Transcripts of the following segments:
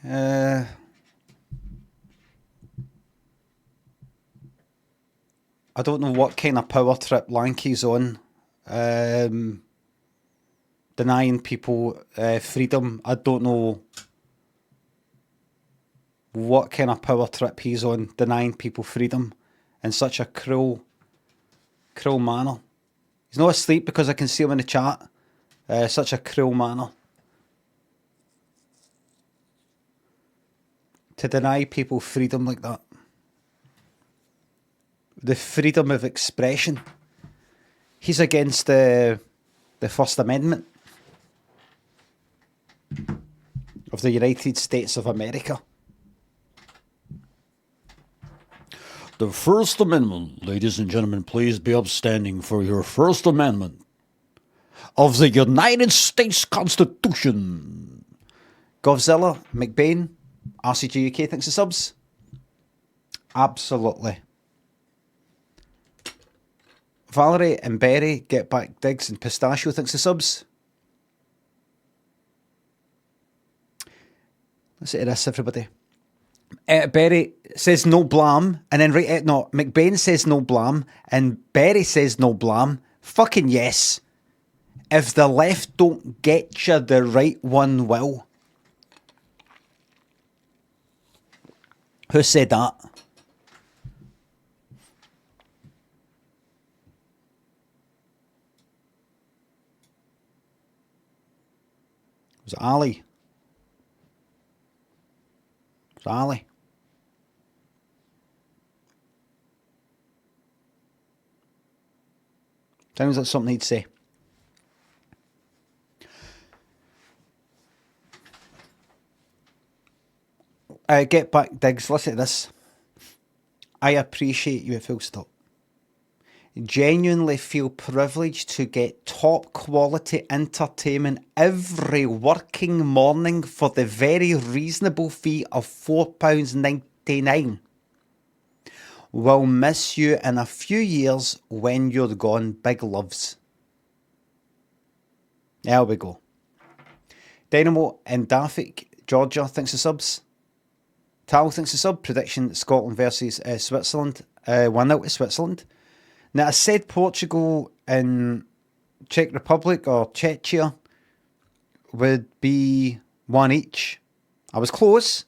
I don't know what kind of power trip Lanky's on. Denying people freedom. I don't know what kind of power trip he's on, denying people freedom in such a cruel manner. He's not asleep because I can see him in the chat. Such a cruel manner. To deny people freedom like that. The freedom of expression. He's against the First Amendment of the United States of America. The First Amendment, ladies and gentlemen, please be upstanding for your First Amendment of the United States Constitution. Govzilla, McBain, RCG UK, thanks for subs. Absolutely. Valerie and Berry, Get Back Diggs and Pistachio, thanks for subs. Listen to this, everybody. Berry says no blam, and then McBain says no blam, and Berry says no blam. Fucking yes. If the left don't get you, the right one will. Who said that? Was it Ali? Was it Ali? Sounds like something he'd say. Get Back Diggs, listen to this. I appreciate you, full stop. Genuinely feel privileged to get top quality entertainment every working morning for the very reasonable fee of £4.99. Will miss you in a few years when you're gone. Big loves. There we go. Dynamo and Dafik, Georgia, thanks for subs. Tal, thanks for sub. Prediction, Scotland versus Switzerland. 1-0 to Switzerland. Now, I said Portugal and Czech Republic or Czechia would be one each. I was close.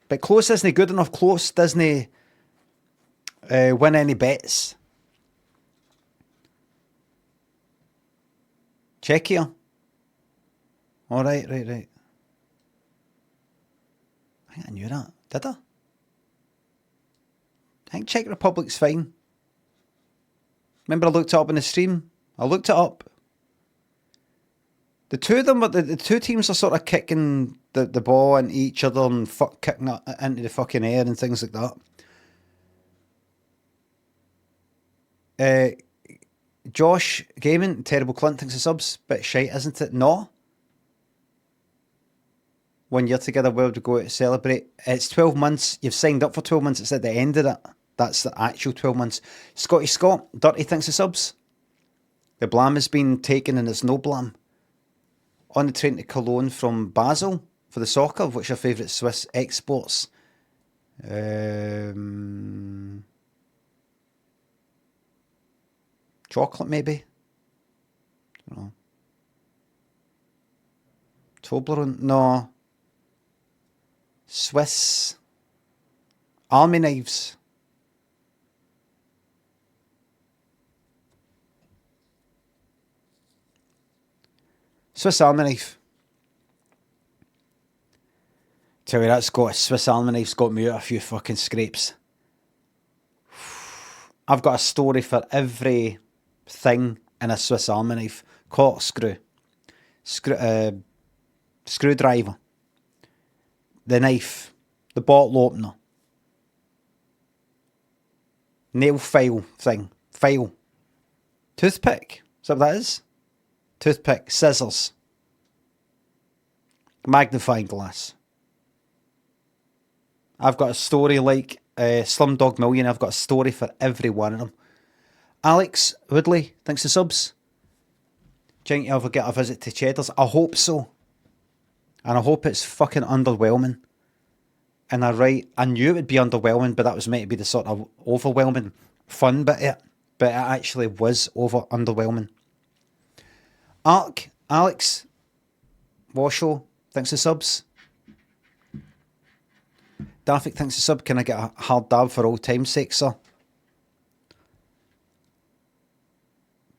But close isn't good enough. Close doesn't win any bets. Czechia. All right. I think I knew that. Did I? I think Czech Republic's fine. Remember I looked it up in the stream? I looked it up. The two of them, the two teams are sort of kicking the ball into each other and kicking it into the fucking air and things like that. Josh Gaming, Terrible Clint, thanks for subs. Bit shite, isn't it? No. 1 year together, where would we go to celebrate? It's 12 months. You've signed up for 12 months. It's at the end of it. That's the actual 12 months. Scotty Scott, Dirty, thanks for subs. The blam has been taken and there's no blam. On the train to Cologne from Basel for the soccer. What's your favourite Swiss exports? Chocolate, maybe? I don't know. Toblerone? No. Swiss army knives. Swiss army knife. Tell you that Swiss army knife's got me out a few fucking scrapes. I've got a story for every thing in a Swiss army knife. Corkscrew. Screwdriver. The knife. The bottle opener. Nail file thing. File. Toothpick. Is that what that is? Toothpick. Scissors. Magnifying glass. I've got a story like Slumdog Millionaire. I've got a story for every one of them. Alex Woodley, thanks for subs. Do you think you'll ever get a visit to Cheddar's? I hope so. and I hope it's fucking underwhelming. And I knew it would be underwhelming, but that was meant to be the sort of overwhelming fun bit. But it actually was underwhelming. Alex Washoe, thanks for subs. Daffy, thanks for sub. Can I get a hard dab for old time's sake, sir?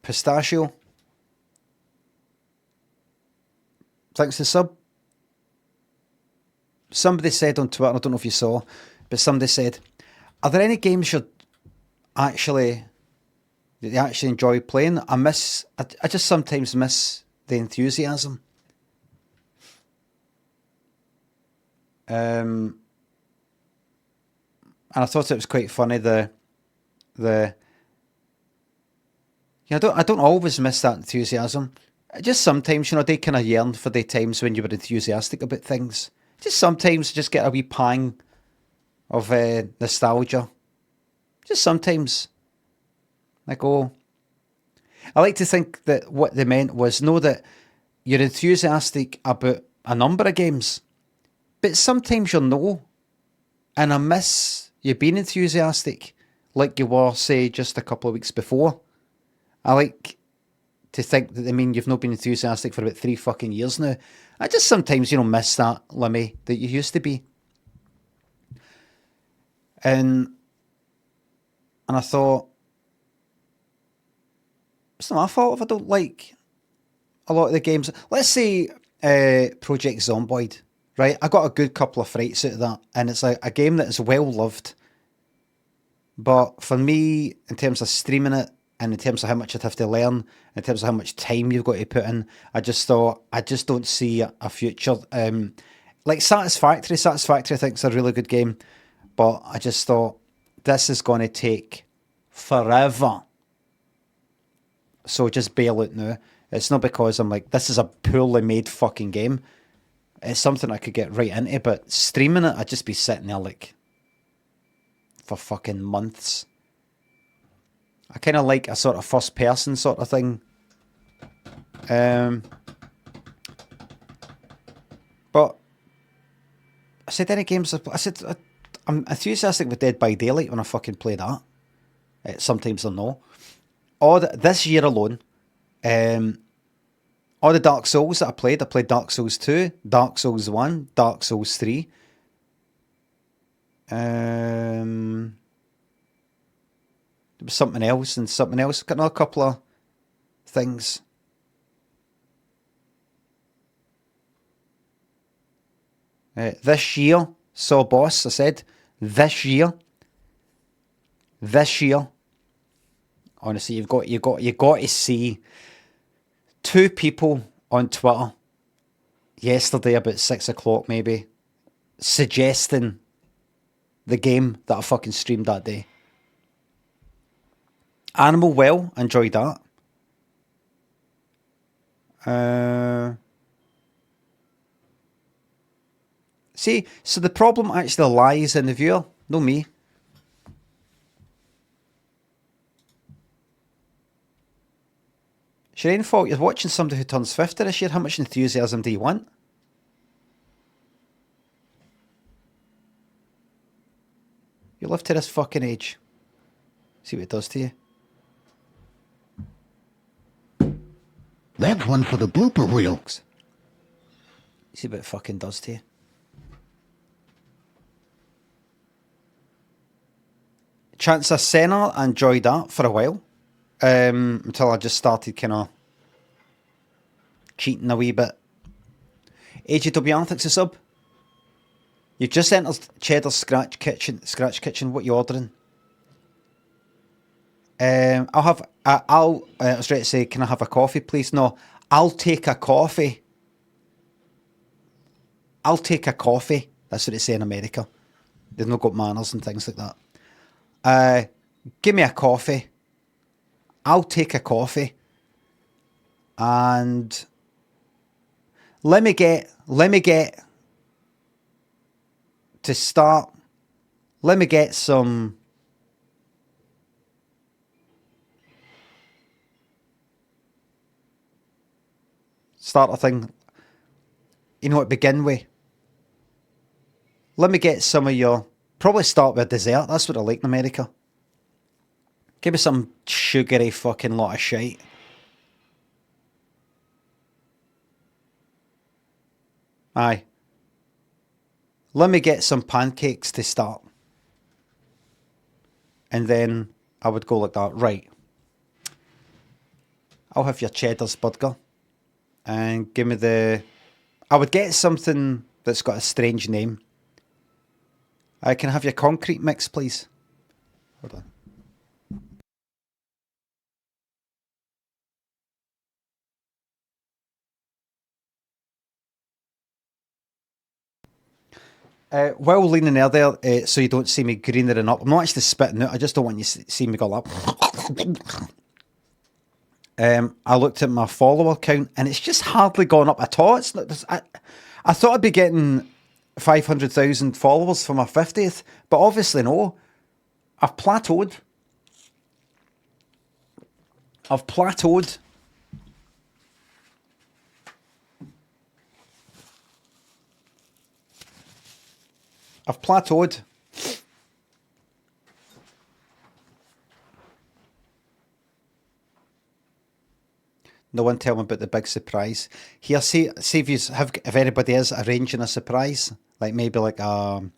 Pistachio, thanks for sub. Somebody said on Twitter, I don't know if you saw, but somebody said, are there any games you actually enjoy playing? I just sometimes miss the enthusiasm. And I thought it was quite funny I don't always miss that enthusiasm. Just sometimes, they kind of yearn for the times when you were enthusiastic about things. Just sometimes just get a wee pang of nostalgia. Just sometimes. I like to think that what they meant was, know that you're enthusiastic about a number of games, but sometimes you're no. And I miss you being enthusiastic like you were, say, just a couple of weeks before. I like to think that, you've not been enthusiastic for about 3 fucking years now. I just sometimes, miss that Limmy that you used to be. And I thought, it's not my fault if I don't like a lot of the games. Let's say Project Zomboid, right? I got a good couple of frights out of that, and it's like a game that is well loved. But for me, in terms of streaming it, and in terms of how much I'd have to learn, in terms of how much time you've got to put in, I just thought, I just don't see a future. Like Satisfactory I think is a really good game, but I just thought, this is going to take forever. So just bail it now. It's not because I'm like, this is a poorly made fucking game. It's something I could get right into, but streaming it, I'd just be sitting there like, for fucking months. I kind of like a sort of first person sort of thing. But I said any games, I'm enthusiastic with Dead by Daylight when I fucking play that. Sometimes I know. This year alone, all the Dark Souls that I played Dark Souls 2, Dark Souls 1, Dark Souls 3. There was something else. Got another couple of things. This year, saw boss. I said this year. Honestly, you got to see 2 people on Twitter yesterday about 6 o'clock maybe suggesting the game that I fucking streamed that day. Animal Well, enjoyed that. See, so the problem actually lies in the viewer, no me. Shireen Fault, you're watching somebody who turns 50 this year. How much enthusiasm do you want? You live to this fucking age. See what it does to you. That's one for the blooper reel. See what it fucking does to you. Chancellor Senna, I enjoyed that for a while. Until I just started kind of cheating a wee bit. AGW thanks a sub. You've just entered Cheddar's Scratch Kitchen. What are you ordering? I was ready to say, can I have a coffee, please? No, I'll take a coffee. That's what they say in America. They've not got manners and things like that. Give me a coffee. I'll take a coffee. And let me get to start. Let me get some starter thing. you know, to begin with. Let me get some of your... Probably start with dessert. That's what I like in America. Give me some sugary fucking lot of shite. Aye. Let me get some pancakes to start. And then I would go like that. Right. I'll have your cheddar's burger. And give me the... I would get something that's got a strange name. I can have your concrete mix, please. Hold on. While leaning there, so you don't see me greenering up. I'm not actually spitting out. I just don't want you to see me go up. I looked at my follower count, and it's just hardly gone up at all. It's not. I thought I'd be getting 500,000 followers for my 50th, but obviously no. I've plateaued. I've plateaued. I've plateaued. No one tell me about the big surprise. Here, see if anybody is arranging a surprise, like maybe like some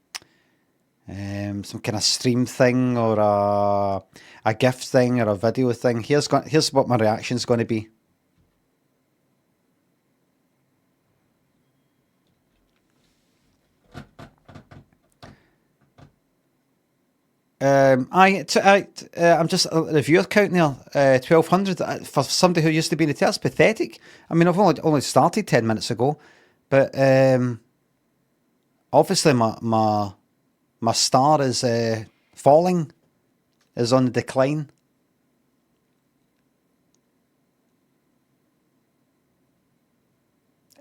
kind of stream thing or a gift thing or a video thing. Here's what my reaction's going to be. I'm just the viewer count there, 1,200 for somebody who used to be in the team. That's pathetic. I mean, I've only started 10 minutes ago, but obviously my star is falling, is on the decline.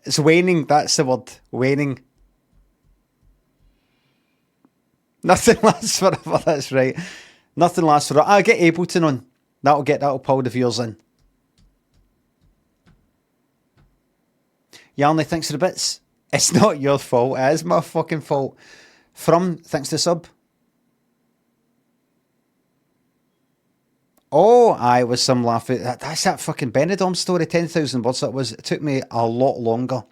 It's waning. That's the word. Waning. Nothing lasts forever, that's right. Nothing lasts forever. I'll get Ableton on. That'll pull the viewers in. Yarnley, thanks for the bits. It's not your fault, it is my fucking fault. From, thanks to sub. Oh, I was some laughing. That's that fucking Benidorm story, 10,000 words. It took me a lot longer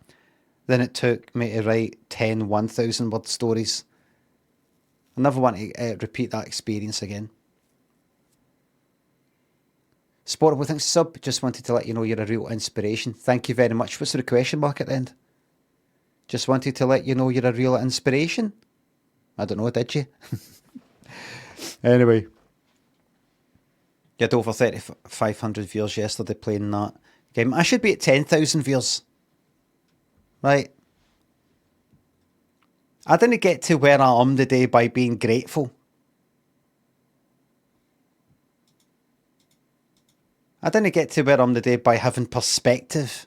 than it took me to write 10 1,000 word stories. I never want to repeat that experience again. Sportable, thanks sub. Just wanted to let you know you're a real inspiration. Thank you very much. What's the question mark at the end? Just wanted to let you know you're a real inspiration. I don't know, did you? Anyway. You had over 3,500 viewers yesterday playing that game. I should be at 10,000 viewers. Right. I didn't get to where I am today by being grateful. I didn't get to where I'm today by having perspective.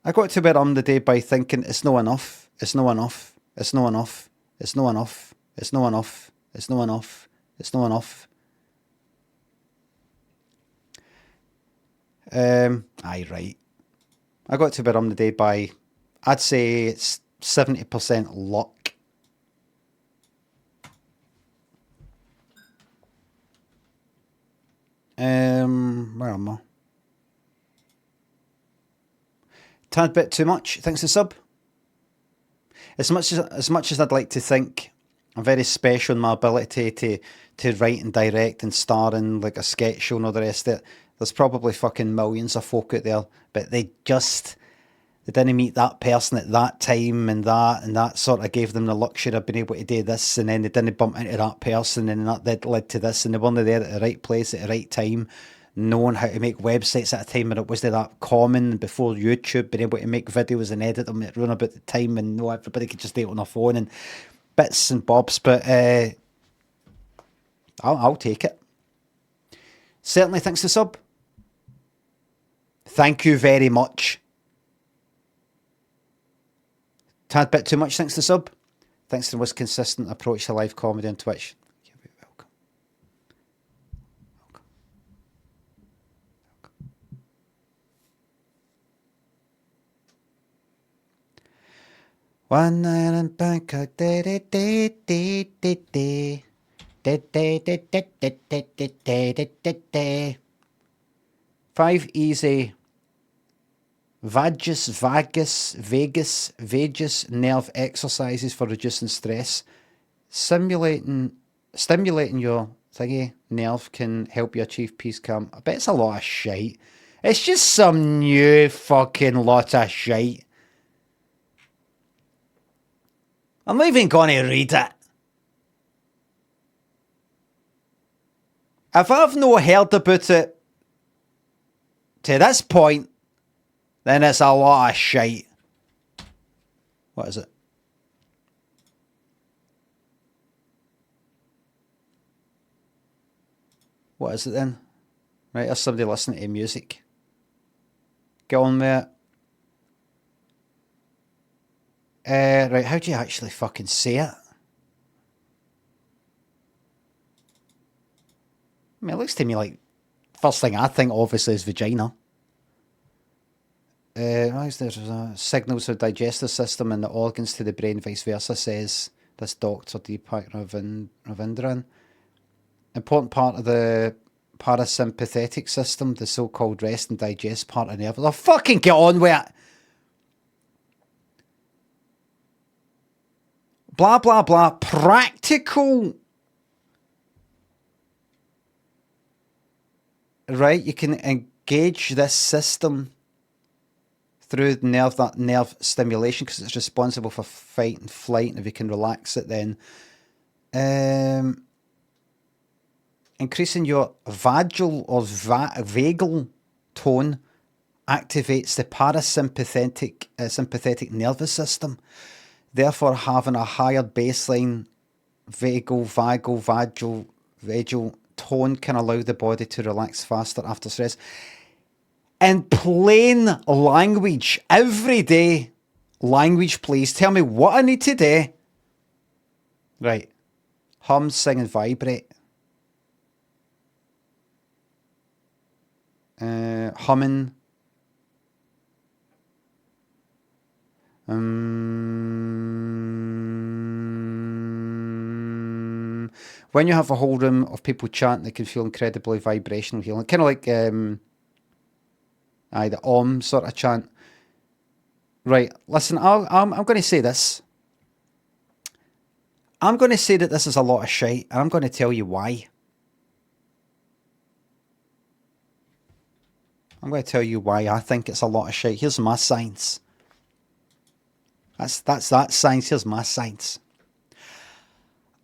I got to where I'm today by thinking it's no enough. It's no enough. It's no enough. It's no enough. It's no enough. It's no enough. It's no enough. Aye, right. I got to where I'm today by, I'd say it's 70% luck. Where am I? Tad bit too much. Thanks to sub. As much as I'd like to think I'm very special in my ability to write and direct and star in like a sketch show and all the rest of it, there's probably fucking millions of folk out there, but they didn't meet that person at that time, and that sort of gave them the luxury of being able to do this, and then they didn't bump into that person, and that led to this, and they weren't there at the right place at the right time, knowing how to make websites at a time when it wasn't that common before YouTube, being able to make videos and edit them at around about the time, and know everybody could just do it on their phone and bits and bobs. But I'll take it. Certainly, thanks to sub. Thank you very much. Tad bit too much, thanks to sub. Thanks to the most consistent approach to live comedy on Twitch. You're welcome. Welcome. One night in Bangkok, day, day, day, day, day, day. Day, day, day, day, day, day, day, day, day, day. 5 easy vagus nerve exercises for reducing stress. Stimulating your thingy nerve can help you achieve peace, calm. I bet it's a lot of shite. It's just some new fucking lot of shite. I'm not even going to read it. If I've not heard about it to this point, then it's a lot of shite. What is it? What is it then? Right, there's somebody listening to music. Get on with it. Right, how do you actually fucking say it? I mean, it looks to me like first thing I think obviously is vagina. There's signals of digestive system and the organs to the brain, vice versa, says this Dr. Deepak Ravindran. Important part of the parasympathetic system, the so-called rest and digest part of the nerve. Oh, fucking get on with it. Blah, blah, blah. Practical. Right, you can engage this system through that nerve stimulation because it's responsible for fight and flight, and if you can relax it, then increasing your vagal or vagal tone activates the parasympathetic sympathetic nervous system, therefore having a higher baseline vagal tone can allow the body to relax faster after stress. In plain language, everyday language, please tell me what I need to do. Right. Hum, sing and vibrate. Humming. When you have a whole room of people chanting, it can feel incredibly vibrational healing. Kind of like the Om sort of chant. Right, listen, I'm going to say this. I'm going to say that this is a lot of shite, and I'm going to tell you why. I'm going to tell you why I think it's a lot of shit. Here's my science. That's that science. Here's my science.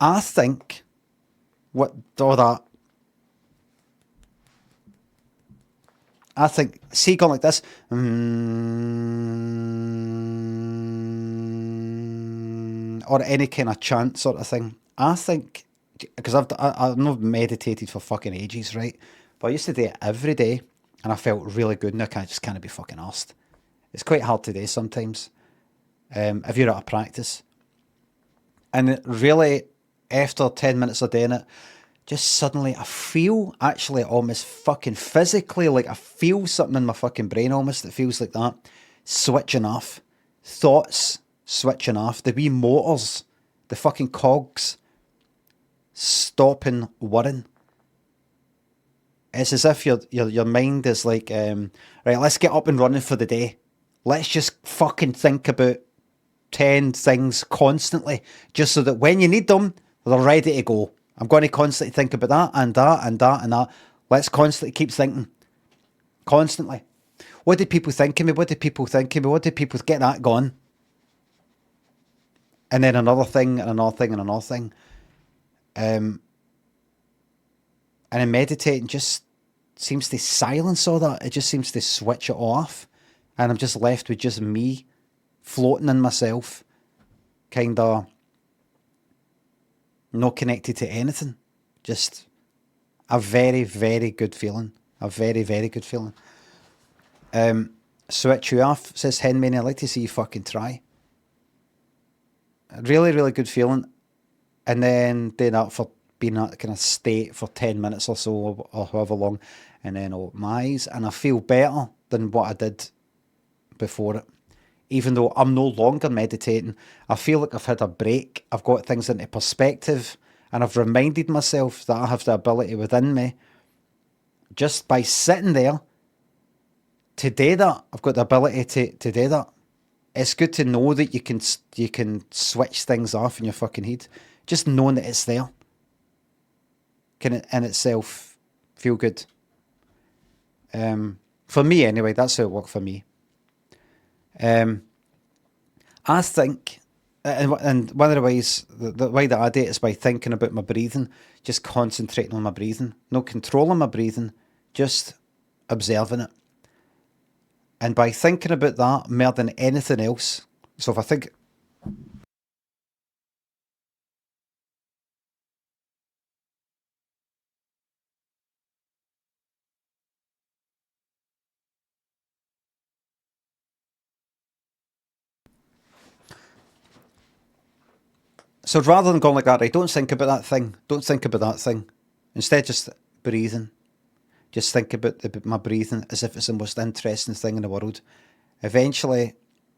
I think what all that. I think, see, going like this, or any kind of chant sort of thing. I think, because I've not meditated for fucking ages, right? But I used to do it every day, and I felt really good, and I just can't be fucking arsed. It's quite hard to do sometimes, if you're out of practice. And it really, after 10 minutes of doing it, just suddenly I feel actually almost fucking physically, like I feel something in my fucking brain almost that feels like that, switching off. Thoughts switching off. The wee motors, the fucking cogs, stopping worrying. It's as if your mind is like, right, let's get up and running for the day. Let's just fucking think about 10 things constantly, just so that when you need them, they're ready to go. I'm going to constantly think about that and that and that and that. Let's constantly keep thinking. Constantly. What did people think of me? What did people think of me? What did people get that going? And then another thing and another thing and another thing. And then meditating just seems to silence all that. It just seems to switch it off. And I'm just left with just me floating in myself. Kind of not connected to anything. Just a very, very good feeling. A very, very good feeling. Switch you off, says Henman. I'd like to see you fucking try. A really, really good feeling. And then doing that for being in that kind of state for 10 minutes or so, or however long. And then open my eyes. And I feel better than what I did before it. even though I'm no longer meditating. I feel like I've had a break. I've got things into perspective, and I've reminded myself that I have the ability within me, just by sitting there, to do that. I've got the ability to do that. It's good to know that you can switch things off in your fucking head. Just knowing that it's there can in itself feel good. For me anyway, that's how it worked for me. I think, and one of the ways, the way that I do it is by thinking about my breathing, just concentrating on my breathing, not controlling my breathing, just observing it. And by thinking about that more than anything else, so if I think, so rather than going like that, right, don't think about that thing, don't think about that thing. Instead, just breathing. Just think about my breathing as if it's the most interesting thing in the world. Eventually,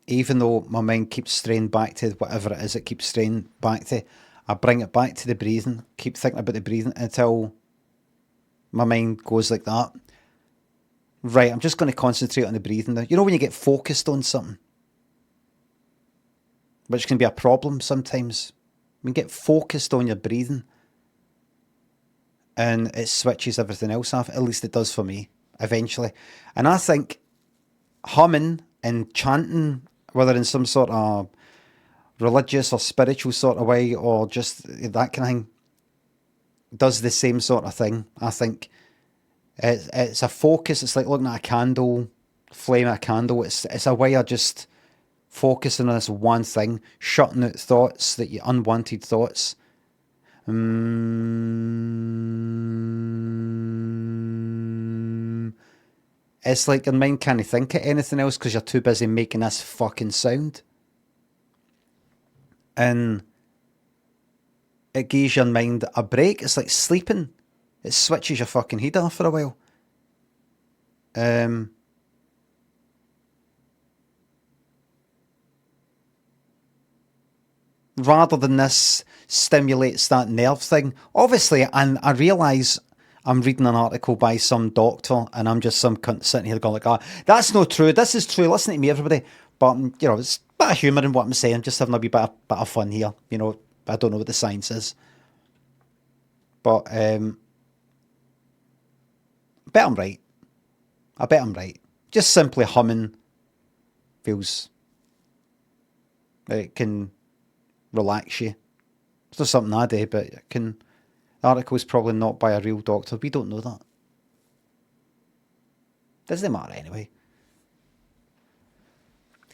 even though my mind keeps straying back to whatever it is it keeps straying back to, I bring it back to the breathing, keep thinking about the breathing until my mind goes like that. Right, I'm just going to concentrate on the breathing now. You know when you get focused on something, which can be a problem sometimes. When you get focused on your breathing, and it switches everything else off. At least it does for me, eventually. And I think humming and chanting, whether in some sort of religious or spiritual sort of way, or just that kind of thing, does the same sort of thing. I think it's a focus. It's like looking at a candle, flame of a candle. It's a way of just focusing on this one thing, shutting out thoughts, unwanted thoughts. It's like your mind can't think of anything else because you're too busy making this fucking sound. And it gives your mind a break. It's like sleeping. It switches your fucking head off for a while. Rather than this stimulates that nerve thing. Obviously, and I realise I'm reading an article by some doctor and I'm just some cunt sitting here going like, oh, that's not true. This is true. Listen to me, everybody. But, it's a bit of humour in what I'm saying. Just having a wee bit of fun here. I don't know what the science is. But I bet I'm right. I bet I'm right. Just simply humming feels... It can relax you. It's not something I do, but it can... The article's probably not by a real doctor. We don't know that. Doesn't matter anyway.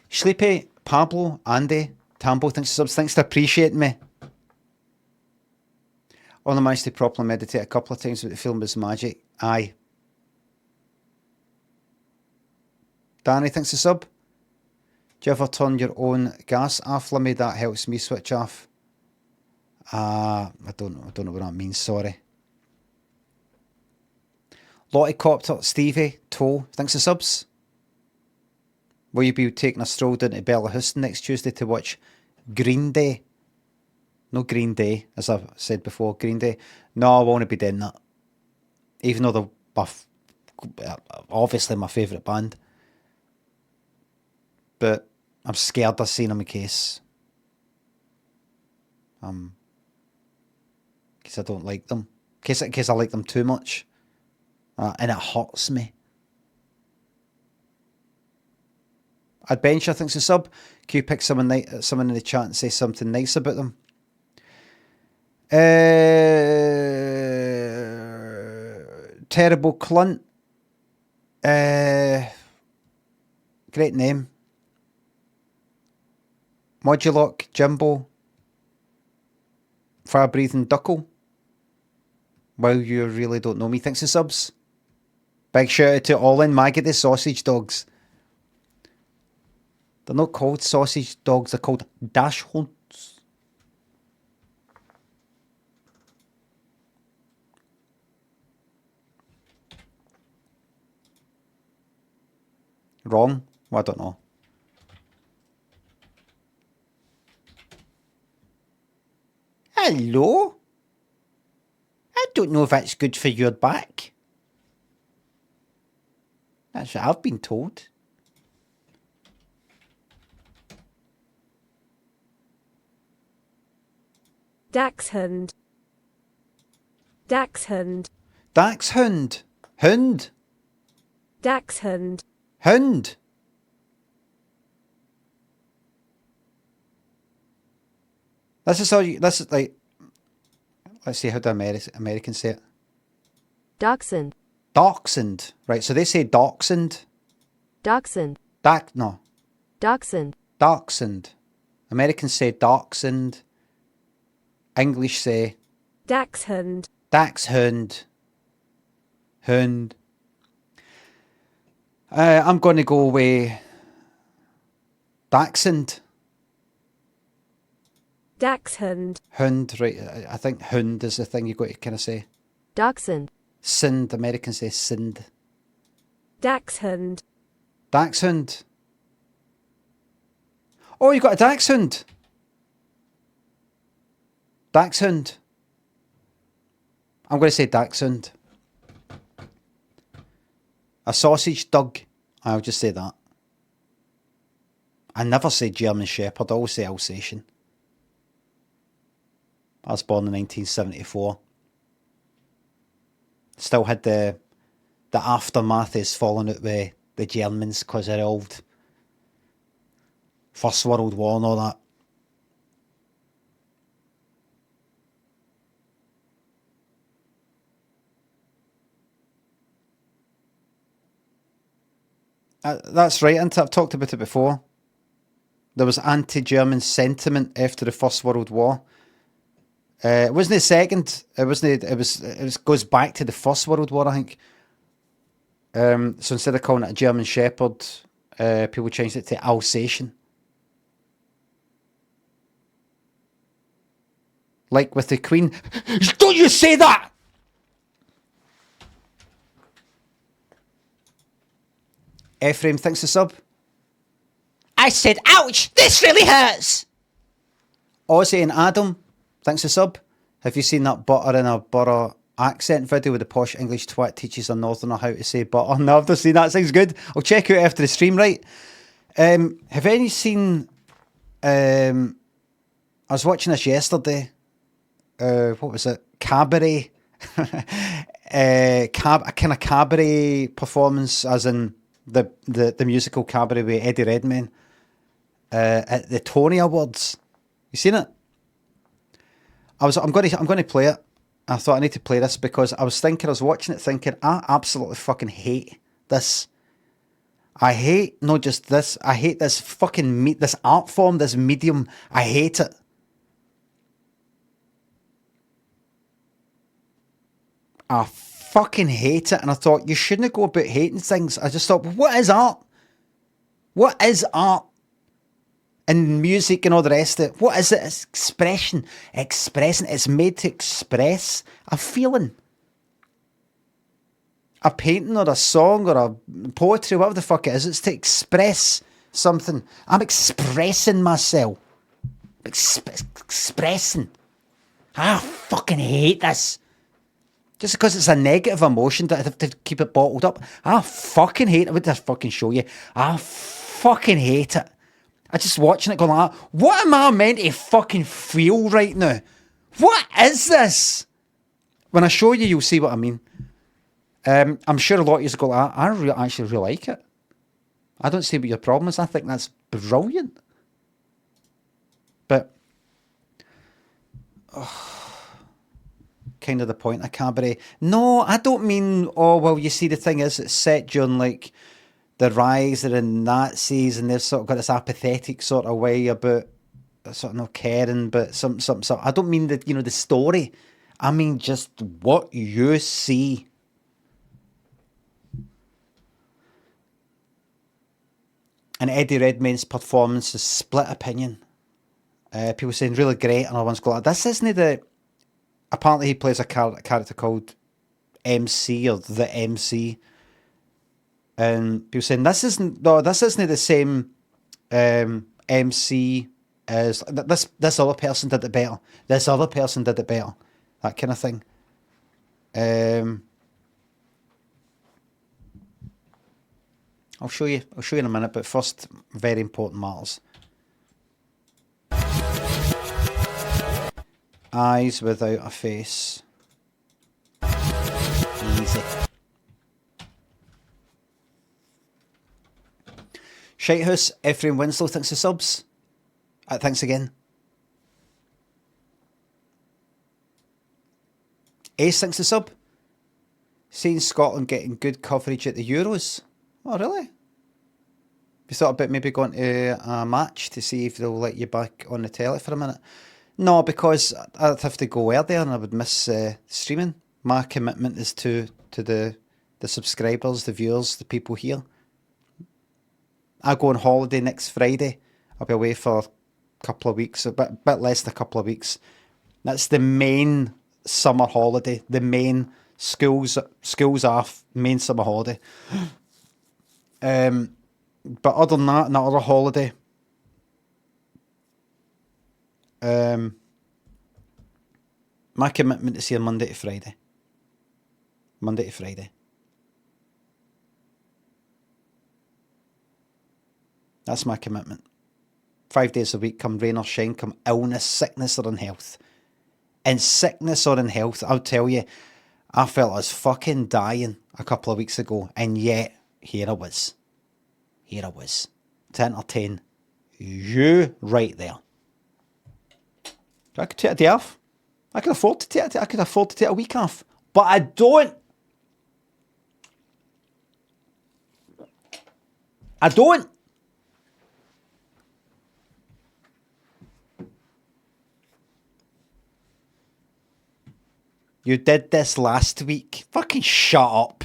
Sleepy, Pablo, Andy, Tambo, thanks to appreciating me. Only managed to properly meditate a couple of times, but the film was magic. Aye. Danny, thanks to sub. Do you ever turn your own gas off, Limmy? That helps me switch off. I don't know what that means, sorry. Lotticopter, Stevie, Toe, thanks to subs. Will you be taking a stroll down to Bella Houston next Tuesday to watch Green Day? No Green Day, as I've said before, Green Day. No, I won't be doing that. Even though they're obviously my favourite band. But I'm scared of seeing them in case. Because I don't like them. In case I like them too much. And it hurts me. Adventure thinks a sub. Can you pick someone in the chat and say something nice about them? Terrible Clunt. Great name. Modulock, Jimbo. Fire breathing Duckle. Well, you really don't know me. Thanks to subs. Big shout out to All In Maggie the Sausage Dogs. They're not called sausage dogs, they're called dash hunts. Wrong? Well, I don't know. Hello? I don't know if that's good for your back. That's what I've been told. Dachshund. Dachshund. Dachshund. Hound. Dachshund. Hound. This is how you, this is like, let's see how the Americans say it. Dachshund. Dachshund. Right, so they say dachshund. Dachshund. No. Dachshund. Dachshund. Americans say dachshund. English say Dachshund. dachshund. Hound. I'm going to go with dachshund. Dachshund. Hound, right. I think hound is the thing you've got to kind of say. Dachshund. Sind. Americans say sind. Dachshund. Dachshund. Oh, you got a dachshund. Dachshund. I'm going to say dachshund. A sausage dog. I'll just say that. I never say German Shepherd. I always say Alsatian. I was born in 1974. Still had the aftermath is falling out with the Germans because of the old First World War and all that. That's right, and I've talked about it before. There was anti-German sentiment after the First World War. It wasn't the second. It wasn't. It goes back to the First World War, I think. So instead of calling it a German Shepherd, people changed it to Alsatian. Like with the Queen. Don't you say that! Ephraim thinks the sub. I said, ouch! This really hurts! Ozzy and Adam thanks the sub. Have you seen that butter in a borough accent video where the posh English twat teaches a northerner how to say butter? No, I've not seen that. Sounds good. I'll check it out after the stream, right? Have any seen... I was watching this yesterday. What was it? Cabaret. A kind of cabaret performance, as in the musical Cabaret with Eddie Redmayne at the Tony Awards. You seen it? I'm going to play it. I thought I need to play this because I was watching it thinking, I absolutely fucking hate this. I hate not just this, I hate this fucking this art form, this medium. I hate it. I fucking hate it. And I thought, you shouldn't go about hating things. I just thought, what is art? What is art? And music and all the rest of it. What is it? It's expression. Expressing. It's made to express a feeling. A painting or a song or a poetry, whatever the fuck it is. It's to express something. I'm expressing myself. Expressing. I fucking hate this. Just because it's a negative emotion that I have to keep it bottled up. I fucking hate it. I would just fucking show you. I fucking hate it. I just watching it going like, what am I meant to fucking feel right now? What is this? When I show you, you'll see what I mean. I'm sure a lot of you go like, I actually really like it. I don't see what your problem is. I think that's brilliant. But... kind of the point of Cabaret. No, I don't mean, oh, well, you see, the thing is, it's set during, like, the rise of the Nazis, and they've sort of got this apathetic sort of way about sort of not caring, but some. I don't mean the, the story. I mean just what you see. And Eddie Redmayne's performance is split opinion. People saying really great, and other ones go like, this isn't the... Apparently he plays a character called MC or the MC. And people saying this isn't the same MC is this other person did it better. This other person did it better. That kind of thing. I'll show you in a minute, but first, very important matters. Eyes without a face. Easy. Shitehouse, Ephraim Winslow thanks for subs. Thanks again. Ace thanks for sub. Seeing Scotland getting good coverage at the Euros. Oh, really? You thought about maybe going to a match to see if they'll let you back on the telly for a minute? No, because I'd have to go there and I would miss streaming. My commitment is to the subscribers, the viewers, the people here. I go on holiday next Friday. I'll be away for a couple of weeks, a bit less than a couple of weeks. That's the main summer holiday. The main schools off, main summer holiday. But other than that, another holiday. My commitment is here Monday to Friday. Monday to Friday. That's my commitment. 5 days a week, come rain or shine, come illness, sickness or in health. In sickness or in health, I'll tell you, I felt I was fucking dying a couple of weeks ago, and yet, here I was. Here I was. To entertain you right there. I could take a day off. I could afford to take a week off. But I don't. I don't. You did this last week. Fucking shut up.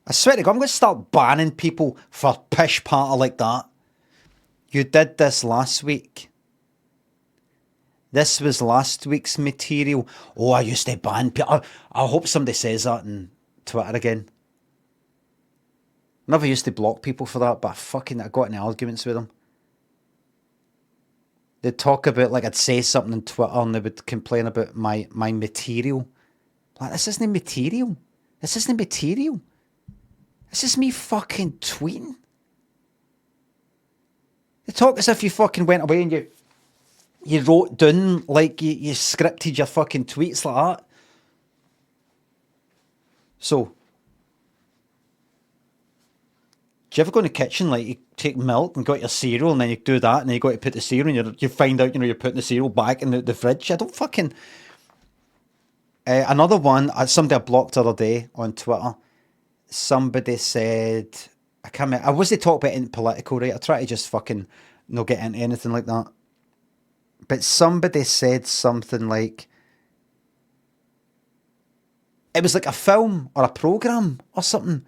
I swear to God, I'm going to start banning people for pish party like that. You did this last week. This was last week's material. Oh, I used to ban people. I hope somebody says that on Twitter again. I never used to block people for that, but I got in arguments with them. They'd talk about, like, I'd say something on Twitter and they would complain about my material. Like, this isn't material. This isn't material. This is me fucking tweeting. They talk as if you fucking went away and you wrote down, like, you scripted your fucking tweets like that. So, do you ever go in the kitchen, like, you take milk and got your cereal and then you do that and then you got to put the cereal and you find out, you're putting the cereal back in the fridge? I don't fucking... another one, somebody I blocked the other day on Twitter, somebody said... I can't remember. I wasn't talking about anything political, right? I try to just fucking not get into anything like that. But somebody said something like... It was like a film or a programme or something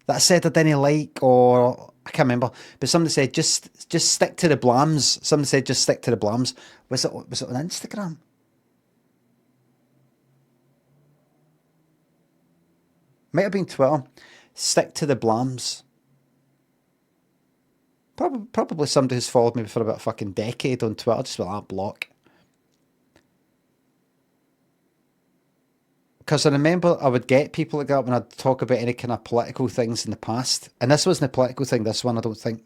that I said I didn't like, or I can't remember. But somebody said, just stick to the blams. Somebody said, just stick to the blams. Was it on Instagram? Might have been Twitter. Stick to the blams. Probably somebody who's followed me for about a fucking decade on Twitter, just with that block. Because I remember I would get people like that when I'd talk about any kind of political things in the past. And this wasn't a political thing, this one, I don't think.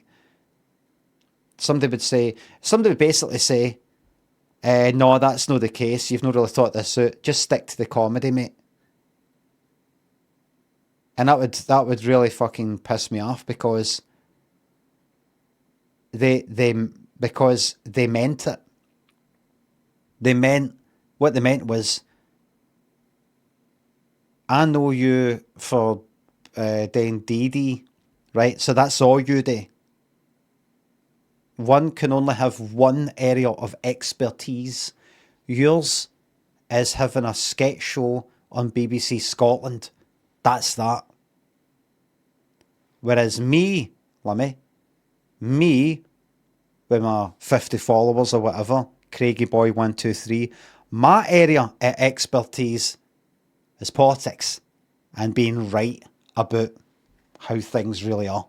Somebody would basically say, no, that's not the case. You've not really thought this out. Just stick to the comedy, mate. And that would really fucking piss me off because they meant it. What they meant was, I know you for doing DD, right? So that's all you do. One can only have one area of expertise. Yours is having a sketch show on BBC Scotland. That's that. Whereas me, Limmy, with my 50 followers or whatever, Craigie Boy 123, my area of expertise is politics and being right about how things really are.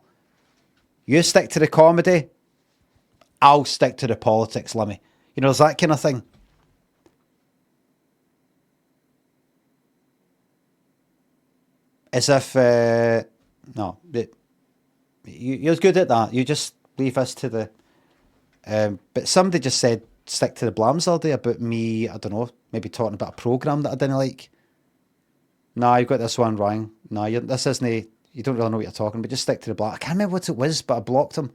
You stick to the comedy, I'll stick to the politics, Limmy. You know, there's that kind of thing. As if, no, you're good at that. You just leave us to the, but somebody just said, stick to the blams all day about me, I don't know, maybe talking about a programme that I didn't like. Nah, you've got this one wrong. Nah, this isn't, you don't really know what you're talking about, just stick to the blam. I can't remember what it was, but I blocked him.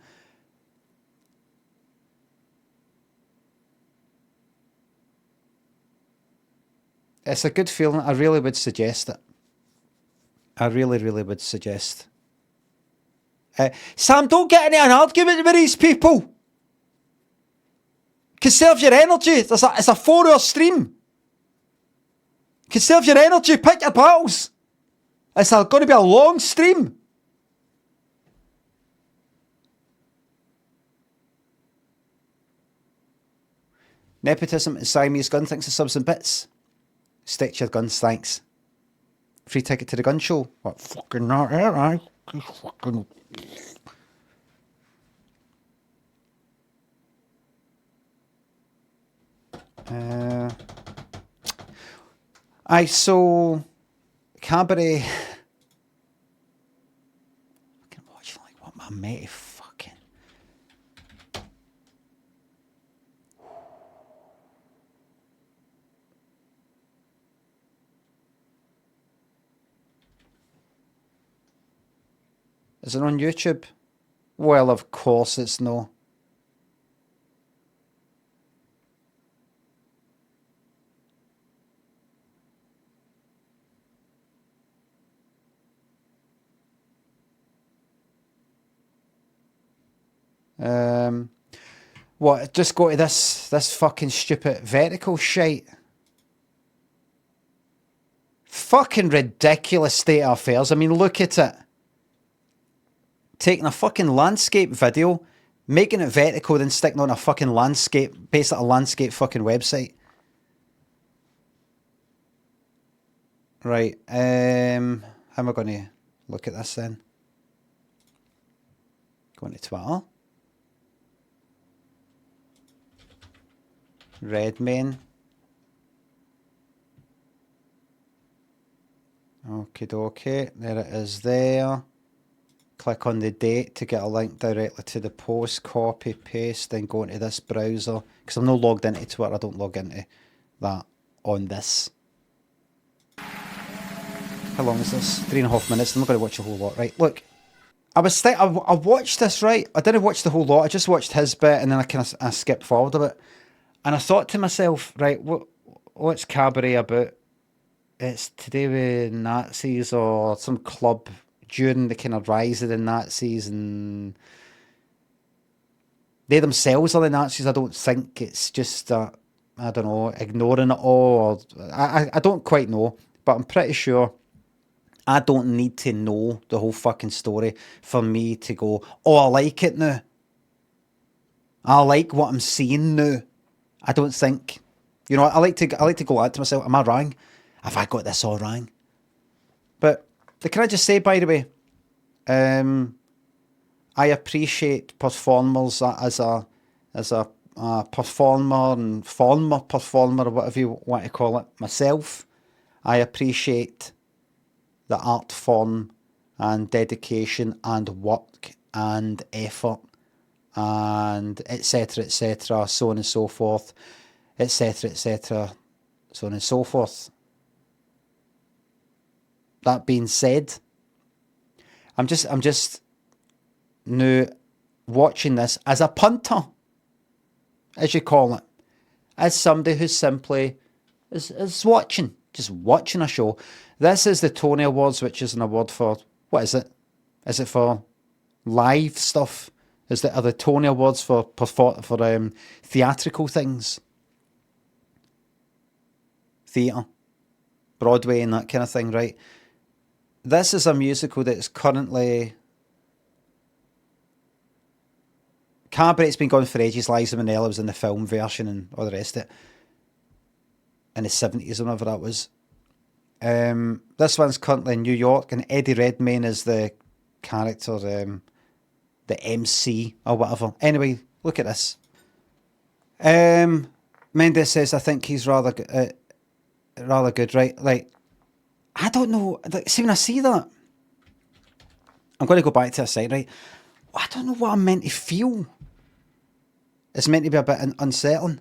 It's a good feeling. I really would suggest it. I really, really would suggest. Sam, don't get into an argument with these people. Conserve your energy. It's a 4-hour stream. Conserve your energy. Pick your battles. It's going to be a long stream. Nepotism and Siamese gun thinks of subs and bits. Stick to your guns, thanks. Free ticket to the gun show. What fucking not here, I fucking. I saw Cabaret. I can watch like what my mate fucking. Is it on YouTube? Well, of course it's no. What? Just go to this fucking stupid vertical shite. Fucking ridiculous state of affairs. I mean, look at it. Taking a fucking landscape video, making it vertical, then sticking on a fucking landscape, basically a landscape fucking website. Right. How am I going to look at this then? Going to Twitter. Redmayne. Okie dokie. There it is there. Click on the date to get a link directly to the post. Copy, paste, then go into this browser. Because I'm not logged into Twitter, I don't log into that on this. How long is this? 3.5 minutes. I'm not going to watch a whole lot. Right, look. I watched this, right? I didn't watch the whole lot. I just watched his bit and then I skipped forward a bit. And I thought to myself, right, what's Cabaret about? It's to do with Nazis or some club during the kind of rise of the Nazis, and they themselves are the Nazis. I don't think it's just, I don't know, ignoring it all. Or, I don't quite know, but I'm pretty sure I don't need to know the whole fucking story for me to go, oh, I like it now. I like what I'm seeing now. I don't think, you know, I like to go out to myself, am I wrong? Have I got this all wrong? But can I just say, by the way, I appreciate performers as a performer and former performer, or whatever you want to call it, myself. I appreciate the art form and dedication and work and effort and etc., so on and so forth, etc., so on and so forth. That being said, I'm just now watching this as a punter, as you call it, as somebody who simply is watching, just watching a show. This is the Tony Awards, which is an award for, what is it? Is it for live stuff? Are the Tony Awards for theatrical things? Theatre, Broadway and that kind of thing, right? This is a musical that's currently... Cabaret's been going for ages. Liza Minnelli was in the film version and all the rest of it. In the 70s or whatever that was. This one's currently in New York, and Eddie Redmayne is the character, the MC or whatever. Anyway, Look at this. Mendes says, I think he's rather good, right? Like, I don't know. Like, see, when I see that, I'm going to go back to a site, right? I don't know what I'm meant to feel. It's meant to be a bit unsettling.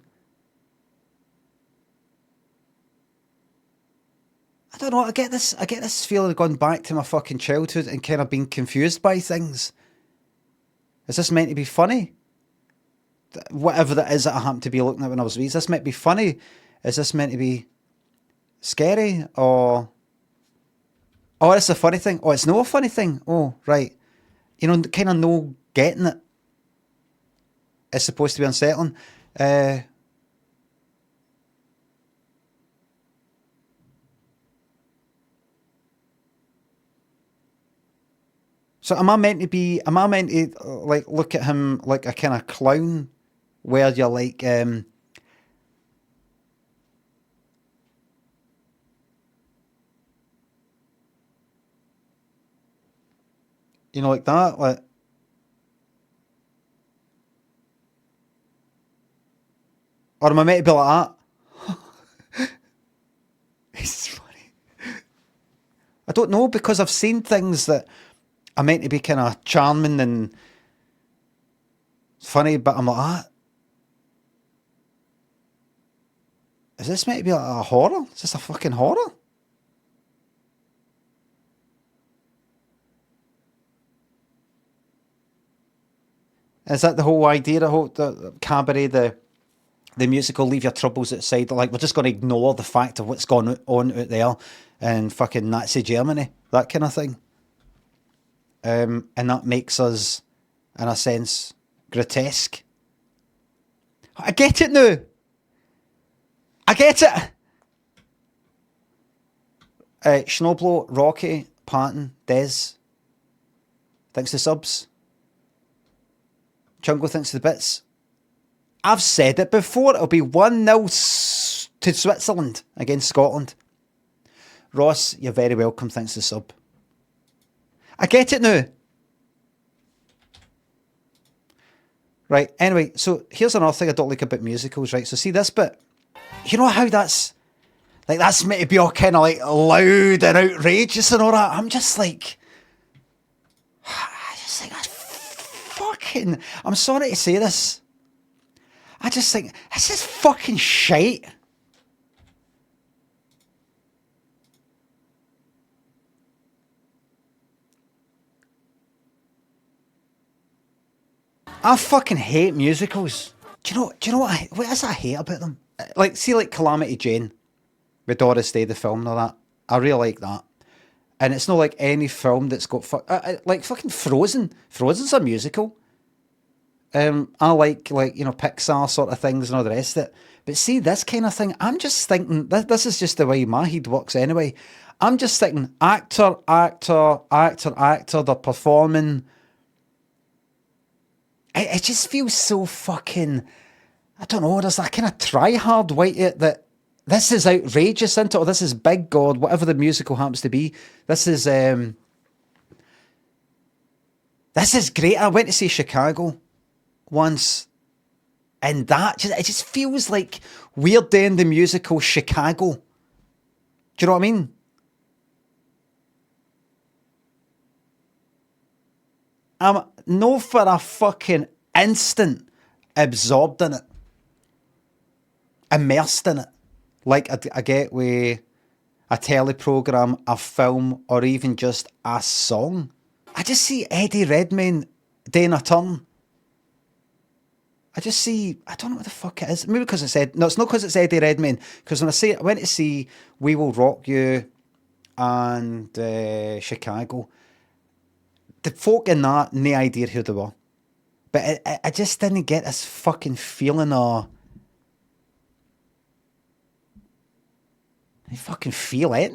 I don't know. I get this feeling of going back to my fucking childhood and kind of being confused by things. Is this meant to be funny? Whatever that is that I happened to be looking at when I was wee, is this meant to be funny? Is this meant to be scary? Or it's a funny thing? Oh, it's not a funny thing. Oh, right. You know, kind of no getting it. It's supposed to be unsettling. So am I meant to like look at him like a kind of clown where you're like you know, like that, like, or am I meant to be like that? It's funny. I don't know, because I've seen things that are meant to be kind of charming and funny, but I'm like, is this meant to be like a horror? Is this a fucking horror? Is that the whole idea, the Cabaret, the musical, leave your troubles outside? Like, we're just going to ignore the fact of what's going on out there in fucking Nazi Germany, that kind of thing. And that makes us, in a sense, grotesque. I get it now. I get it. Schnoblo, Rocky, Patton, Des. Thanks to subs. Chungo thinks the bits. I've said it before, it'll be 1-0 to Switzerland against Scotland. Ross, you're very welcome, thanks to sub. I get it now. Right, anyway, so here's another thing I don't like about musicals, right? So see this bit. You know how that's meant to be all kind of like loud and outrageous and all that? I'm just like, that's fucking, I'm sorry to say this. I just think, this is fucking shite. I fucking hate musicals. Do you know what is I hate about them? Like, see, like Calamity Jane with Doris Day, the film and all that. I really like that. And it's not like any film that's got like fucking Frozen. Frozen's a musical. I like you know, Pixar sort of things and all the rest of it. But see, this kind of thing, I'm just thinking, this is just the way my head works anyway. I'm just thinking, actor, they're performing. It just feels so fucking, I don't know, there's that kind of try-hard way to it that this is outrageous, isn't it? Or this is big, God, whatever the musical happens to be. This is great. I went to see Chicago once, and it just feels like we're doing the musical Chicago. Do you know what I mean? I'm no for a fucking instant absorbed in it, immersed in it, like I get with a teleprogram, a film, or even just a song. I just see Eddie Redmayne doing a turn. I don't know what the fuck it is. Maybe because it's Ed. No, it's not because it's Eddie Redmayne. Because when I went to see We Will Rock You and Chicago, the folk in that, no idea who they were. But I just didn't get this fucking feeling of, I fucking feel it.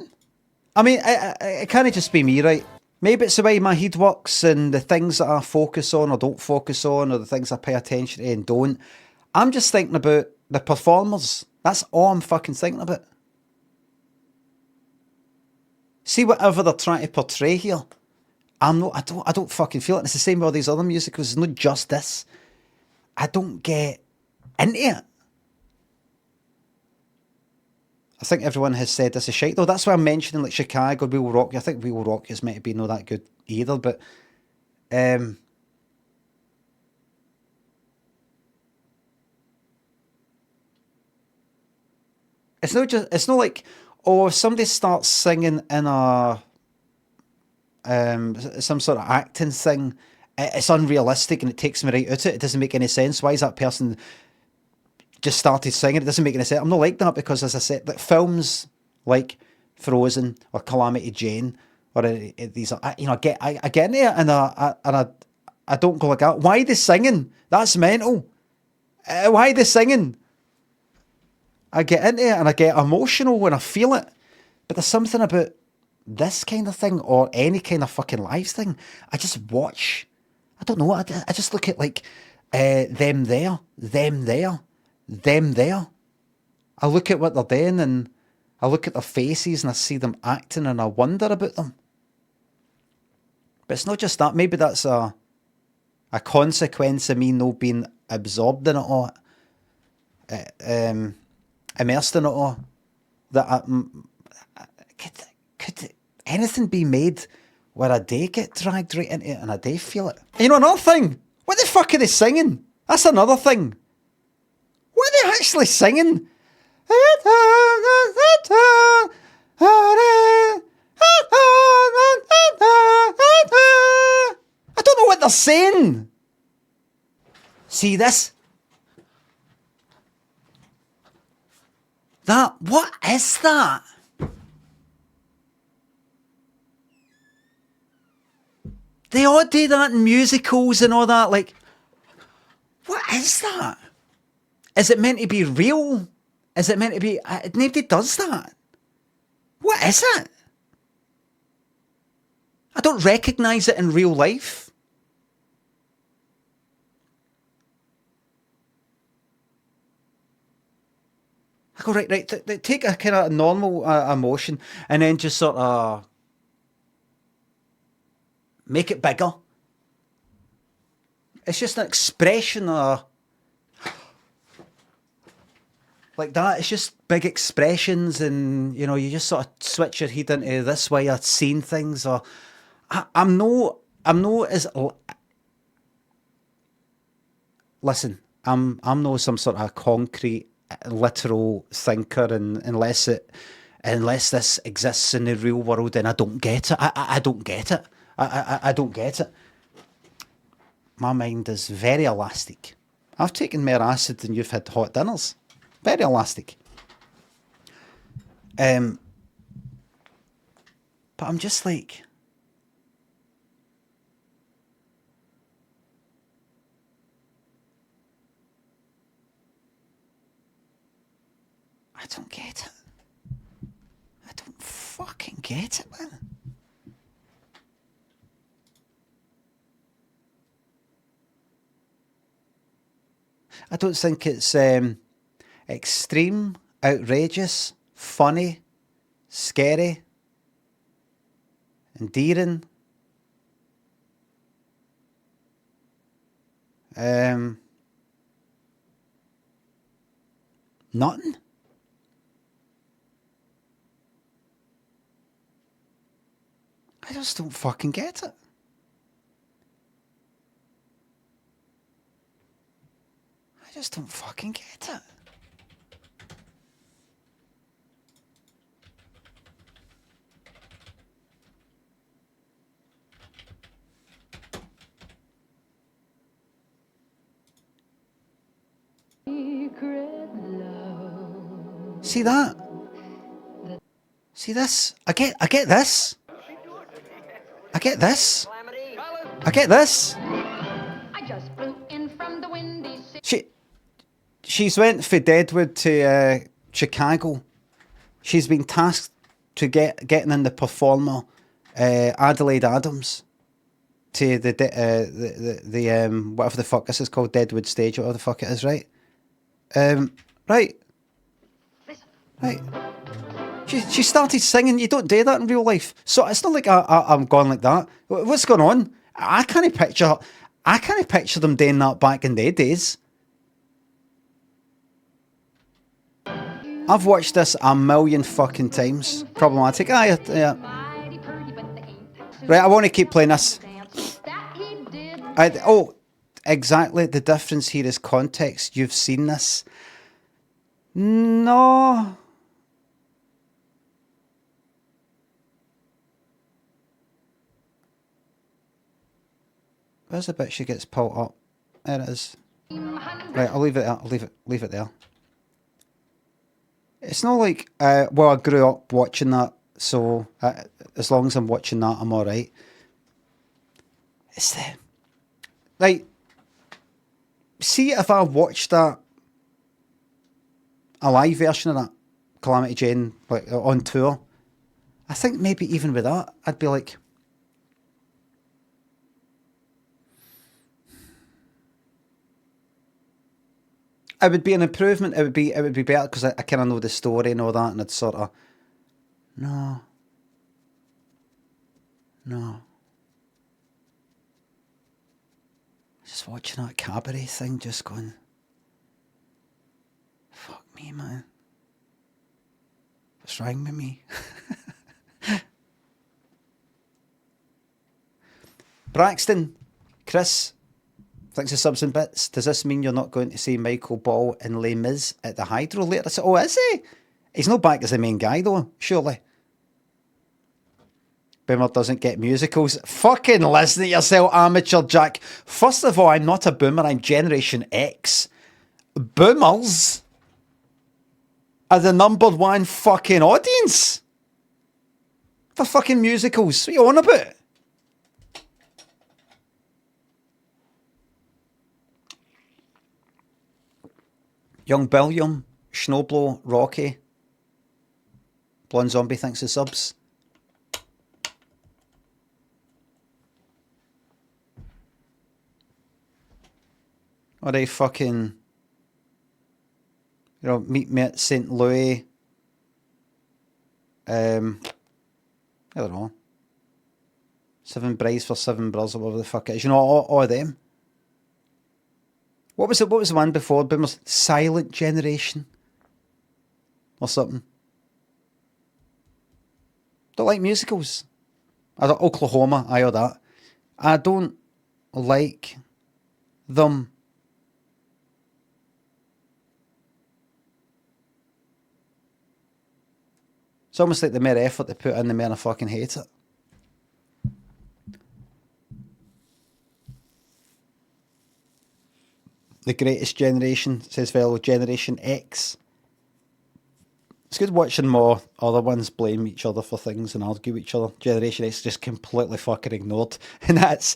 I mean, it can't just be me, right? Maybe it's the way my head works and the things that I focus on or don't focus on, or the things I pay attention to and don't. I'm just thinking about the performers. That's all I'm fucking thinking about. See, whatever they're trying to portray here, I don't fucking feel it. It's the same with all these other musicals. It's not just this. I don't get into it. I think everyone has said this is shite though. That's why I'm mentioning like Chicago, We Will Rock You. I think We Will Rock You is meant to be not that good either, but it's not like, oh, if somebody starts singing in a some sort of acting thing, it's unrealistic and it takes me right out of it. It doesn't make any sense. Why is that person just started singing? It doesn't make any sense. I'm not like that because, as I said, like films like Frozen or Calamity Jane or these, I get into it and I don't go like that. Why are they singing? That's mental. Why are they singing? I get into it and I get emotional when I feel it. But there's something about this kind of thing or any kind of fucking live thing. I just watch. I don't know. I just look at like them there. I look at what they're doing and I look at their faces and I see them acting and I wonder about them. But it's not just that. Maybe that's a consequence of me not being absorbed in it all, immersed in it all. That could anything be made where I do get dragged right into it and I do feel it? You know, another thing. What the fuck are they singing? That's another thing. What are they actually singing? I don't know what they're saying. See this? What is that? They all do that in musicals and all that. Like, what is that? Is it meant to be real? Is it meant to be... nobody does that. What is it? I don't recognise it in real life. I go, right, take a kind of normal emotion and then just sort of make it bigger. It's just an expression of... like that. It's just big expressions and, you know, you just sort of switch your head into this way of seeing things. Or I'm no as... listen, I'm no some sort of concrete, literal thinker, and unless this exists in the real world, then I don't get it. I don't get it. I don't get it. My mind is very elastic. I've taken more acid than you've had hot dinners. Very elastic. But I'm just like... I don't get it. I don't fucking get it, man. I don't think it's extreme, outrageous, funny, scary, endearing. Nothing. I just don't fucking get it. I just don't fucking get it. See that? See this? I get this. I get this. I get this. I just flew in from the windy city. She's went for Deadwood to Chicago. She's been tasked to getting in the performer Adelaide Adams to the whatever the fuck this is called, Deadwood Stage, whatever the fuck it is, right? Right. She started singing. You don't do that in real life, so it's not like I'm going like that. What's going on? I can't picture them doing that back in their days. I've watched this a million fucking times. Problematic. Yeah. Right, I want to keep playing this. Oh, exactly. The difference here is context. You've seen this. No. Where's the bit she gets pulled up? There it is. Right, I'll leave it there. I'll leave it there. It's not like, well, I grew up watching that, so as long as I'm watching that, I'm alright. It's the, like, see if I watched that, a live version of that, Calamity Jane, like, on tour, I think maybe even with that, I'd be like, it would be an improvement. It would be better because I kind of know the story and all that, and I'd sort of, no. Just watching that Cabaret thing, just going, fuck me, man. What's wrong with me? Braxton, Chris, thanks for subs and bits. Does this mean you're not going to see Michael Ball and Les Mis at the Hydro later? I said, oh, is he? He's not back as the main guy, though, surely. Boomer doesn't get musicals. Fucking listen to yourself, amateur Jack. First of all, I'm not a boomer, I'm Generation X. Boomers are the #1 fucking audience for fucking musicals. What are you on about? Young Billiam, Snowblow, Rocky, Blonde Zombie thanks for subs. Or they fucking, you know, meet me at St. Louis. I don't know. 7 Brides for 7 Brothers or whatever the fuck it is. You know, all of them. What was it? What was the one before? Boomers? Silent Generation? Or something. Don't like musicals. I don't, Oklahoma, I hear that. I don't like them. It's almost like the mere effort they put in, the more I fucking hate it. The greatest generation, says fellow Generation X. It's good watching more other ones blame each other for things and argue with each other. Generation X just completely fucking ignored. And that's,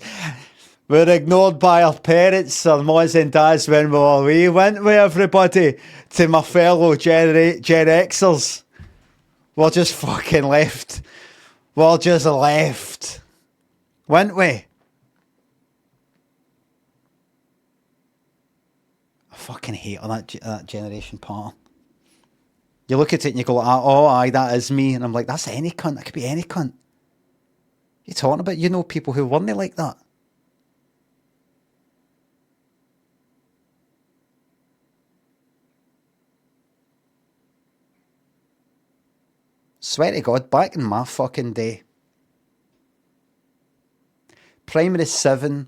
we're ignored by our parents, our moms and dads when we were wee. Went with everybody to my fellow Gen Xers. We're just fucking left. We're just left. Went we? I fucking hate all that generation part. You look at it and you go, oh, aye, that is me. And I'm like, that's any cunt. That could be any cunt. You're talking about, you know, people who weren't like that. Swear to God, back in my fucking day, primary 7,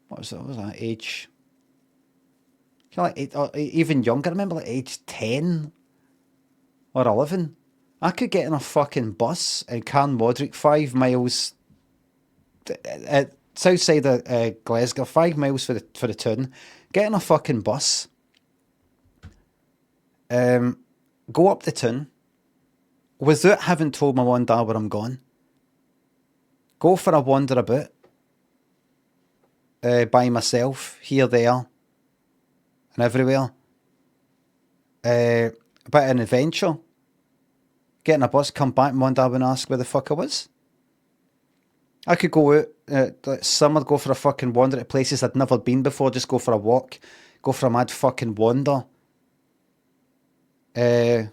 what was that age? Like or even younger, I remember like age 10 or 11. I could get in a fucking bus in Carnmodrick 5 miles at south side of Glasgow, 5 miles for the town. Get in a fucking bus, go up the town without having told my mum and dad where I'm going. Go for a wander about by myself, here, there, and everywhere. A bit of an adventure. Get in a bus, come back, mum and dad would ask where the fuck I was. I could go out, summer, go for a fucking wander at places I'd never been before, just go for a walk, go for a mad fucking wander. And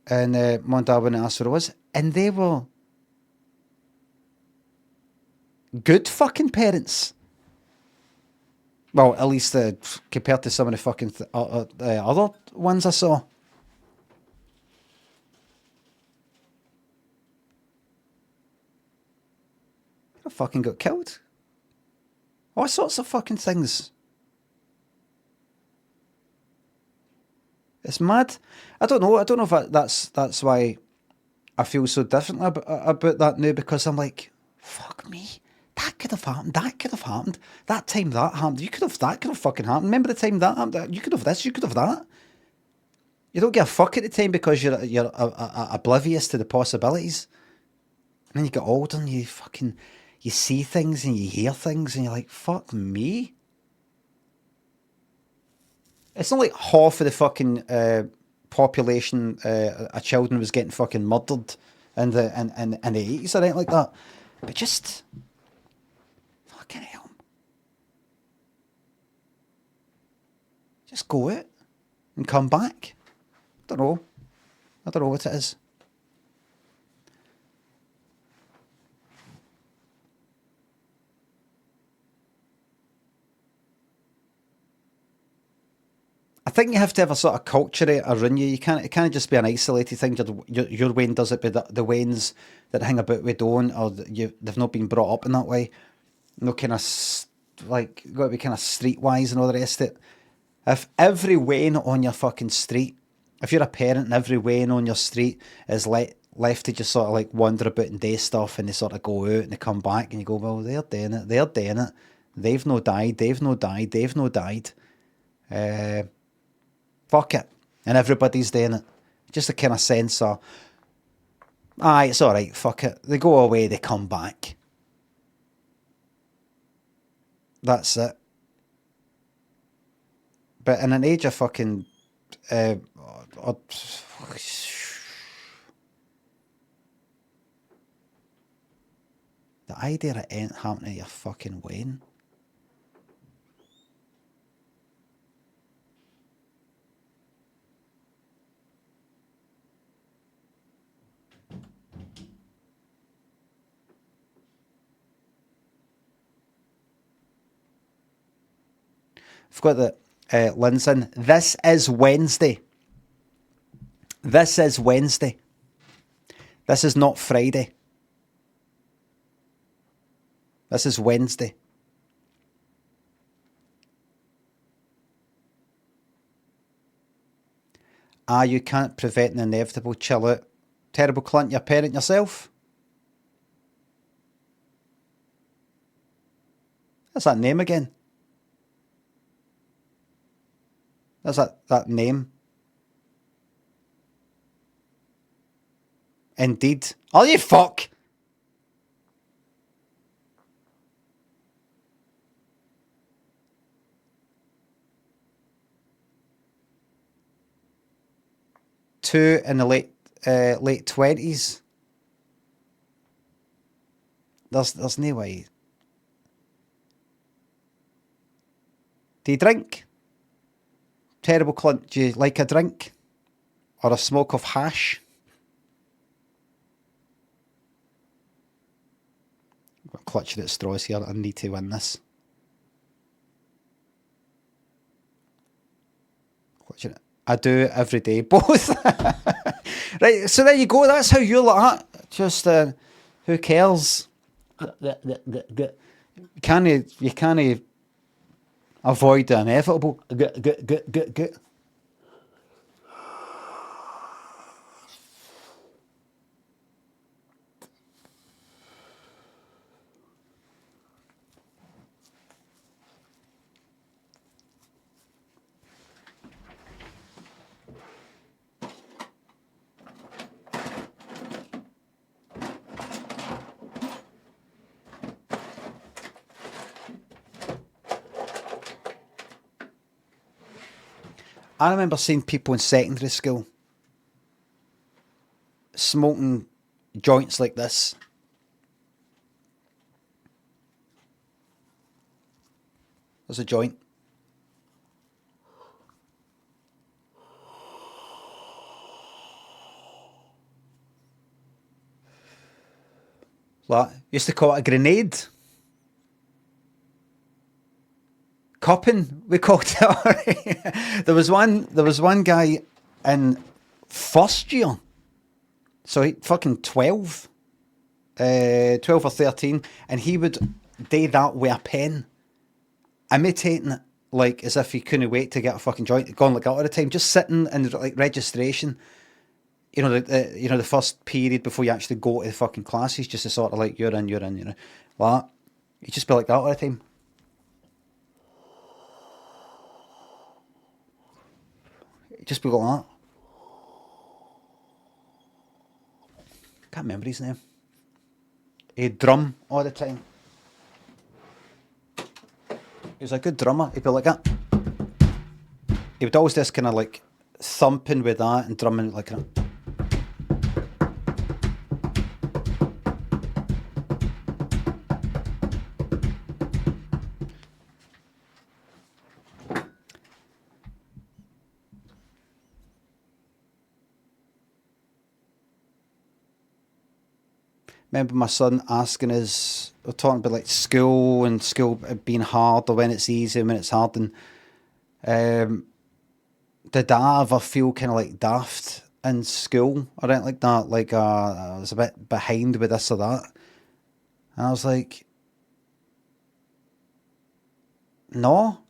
mum and dad wouldn't ask where I was. And they were good fucking parents. Well, at least compared to some of the fucking other ones I saw. I fucking got killed. All sorts of fucking things. It's mad. I don't know. I don't know if that's why I feel so differently about that now, because I'm like, fuck me. That could have happened. That could have happened. That time that happened. That could have fucking happened. Remember the time that happened? You could have this. You could have that. You don't give a fuck at the time because you're oblivious to the possibilities. And then you get older and you see things and you hear things and you're like, fuck me. It's not like half of the fucking population of children was getting fucking murdered in the 80s or anything like that. But just fucking hell. Just go out and come back. I don't know what it is. I think you have to have a sort of culture around you. It can't just be an isolated thing. Your Wayne does it, but the Waynes that hang about with don't, or they've not been brought up in that way. No kind of like got to be kind of streetwise and all the rest of it. If every Wayne on your fucking street, if you're a parent and every Wayne on your street is left to just sort of like wander about and do stuff, and they sort of go out and they come back and you go, well, they're doing it. They've no died. Fuck it. And everybody's doing it. Just a kind of sense of, it's alright, fuck it. They go away, they come back. That's it. But in an age of fucking... the idea it ain't happening to your fucking Wayne. I've got the Lynn's in. This is Wednesday. This is Wednesday. This is not Friday. This is Wednesday. You can't prevent the inevitable. Chill out. Terrible cunt, you're a parent yourself. That's that name again. That's that name. Indeed. Oh, you fuck! Two in the late 20s. There's no way. Do you drink? Terrible cunt. Do you like a drink? Or a smoke of hash? I'm clutching at straws here. I need to win this. Clutching it. I do every day. Both. Right, so there you go. That's how you're like that. Just, who cares? You can't avoid the inevitable. I remember seeing people in secondary school smoking joints like this. There's a joint. Like, used to call it a grenade. Cupping, we called it. There was one guy in first year. So he fucking 12. 12 or 13, and he would do that with a pen, imitating it like as if he couldn't wait to get a fucking joint, going like that all the time, just sitting in like registration, the first period before you actually go to the fucking classes, just to sort of like you're in, like that. He'd just be like that all the time. He'd just be like that. Can't remember his name. He'd drum all the time. He was a good drummer. He'd be like that. He would always just kind of like thumping with that and drumming like that. Remember my son asking us, we're talking about like school and school being hard, or when it's easy and when it's hard, and did I ever feel kind of like daft in school or anything like that? Like I was a bit behind with this or that. And I was like, no,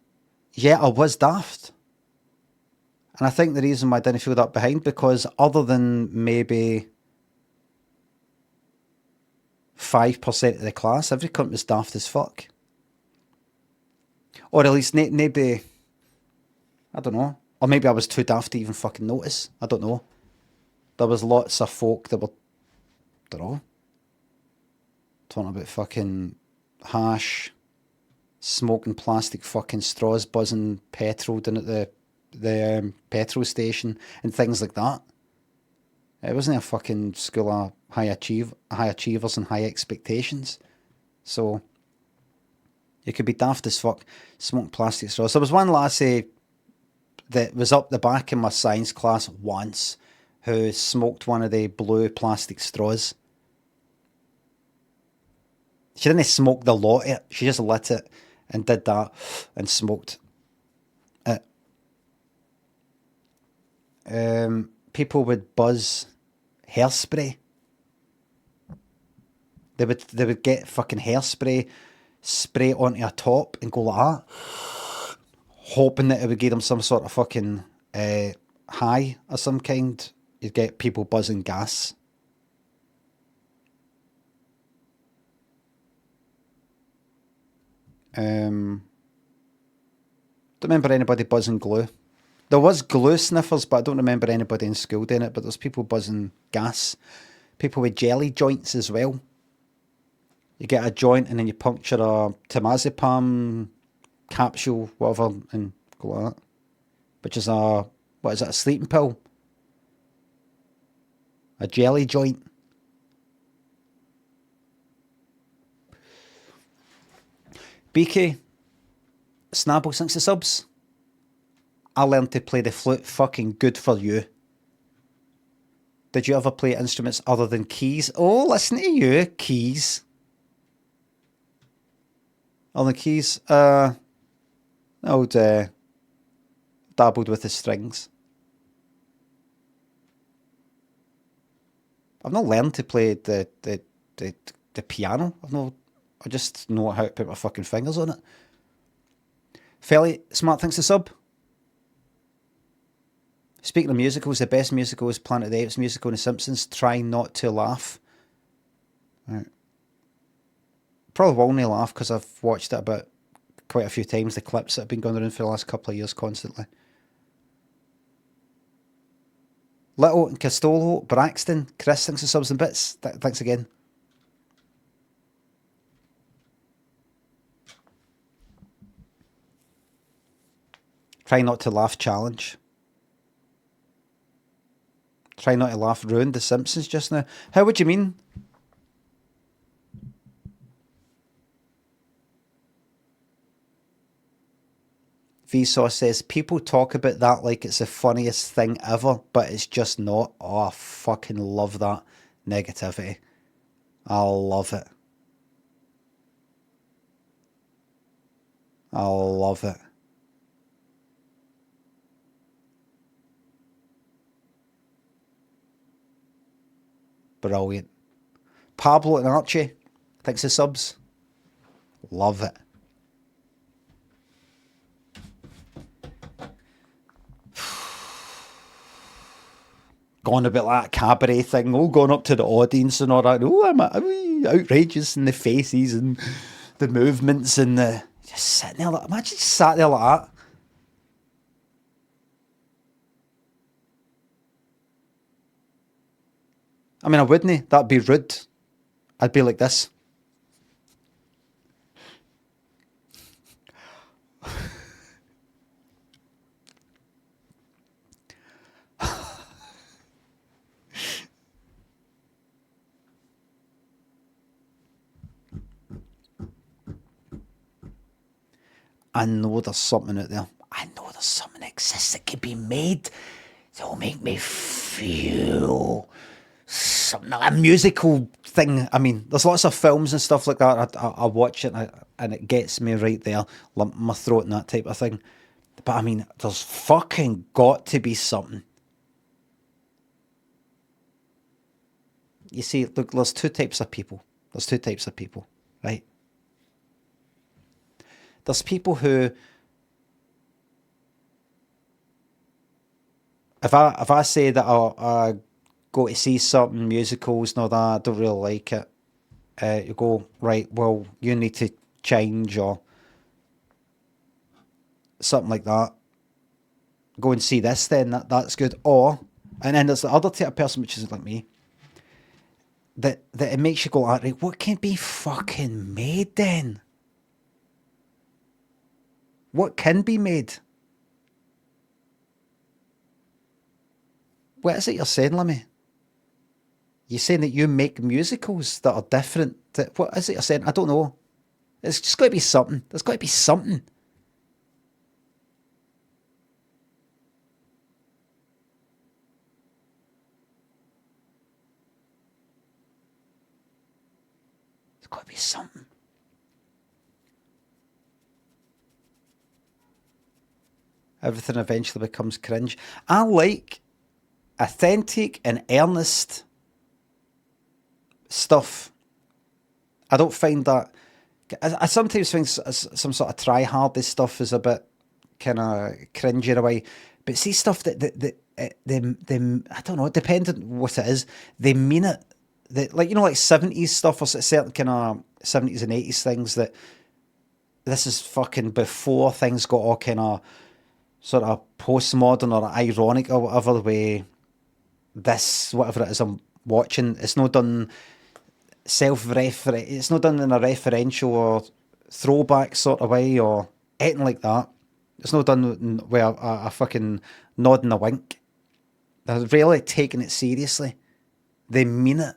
yeah, I was daft. And I think the reason why I didn't feel that behind, because other than maybe 5% of the class, every cunt was daft as fuck. Or at least maybe, I don't know. Or maybe I was too daft to even fucking notice. I don't know. There was lots of folk that were, I don't know, talking about fucking hash, smoking plastic fucking straws, buzzing petrol down at the petrol station and things like that. It wasn't a fucking school of high achievers and high expectations. So you could be daft as fuck, smoking plastic straws. There was one lassie that was up the back in my science class once who smoked one of the blue plastic straws. She didn't smoke the lot of it, she just lit it and did that and smoked it. People would buzz hairspray. They would get fucking hairspray, spray it onto a top and go like that, hoping that it would give them some sort of fucking high of some kind. You'd get people buzzing gas. Don't remember anybody buzzing glue. There was glue sniffers, but I don't remember anybody in school doing it. But there's people buzzing gas. People with jelly joints as well. You get a joint and then you puncture a temazepam capsule, whatever, and go like that. Which is a sleeping pill? A jelly joint. BK, Snabble since the subs. I learned to play the flute, fucking good for you. Did you ever play instruments other than keys? Oh, listen to you, keys. Other keys, I would dabbled with the strings. I've not learned to play the piano. I just know how to put my fucking fingers on it. Felly, Smart Things to Sub. Speaking of musicals, the best musical is Planet of the Apes musical and The Simpsons. Try not to laugh. Right. Probably will only laugh because I've watched it about quite a few times, the clips that have been going around for the last couple of years constantly. Little and Castolo, Braxton, Chris, thanks for subs and bits. Thanks again. Try not to laugh challenge. Try not to laugh ruined The Simpsons just now. How would you mean? Vsauce says, people talk about that like it's the funniest thing ever, but it's just not. Oh, I fucking love that negativity. I love it. I love it. Brilliant. Pablo and Archie, thanks for subs. Love it. Going about that cabaret thing, all going up to the audience and all that. Oh, I'm outrageous in the faces and the movements and the just sitting there. Like, imagine just sat there like that. I mean, I wouldn't. That'd be rude. I'd be like this. I know there's something out there. I know there's something that exists that could be made that will make me feel something, like a musical thing. I mean, there's lots of films and stuff like that. I watch it and it gets me right there, lump my throat and that type of thing. But I mean, there's fucking got to be something. You see, look, there's two types of people. There's two types of people, right? There's people who, if I say that I go to see certain musicals and all that, I don't really like it, you go, right, well, you need to change or something like that. Go and see this then, that's good. Or, and then there's the other type of person, which is like me, that it makes you go, right, what can be fucking made then? What can be made? What is it you're saying, Limmy? You're saying that you make musicals that are different. What is it you're saying? I don't know. It's just got to be something. There's got to be something. There's got to be something. Everything eventually becomes cringe. I like authentic and earnest stuff. I don't find that. I sometimes think some sort of try-hardest stuff is a bit kind of cringy in a way. But see stuff that I don't know, depending on what it is, they mean it. Like, you know, like 70s stuff or certain kind of 70s and 80s things that this is fucking before things got all kind of sort of postmodern or ironic or whatever, the way this, whatever it is I'm watching, it's not done it's not done in a referential or throwback sort of way or anything like that. It's not done with a fucking nod and a wink. They're really taking it seriously. They mean it.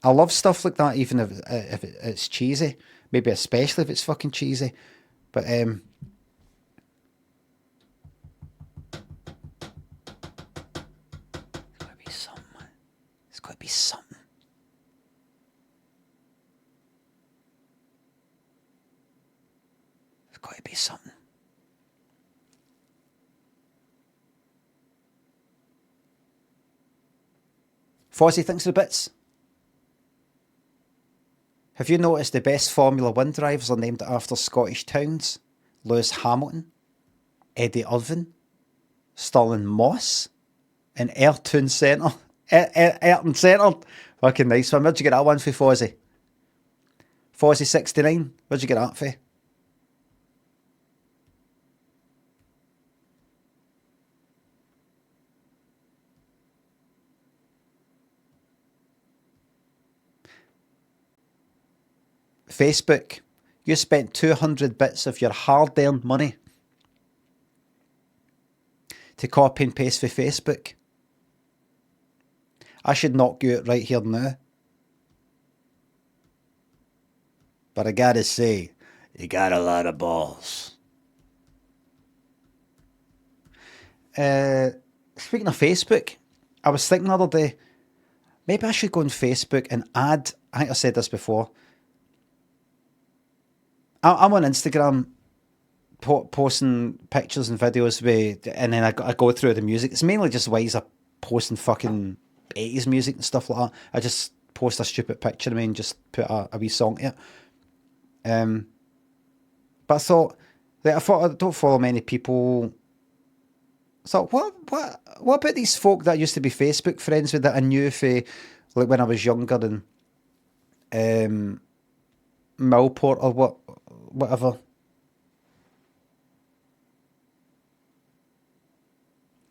I love stuff like that, even if it's cheesy. Maybe especially if it's fucking cheesy. But there's got to be something. There's got to be something. There's got to be something. Fozzie thinks of the bits. Have you noticed the best Formula One drivers are named after Scottish towns? Lewis Hamilton, Eddie Irvine, Stirling Moss, and Ayrton Senna. Ayrton Senna. Fucking nice one. Where'd you get that one for, Fozzie? Fozzie 69. Where'd you get that for? Facebook. You spent 200 bits of your hard-earned money to copy and paste for Facebook. I should knock you out right here now. But I gotta say, you got a lot of balls. Speaking of Facebook, I was thinking the other day, maybe I should go on Facebook and add, I think I said this before, I'm on Instagram posting pictures and videos with, and then I go through the music. It's mainly just ways of posting fucking 80s music and stuff like that. I just post a stupid picture of me and just put a wee song to it. But I thought I don't follow many people. So what about these folk that used to be Facebook friends with that I knew for like when I was younger and Millport or whatever.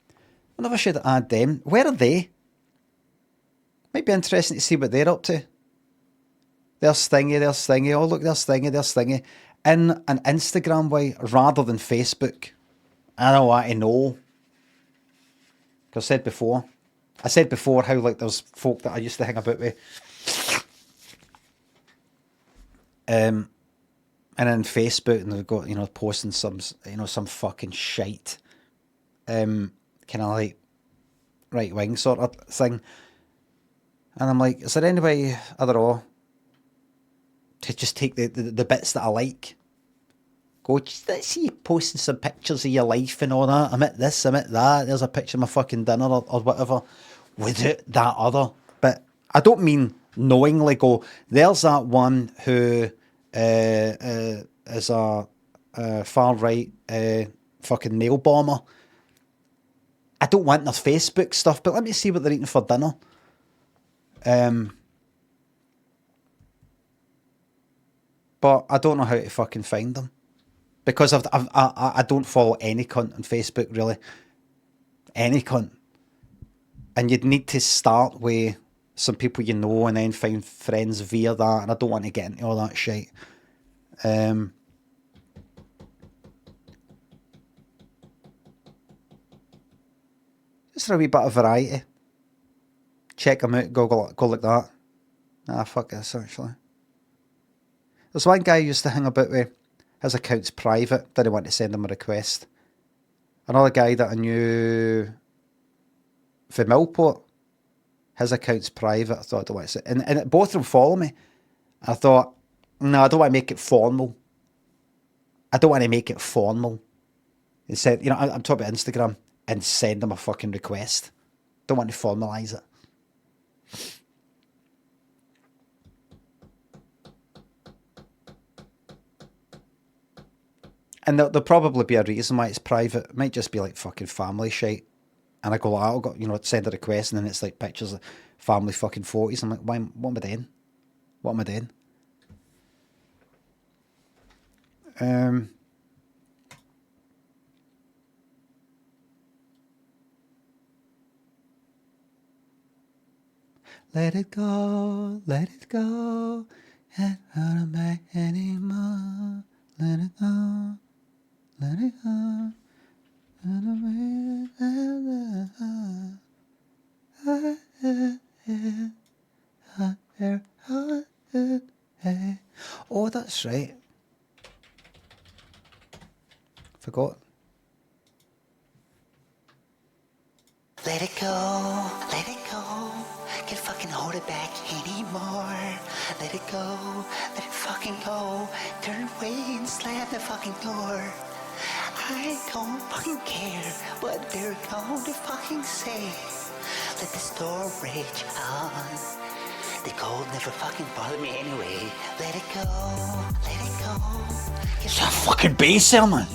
I wonder if I should add them. Where are they? Might be interesting to see what they're up to. There's Stingy. Oh, look, there's Stingy. In an Instagram way rather than Facebook. I don't want to know. Because I said before how like there's folk that I used to hang about with. And then Facebook, and they've got, posting some fucking shite. Kind of like right wing sort of thing. And I'm like, is there any way, I don't know, to just take the bits that I like? Go, just let's see you posting some pictures of your life and all that. I'm at this, I'm at that. There's a picture of my fucking dinner or whatever. Without that other. But I don't mean knowingly go, there's that one who is a far right fucking nail bomber. I don't want their Facebook stuff, but let me see what they're eating for dinner. But I don't know how to fucking find them. Because I don't follow any cunt on Facebook, really. Any cunt. And you'd need to start with some people you know and then find friends via that. And I don't want to get into all that shit. Just for a wee bit of variety. Check them out, go like that. Ah, fuck this, actually. There's one guy I used to hang about with. His account's private. Didn't want to send him a request. Another guy that I knew for Millport. His account's private. I thought I don't want to say. And both of them follow me. I thought, no, I don't want to make it formal. And said, I'm talking about Instagram and send them a fucking request. Don't want to formalise it. And there'll probably be a reason why it's private. It might just be like fucking family shit. And I go, I'll go, send a request, and then it's like pictures of family fucking photos. I'm like, what am I doing? What am I doing? Let it go, can't hold it back anymore. Let it go, let it go. Oh, that's right. Forgot. Let it go, can't fucking hold it back anymore. Let it go, let it fucking go. Turn away and slam the fucking door. I don't fucking care what they're going to fucking say. Let the storm rage on. The cold never fucking bothered me anyway. Let it go, let it go. It's a fucking bass there, man.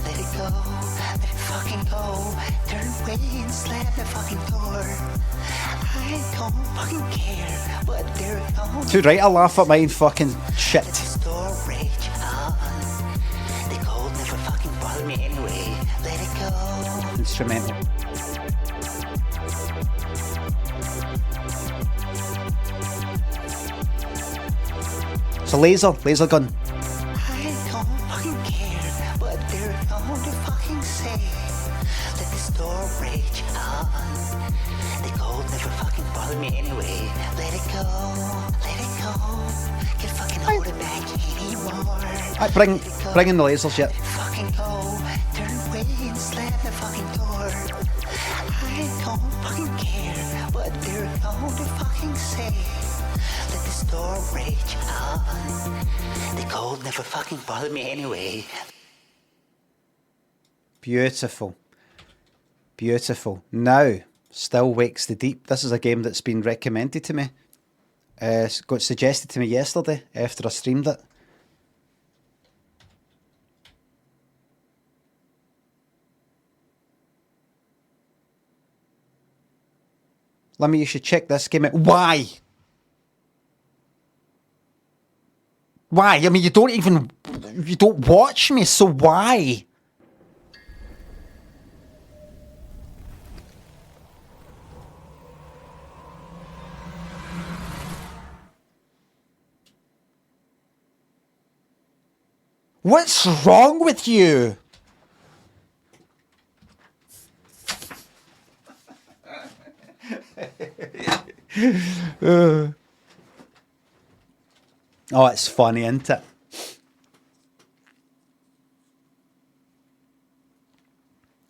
Let it go, let it fucking go. Turn away and slam the fucking door. I don't fucking care what they're going. Too right, I laugh at my fucking shit. Let the storm rage on. The cold never fucking bothered me anyway. Let it go. Instrumental. It's a laser gun. I don't fucking care what they're going to fucking say. Let the storm rage on. The cold never fucking bothered me anyway. Let it go, can't fucking hold it back anymore. Alright, bring in the lasers yet. Fucking go, turn away and slam the fucking door. I don't fucking care what they're going to fucking say. Let the storm rage on. The cold never fucking bothered me anyway. Beautiful. Beautiful. Now, Still Wakes the Deep. This is a game that's been recommended to me. Got suggested to me yesterday after I streamed it. Limmy, you should check this game out. Why? Why? I mean, you don't watch me, so why? What's wrong with you? Oh, it's funny, isn't it?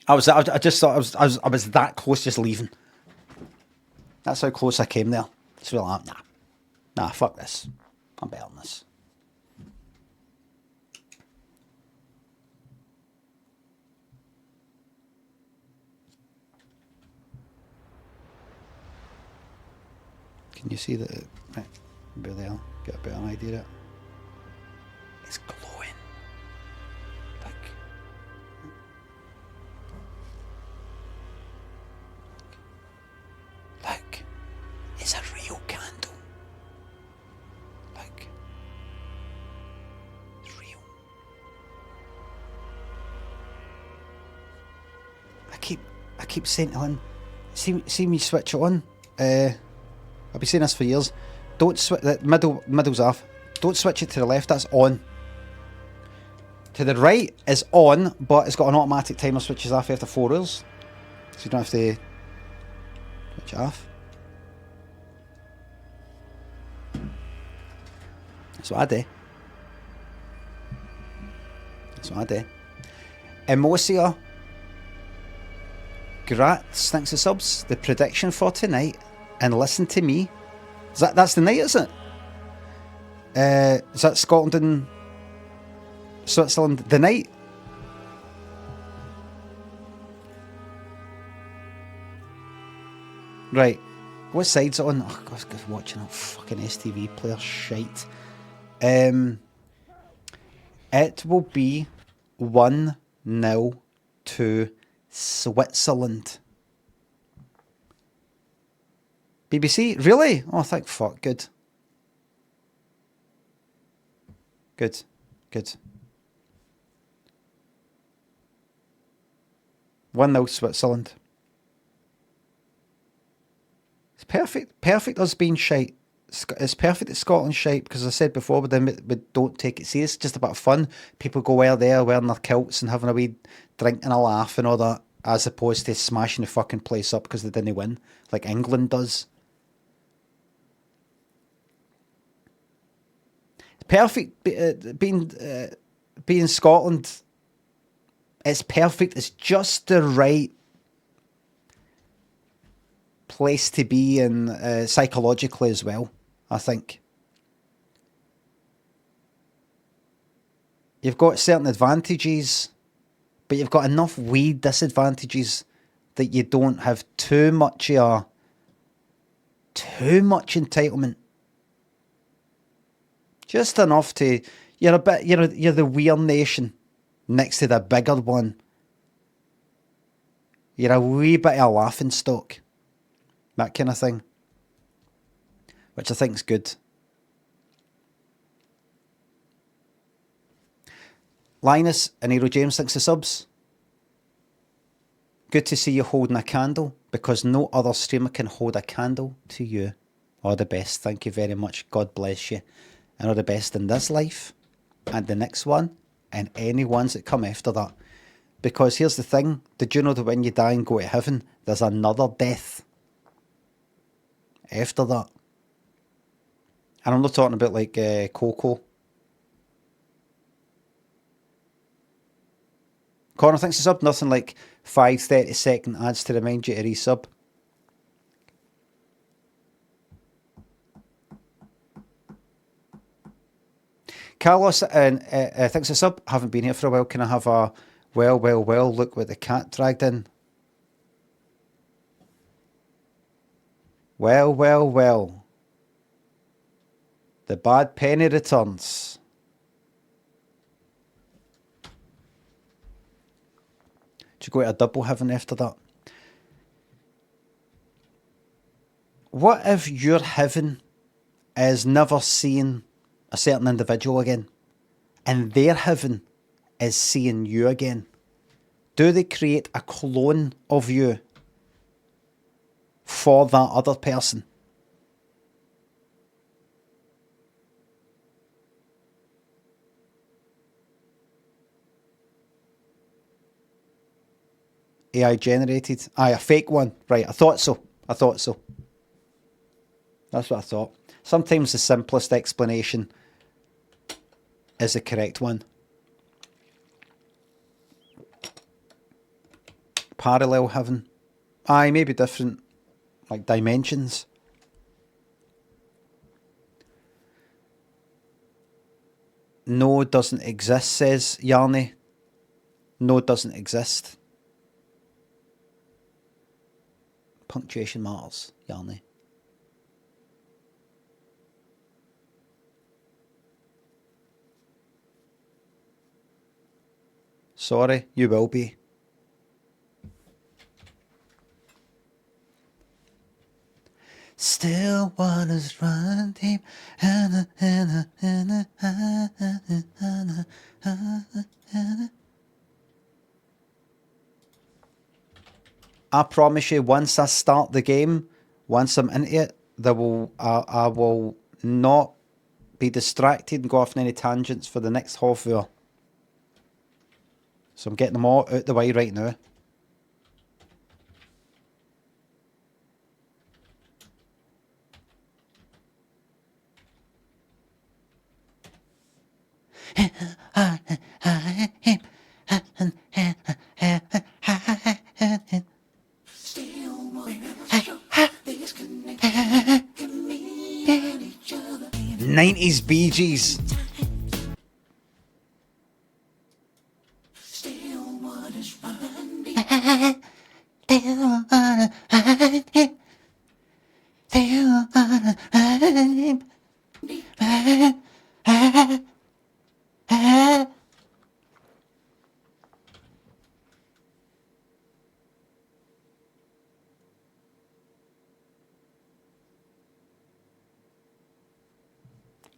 I just thought I was that close just leaving. That's how close I came there. Just feel like, nah, fuck this. I'm better than this. Can you see that? Right, maybe there. Get a better idea of it. It's glowing. Look. It's a real candle. Look. It's real. I keep saying to him, see me switch it on. I've been saying this for years. Don't switch the middle's off. Don't switch it to the left. That's on. To the right is on, but it's got an automatic timer switches off after 4 hours, so you don't have to switch it off. That's what I do. That's what I do. Emocia. Grats, thanks for subs. The prediction for tonight. And listen to me. That's the night, is it? Is that Scotland and Switzerland the night? Right. What side's it on? Oh, God, I'm watching a fucking STV player shite. It will be 1-0 to Switzerland. BBC? Really? Oh, thank fuck. Good. Good. Good. 1-0 Switzerland. It's perfect. Perfect us being shite. It's perfect that Scotland's shite, because as I said before, we don't take it serious. It's just about fun. People go out there wearing their kilts and having a wee drink and a laugh and all that, as opposed to smashing the fucking place up because they didn't win, like England does. Perfect being Scotland. It's perfect. It's just the right place to be in, psychologically as well, I think. You've got certain advantages, but you've got enough wee disadvantages that you don't have too much entitlement. Just enough to, you're the weird nation next to the bigger one. You're a wee bit of a laughing stock. That kind of thing. Which I think's good. Linus and Hero James, thanks for subs. Good to see you holding a candle, because no other streamer can hold a candle to you. All the best. Thank you very much. God bless you. And all the best in this life, and the next one, and any ones that come after that. Because here's the thing, did you know that when you die and go to heaven, there's another death after that? And I'm not talking about like Coco. Connor, thanks for sub. Nothing like 5 30-second ads to remind you to resub. Carlos thinks a sub. Haven't been here for a while. Can I have a well, look what the cat dragged in. Well. The bad penny returns. Did you go to a double heaven after that? What if your heaven is never seeing a certain individual again, and their heaven is seeing you again? Do they create a clone of you for that other person? AI generated. Aye, a fake one. Right, I thought so. That's what I thought. Sometimes the simplest explanation is the correct one. Parallel heaven. Aye, maybe different, like, dimensions. No doesn't exist, says Yarny. No doesn't exist. Punctuation matters, Yarny. Sorry, you will be. Still waters run deep. I promise you, once I start the game, once I'm into it, I will not be distracted and go off on any tangents for the next half hour. So I'm getting them all out the way right now. '90s Bee Gees.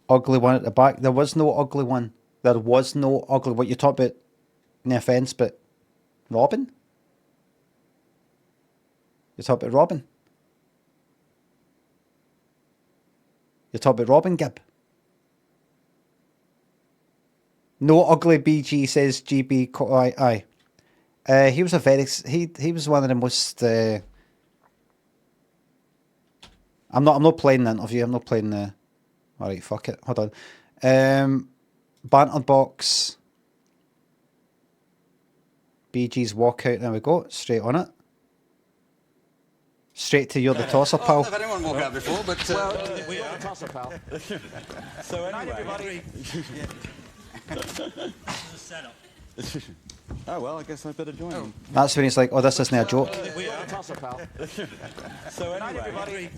Ugly one at the back. There was no ugly one. There was no ugly. What you talk about? No offence, but Robin. You talk about Robin. You talk about Robin Gibb. No ugly BG, says GB. Aye. He was a very. He was one of the most. I'm not playing the interview. I'm not playing the. All right, fuck it. Hold on. Banter box. BG's walkout. There we go. Straight on it. Straight to you're the tosser, pal. I've never had anyone walk out before, but Well, we are the tosser, pal. so anyway. Everybody. This is a setup. Oh well, I guess I better join them. That's when he's like, "Oh, this isn't a joke." We are the tosser, pal. So anyway. Everybody.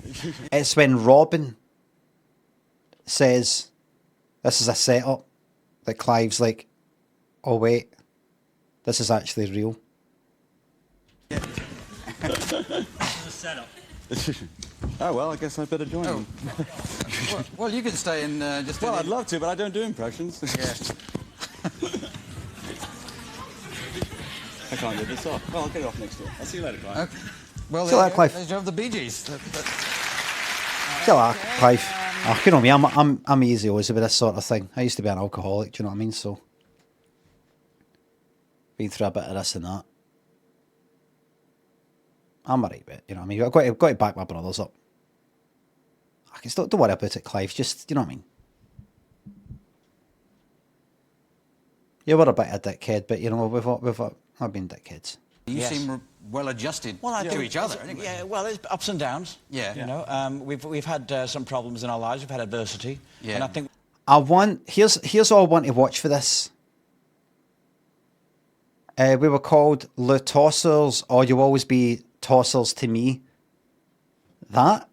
It's when Robin says, "This is a setup," that Clive's like, "Oh wait, this is actually real." This is a setup. Oh well, I guess I better join them. Well, you can stay and just. Well, I'd love to, but I don't do impressions. Yeah. I can't get this off. Well, I'll get it off next year. I'll see you later, Clive. Okay. Well, See you later, Clive. There's you have the Bee Gees. Still are, Clive. Oh, you know me, I'm easy always with this sort of thing. I used to be an alcoholic, do you know what I mean? So, been through a bit of this and that. I'm alright with it, you know what I mean? I've got to back my brothers up. I can still, don't worry about it, Clive. Just, you know what I mean? You were a bit of a dickhead, but you know, I've been dickheads. You Yes. seem well adjusted I to think each other. it's- Anyway. Yeah, well, there's ups and downs. Yeah. You know, we've had some problems in our lives. We've had adversity. Yeah. And I think Here's all I want to watch for this. We were called Le Tossers, or You'll Always Be Tossers to Me. That.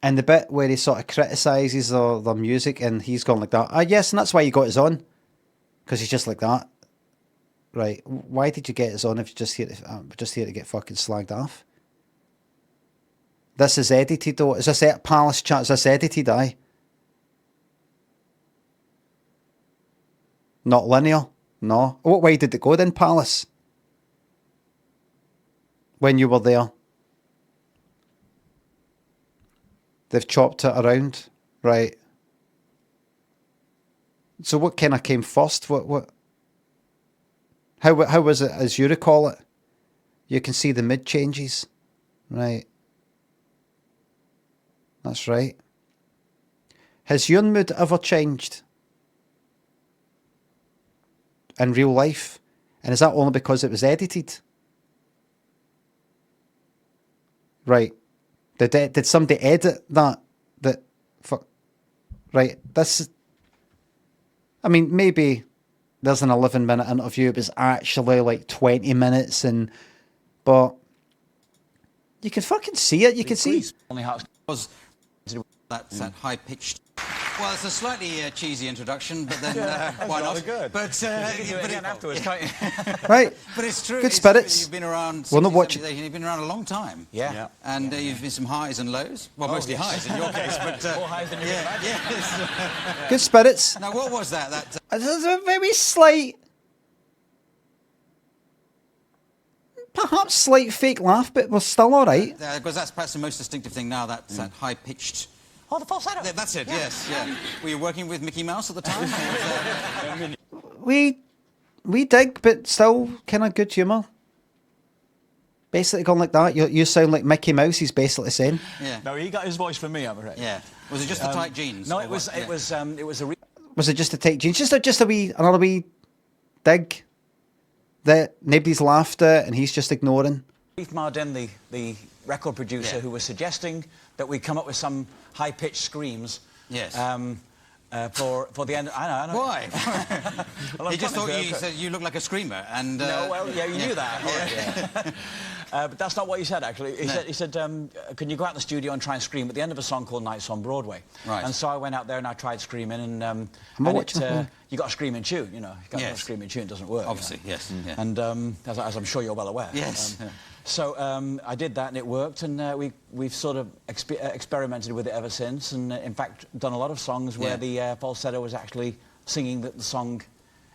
And the bit where he sort of criticises their music and he's gone like that. Yes, and that's why you got us on. Because he's just like that. Right. Why did you get us on if you're just here to get fucking slagged off? This is edited though. Is this Palace chat? Is this edited? Aye. Not linear. No. What way did it go then, Palace? When you were there. They've chopped it around. Right. So what kind of came first? How was it as you recall it? You can see the mid changes. Right. That's right. Has your mood ever changed? In real life? And is that only because it was edited? Right. Did somebody edit that? Right. This. I mean, maybe there's an 11-minute interview. It was actually like 20 minutes, but you can fucking see it. You can see. Only how it was that high pitched. Well, it's a slightly cheesy introduction, but then why not? Good. But afterwards, can't you? Right. But it's true. Good spirits. You've been around. We're not watching. You've been around a long time. Yeah. And you've been some highs and lows. Well, mostly highs in your case, but More highs than you can imagine. yes. Good spirits. Now, what was that? There's a very slight, perhaps slight fake laugh, but we're still all right. Because that's perhaps the most distinctive thing now. That high pitched. Oh, the falsetto. That's it. Yes. Yeah. Were you working with Mickey Mouse at the time? We dig, but still kind of good humour. Basically going like that. You sound like Mickey Mouse. He's basically saying. Yeah. No, he got his voice from me, I'm afraid. Yeah. Was it just the tight jeans? No, or it was. what? It was. It was a. Was it just a take jeans? Just another wee dig that nobody's laughed at and he's just ignoring. Keith Marden, the record producer, who was suggesting that we come up with some high-pitched screams. Yes. For the end. I know. Why? Well, He just thought coming to you it. said you looked like a screamer, and No, well, yeah, you knew that. But that's not what he said, actually. He said, can you go out in the studio and try and scream at the end of a song called Nights on Broadway? Right. And so I went out there and I tried screaming, and you got a screaming tune, you know. You got a screaming tune, it doesn't work. obviously, you know. yes. Yeah. And as I'm sure you're well aware. Yes. So I did that and it worked, and we've sort of experimented with it ever since, and in fact done a lot of songs where the falsetto was actually singing the song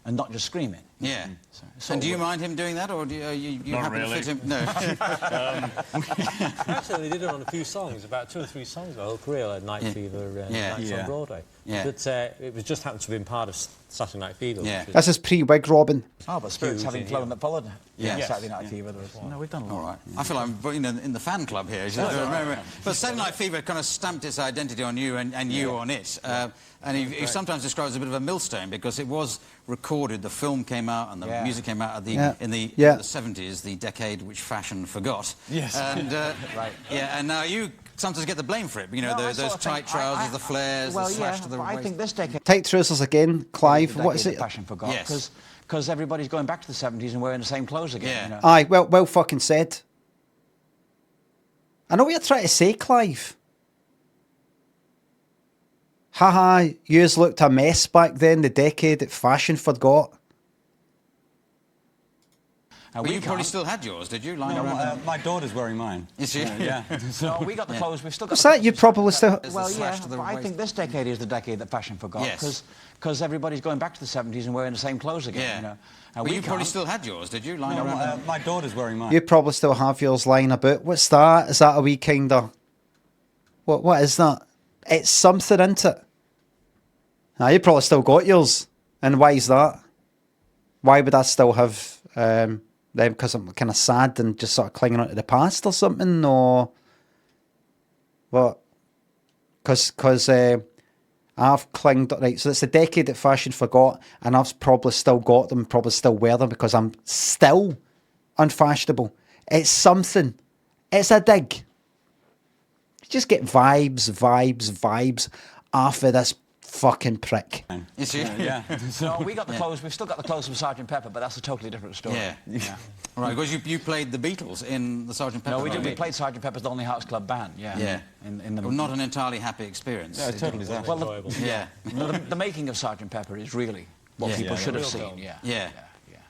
and not just screaming. Yeah. So And do you mind him doing that, or do you Not happen really. to fit him? No. Actually, they did it on a few songs, about 2 or 3 songs. My whole career, like Night Fever and Nights on Broadway. Yeah. But it was just happened to have been part of Saturday Night Fever. Yeah. which is- This is pre-wig Robin. Oh, but Spirits Huge having in flown here. that followed. Yes. Saturday Night Fever. No, we've done a lot. All right. I feel I'm in the fan club here. But Saturday Night Fever kind of stamped its identity on you and you on it. And he sometimes describes it as a bit of a millstone because it was recorded, the film came out and the music came out in the 70s, the decade which fashion forgot. Yes. And, Right. Yeah, and now you sometimes get the blame for it. You know, No, I those sort of tight think- trousers, the flares, well, the slash to the but I waist. think this decade... Tight trousers again, Clive. the What is decade it? that Fashion forgot. Yes. Because everybody's going back to the 70s and wearing the same clothes again. Yeah. You know? Aye, well fucking said. I know what you're trying to say, Clive. Haha, yous looked a mess back then, the decade that fashion forgot. Well, you probably still had yours, did you? Lying No, around. my daughter's wearing mine. Is she? Yeah. No, we got the clothes. We've still got. What's the that? You clothes. probably still... There's Well, the yeah, slash to the but I waist. think this decade is the decade that fashion forgot. Yes. Because everybody's going back to the 70s and wearing the same clothes again. Yeah. You know? Well, you probably still had yours, did you? Lying No, around. my daughter's wearing mine. You probably still have yours lying about. What's that? Is that a wee kind of... What is that? It's something, isn't it? Ah, you probably still got yours. And why is that? Why would I still have them? Because I'm kind of sad and just sort of clinging on to the past or something? Or what? Because I've clinged... Right, so it's the decade that fashion forgot, and I've probably still got them, probably still wear them because I'm still unfashionable. It's something. It's a dig. You just get vibes off of this fucking prick. You see? Yeah. No, we got the clothes. We've still got the clothes from Sergeant Pepper, but that's a totally different story. Yeah. Right, because you played the Beatles in the Sgt. Pepper. No, we did. movie. We played Sergeant Pepper's Lonely Hearts Club Band. Yeah. Yeah. In the Well, not an entirely happy experience. Yeah, totally is that. well, Enjoyable. Yeah. the making of Sergeant Pepper is really what people should have real seen. film. Yeah.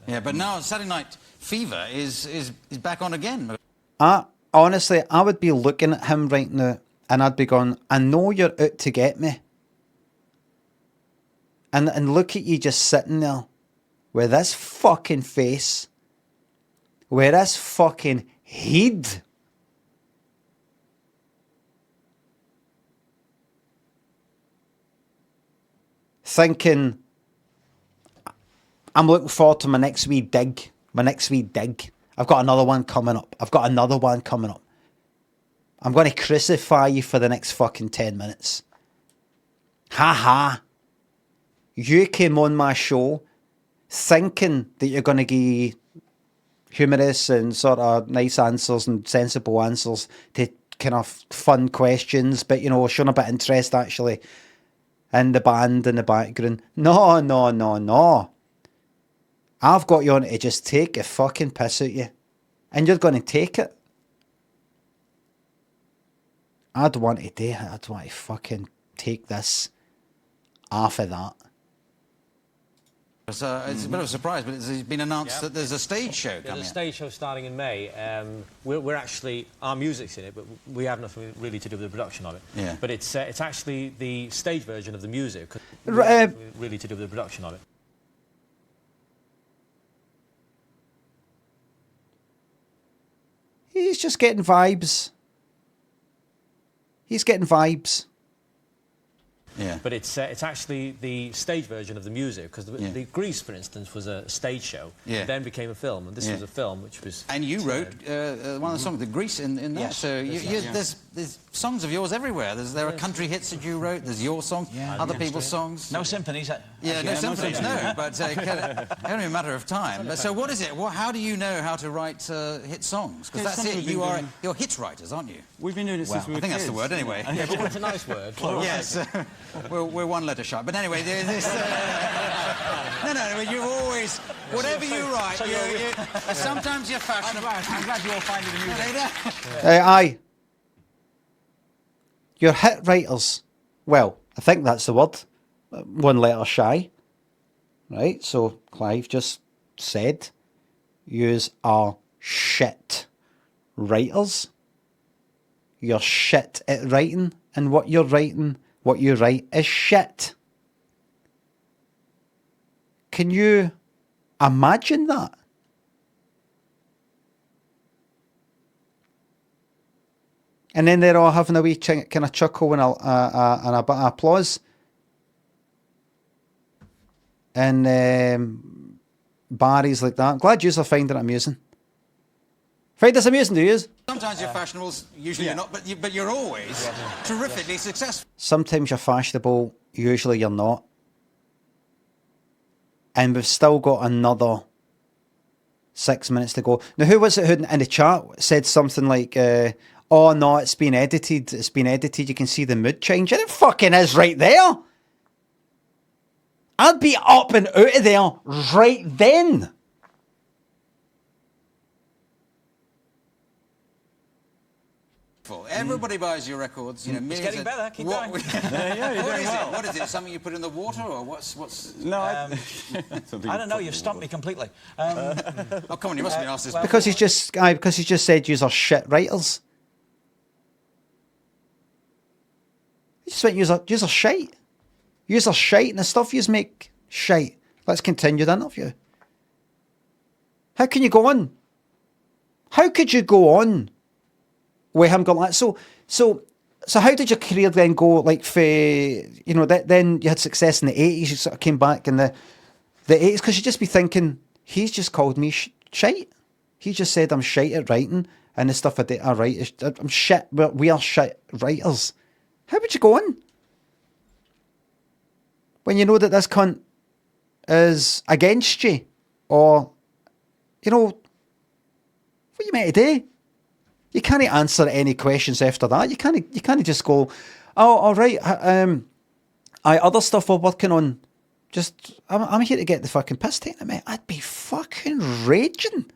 Yeah, but now Saturday Night Fever is back on again. Honestly, I would be looking at him right now and I'd be going, I know you're out to get me. And look at you just sitting there with this fucking face, with this fucking head. Thinking, I'm looking forward to my next wee dig. I've got another one coming up. I'm going to crucify you for the next fucking 10 minutes. Ha ha. You came on my show thinking that you're going to give humorous and sort of nice answers and sensible answers to kind of fun questions, but, you know, showing a bit of interest actually in the band in the background. No. I've got you on to just take a fucking piss at you. And you're going to take it. I'd want to do it. I'd want to fucking take this off of that. It's a bit of a surprise, but it's been announced that there's a stage show coming. There's a stage show starting in May. We're actually, our music's in it, but we have nothing really to do with the production of it. Yeah. But it's actually the stage version of the music. Really to do with the production of it. He's just getting vibes. Yeah. But it's actually the stage version of the music, because the Grease, for instance, was a stage show. Yeah. Then became a film, and this was a film which was... And you wrote one of the songs, the Grease, in there. Yes, so there's songs of yours everywhere. There are country hits that you wrote. There's your songs, other people's songs. No symphonies. No symphonies, no. But only a matter of time. But so what is it? How do you know how to write hit songs? Because that's it. You're hit writers, aren't you? We've been doing it since we were I think that's kids. the word, anyway. Yeah, but it's a nice word. Yes. We're one letter shy. But anyway, there's this... No, you always... Whatever you write, sometimes you're fashionable. I'm glad you all find it amusing. Aye. Your hit writers. Well, I think that's the word. One letter shy. Right? So, Clive just said, yous are shit writers. You're shit at writing, and what you write is shit. Can you imagine that? And then they're all having a wee kind of chuckle and a bit of applause. And Barry's like that. I'm glad yous are finding it amusing. Find this amusing, do you? Sometimes you're fashionable, usually you're not, but you're always terrifically successful. Sometimes you're fashionable, usually you're not. And we've still got another 6 minutes to go. Now, who was it who in the chat said something like, oh no, it's been edited, you can see the mood change. And it fucking is right there. I'd be up and out of there right then. Everybody buys your records, you know. It's getting better. Keep going. What is it? What is it? Something you put in the water, or what's? No, I don't know. You've stumped me completely. Oh, come on, you must be asked this. Because he's just said yous are shit writers. He just went, yous are shite. Yous are shite, and the stuff yous make shite. Let's continue the interview. How can you go on? How could you go on with him going like that? So how did your career then go? Like, for, you know, then you had success in the 80s, you sort of came back in the 80s, because you'd just be thinking, he's just called me shite. He just said I'm shite at writing, and the stuff I write, I'm shit, we are shit writers. How would you go on when you know that this cunt is against you? Or, you know, what are you meant to do? You can't answer any questions after that. You can't just go, oh, all right, other stuff we're working on. Just, I'm here to get the fucking piss taken at me. I'd be fucking raging.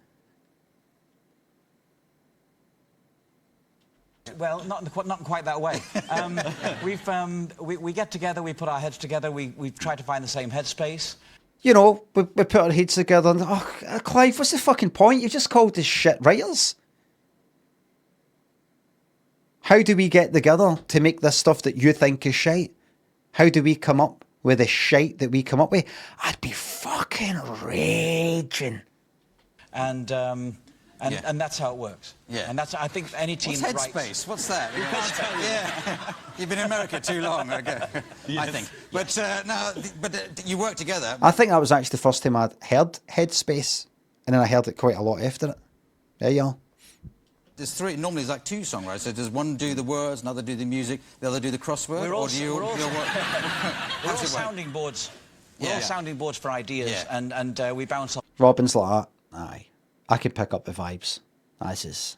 Well, not quite that way. We get together, we put our heads together, we try to find the same headspace. You know, we put our heads together and, Clive, what's the fucking point? You've just called us shit writers. How do we get together to make this stuff that you think is shite? How do we come up with the shite that we come up with? I'd be fucking raging. And that's how it works. Yeah. And that's, I think, any team What's that writes... headspace? What's that? You can't tell you. Yeah. You've been in America too long, okay. I think. But, you work together. I think that was actually the first time I'd heard Headspace, and then I heard it quite a lot after it. There you are. There's three, normally there's like two songwriters, so does one do the words, another do the music, the other do the crossword? We're all, or do you, we're all, you'll work- we're all sounding boards. We're all sounding boards for ideas, and we bounce off Robin's like, aye, I can pick up the vibes. That's his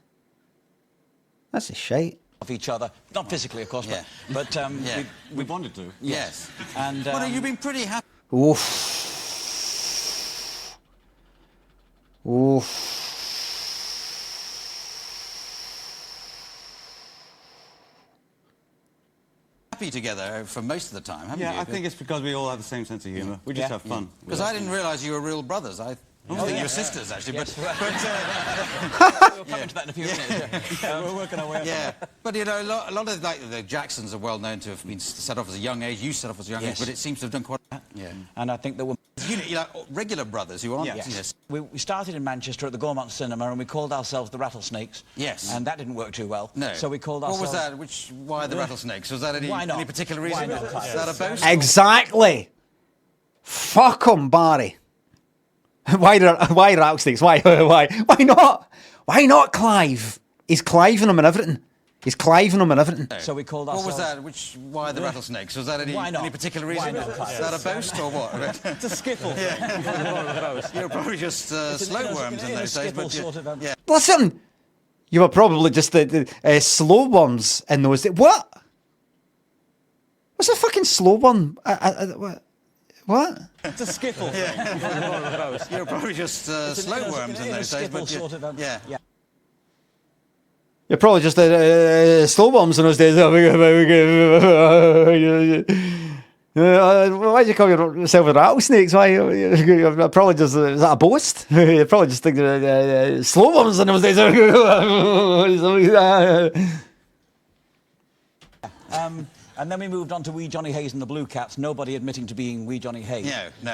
shite. each other. Not physically, of course, but We wanted to. Yes. And Well, you've been pretty happy. Oof. Oof. Together for most of the time, haven't you? Yeah, I think it's because we all have the same sense of humour. We just have fun. Because I didn't realise you were real brothers. I think you were sisters, actually. Yes. But we'll come to that in a few minutes. We're working our way up. yeah, but you know, a lot of like the Jacksons are well known to have been set off as a young age. You set off as a young age, but it seems to have done quite. Yeah, and I think that we're you're like regular brothers who aren't. Yes. We started in Manchester at the Gaumont Cinema, and we called ourselves the Rattlesnakes. Yes. And that didn't work too well. No. So we called What ourselves... was that? Why the Rattlesnakes? Was that any particular reason? Why not? Was that a boast? Exactly. Fuck 'em, Barry. Why rattlesnakes? Why not? Why not Clive? He's Cliving them and everything. He's Cliving them and everything. So we called ourselves... What was that? Why the Rattlesnakes? Was that any particular reason? Why not? Was that a boast or what? It's a skiffle. You were probably just slow worms in those days. But yeah. Listen, you were probably just the slow worms in those days. What? What's a fucking slow worm? What? It's a skiffle. You were probably just slow worms in those days. But yeah. You're probably just slow worms in those days. Why'd you call yourself a rattlesnakes? Why? You're probably just, is that a boast? You're probably just thinking slow worms in those days. And then we moved on to Wee Johnny Hayes and the Blue Cats, nobody admitting to being Wee Johnny Hayes. No.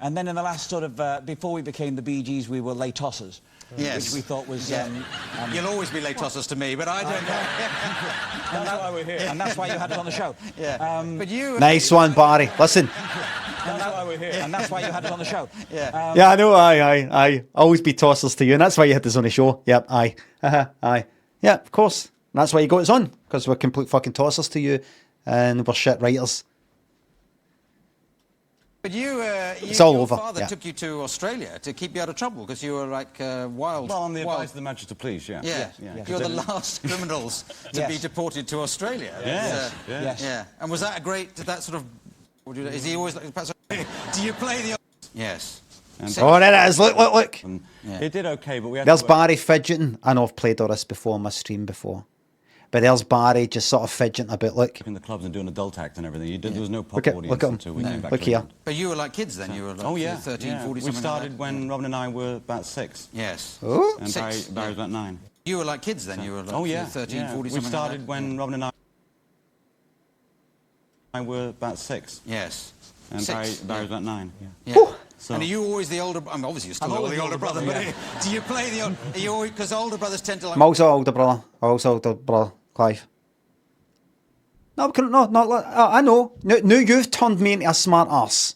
And then in the last sort of, before we became the Bee Gees, we were Lay Tossers. Yes. Which we thought was... You'll always be late tossers to me, but I don't know. That's why we're here. And that's why you had us on the show. Yeah. But you... Nice one, Barry. Listen. That's why we're here. And that's why you had us on the show. Yeah. Yeah, I know. Aye. Always be tossers to you, and that's why you had this on the show. Yep. Aye. Aye. Yeah, of course. And that's why you got us on, because we're complete fucking tossers to you, and we're shit writers. But it's all your over. father took you to Australia to keep you out of trouble because you were like wild. Well, on the advice of the Manchester Police, Yeah. You're the last criminals to be deported to Australia. Yes. Yeah. And was that a great? Did that sort of? Is he always like? Do you play the? Yes. Oh, there it is. Look. It did okay, but we had. There's Barry fidgeting. I know I've played all this before on my stream before. But there's Barry just sort of fidgeting a bit, look. In the clubs and doing adult act and everything. There was no pop audience look at until we came back. Look here. But you were like kids then, you were like 13, 14, We started when Robin and I were about 6. Yes. Oh. And Barry was about 9. You were like kids then, you were like 13, 14, We started when Robin and I were about 6. Yes. And Barry was about 9. Yeah. So. And are you always the older... I mean, obviously you're still the older brother, but do you play the... Are you always... Because older brothers tend to like... I'm also older brother, Clive. No, I know. No, you've turned me into a smart ass.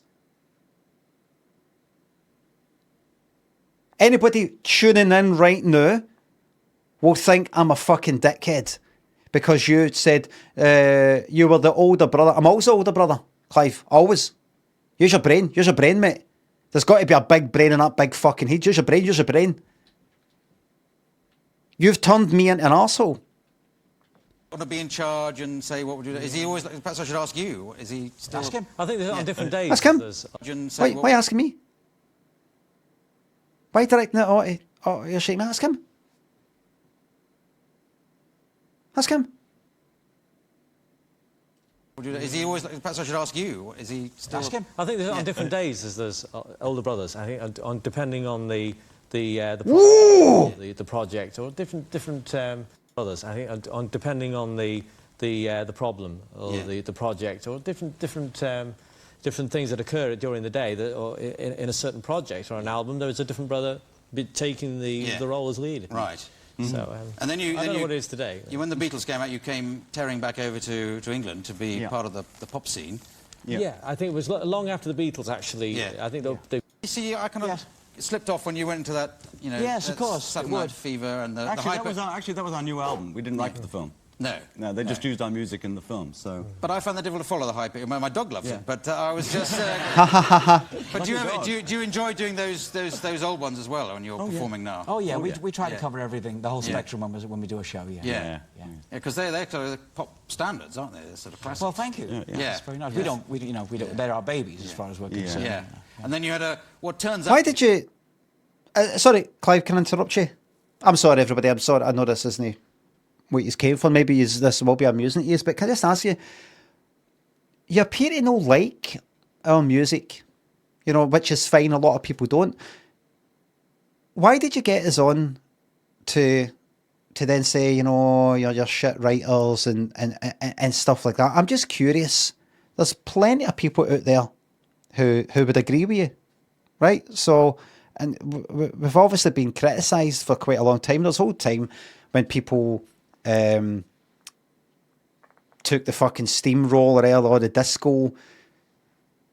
Anybody tuning in right now will think I'm a fucking dickhead because you said you were the older brother. I'm also older brother, Clive. Always. Use your brain, mate. There's got to be a big brain in that big fucking head. Use your brain. You've turned me into an arsehole. Want to be in charge and say what would you do? Is he always? Perhaps I should ask you. Is he still? Ask him. I think there's on different days. Ask him. And say Why asking me? Why directing it? Oh, you're shaking. Ask him. Ask him. Is he always? Perhaps I should ask you. Is he still? Ask him. I think there's on different days as there's older brothers. I think on depending on the project or different brothers. I think on depending on the problem or the project or different things that occur during the day that or in a certain project or an album, there is a different brother taking the role as lead. Right. So, and then I don't know what it is today. When the Beatles came out, you came tearing back over to England to be part of the pop scene. Yeah, I think it was long after the Beatles, actually. Yeah. I think they You see, I kind of slipped off when you went into that, Yes, of course, Saturday Night Fever and the Actually, hyper... that was our new album. We didn't write for the film. No. No, they just used our music in the film, so... But I found that difficult to follow the hype. My dog loves it, but I was just... but do you enjoy doing those old ones as well when you're performing now? Oh yeah, we try to cover everything, the whole spectrum when we do a show. Yeah, because they're kind of pop standards, aren't they? They're sort of classics. Well, thank you. Yeah. That's very nice. We don't. They're our babies as far as we're concerned. Yeah. And then you had what turns out... Why did you... sorry, Clive, can I interrupt you? I'm sorry, everybody. I'm sorry. I know this isn't what you came for. Maybe this will be amusing to you, but can I just ask you, you appear to not like our music, which is fine. A lot of people don't. Why did you get us on to then say, you're shit writers and stuff like that? I'm just curious. There's plenty of people out there who would agree with you, right? So, and we've obviously been criticised for quite a long time. There's a whole time when people took the fucking steamroller out of the disco,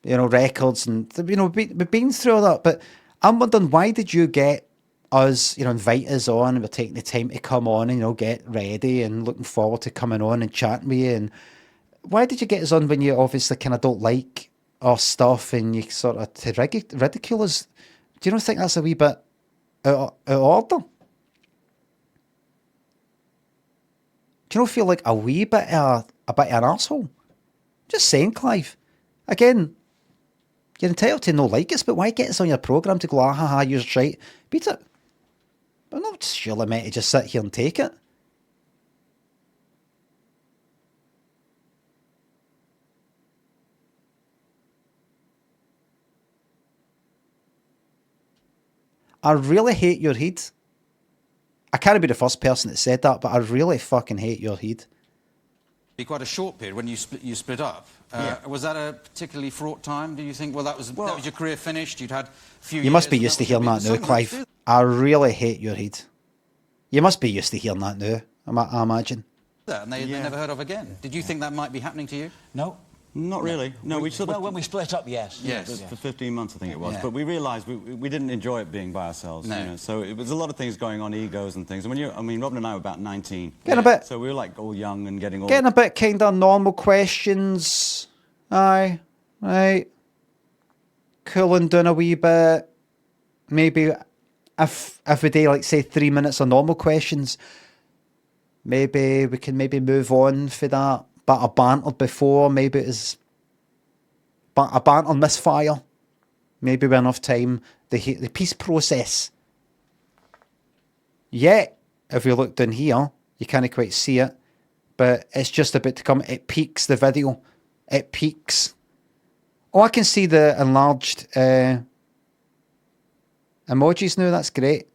records, and we've been through all that. But I'm wondering, why did you get us, invite us on, and we're taking the time to come on and get ready and looking forward to coming on and chatting with you? And why did you get us on when you obviously kind of don't like our stuff and you sort of to ridicule us? Do you not think that's a wee bit out of order? Do you not feel like a wee bit of an arsehole? Just saying, Clive. Again, you're entitled to no like us, but why get us on your programme to go, you're shite? Beat it. But not surely meant to just sit here and take it. I really hate your head. I can't be the first person that said that, but I really fucking hate your head. Be quite a short period when you split up. Was that a particularly fraught time? Do you think? Well, that was your career finished. You'd had a few. You years, must be used to hearing that now, Clive. I really hate your head. You must be used to hearing that now. I imagine. And they never heard of again. Did you think that might be happening to you? No. Not really. No, we sort of... when we split up, yes. Yes. For 15 months, I think it was. But we realised we didn't enjoy it being by ourselves. No. So it was a lot of things going on, egos and things. And Robin and I were about 19. Getting a bit... So we were like all young and getting all... Getting a bit kind of normal questions. Aye. Right. Cooling down a wee bit. Maybe if we do, like, say, 3 minutes of normal questions, maybe we can move on for that. But I bantered before, maybe it is a banter misfire. Maybe we have enough time. The peace process. Yet, if you look down here, you can't quite see it, but it's just about to come. It peaks the video. It peaks. Oh, I can see the enlarged emojis now. That's great.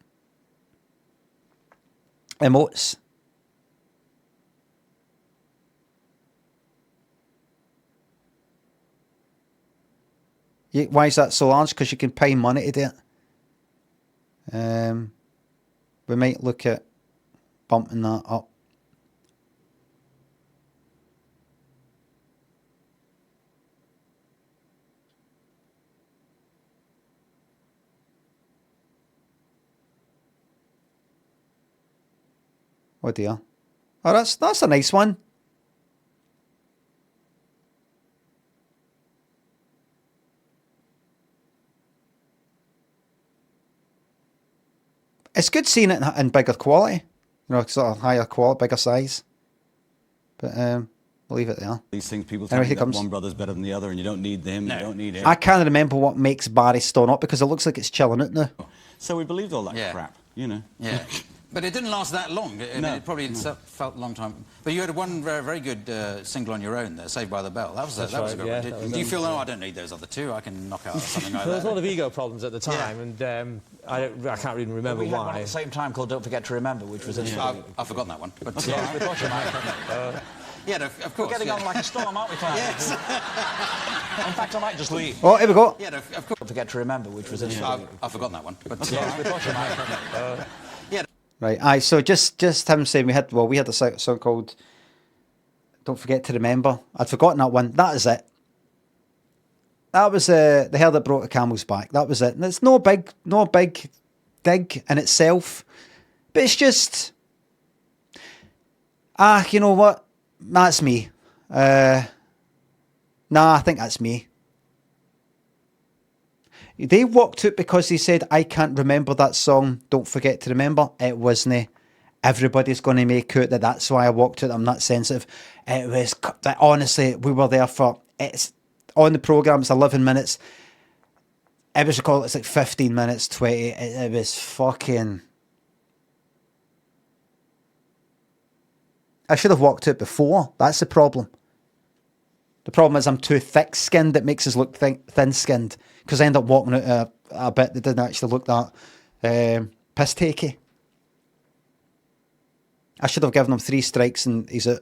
Emotes. Why is that so large? Because you can pay money to do it. We might look at bumping that up. Oh dear. Oh, that's a nice one. It's good seeing it in bigger quality, sort of higher quality, bigger size. But we'll leave it there. These things, people Anyway, think here that comes. one brother's better than the other, and you don't need them, you don't need him. I can't remember what makes Barry Stone up because it looks like it's chilling out now. So we believed all that Yeah. crap, you know. Yeah. But it didn't last that long. I mean, No. it probably felt a long time. But you had one very good single on your own there, Saved by the Bell. That was a right, good yeah, one. that was Do you feel, I don't need those other two, I can knock out something like There was a lot that? of ego problems at the time, and I can't even remember We had one at why. the same time called Don't Forget to Remember, which was interesting. I've forgotten that one. But Yeah, we thought you might. yeah, of course. We're getting yeah. on like a storm, aren't we, Clive? Yes. In fact, I might just leave. Oh, here we go. Yeah, of course. Don't Forget to Remember, which was interesting. I've forgotten that one. But Yeah, we thought you might. Right, aye. So just him saying we had a song called "Don't Forget to Remember." I'd forgotten that one. That is it. That was the hair that broke a camel's back. That was it. And it's no big dig in itself, but it's just you know what? That's me. Nah, I think that's me. They walked out because they said, I can't remember that song, Don't Forget to Remember. It wasn't. Everybody's going to make out that that's why I walked out. I'm not sensitive. It was, honestly, we were there for, it's on the programme, it's 11 minutes. It was recorded, it's like 15 minutes, 20. It was fucking... I should have walked out before. That's the problem. The problem is I'm too thick-skinned. It makes us look thin-skinned. Because I end up walking out a bit that didn't actually look that piss-takey. I should have given him 3 strikes and he's out.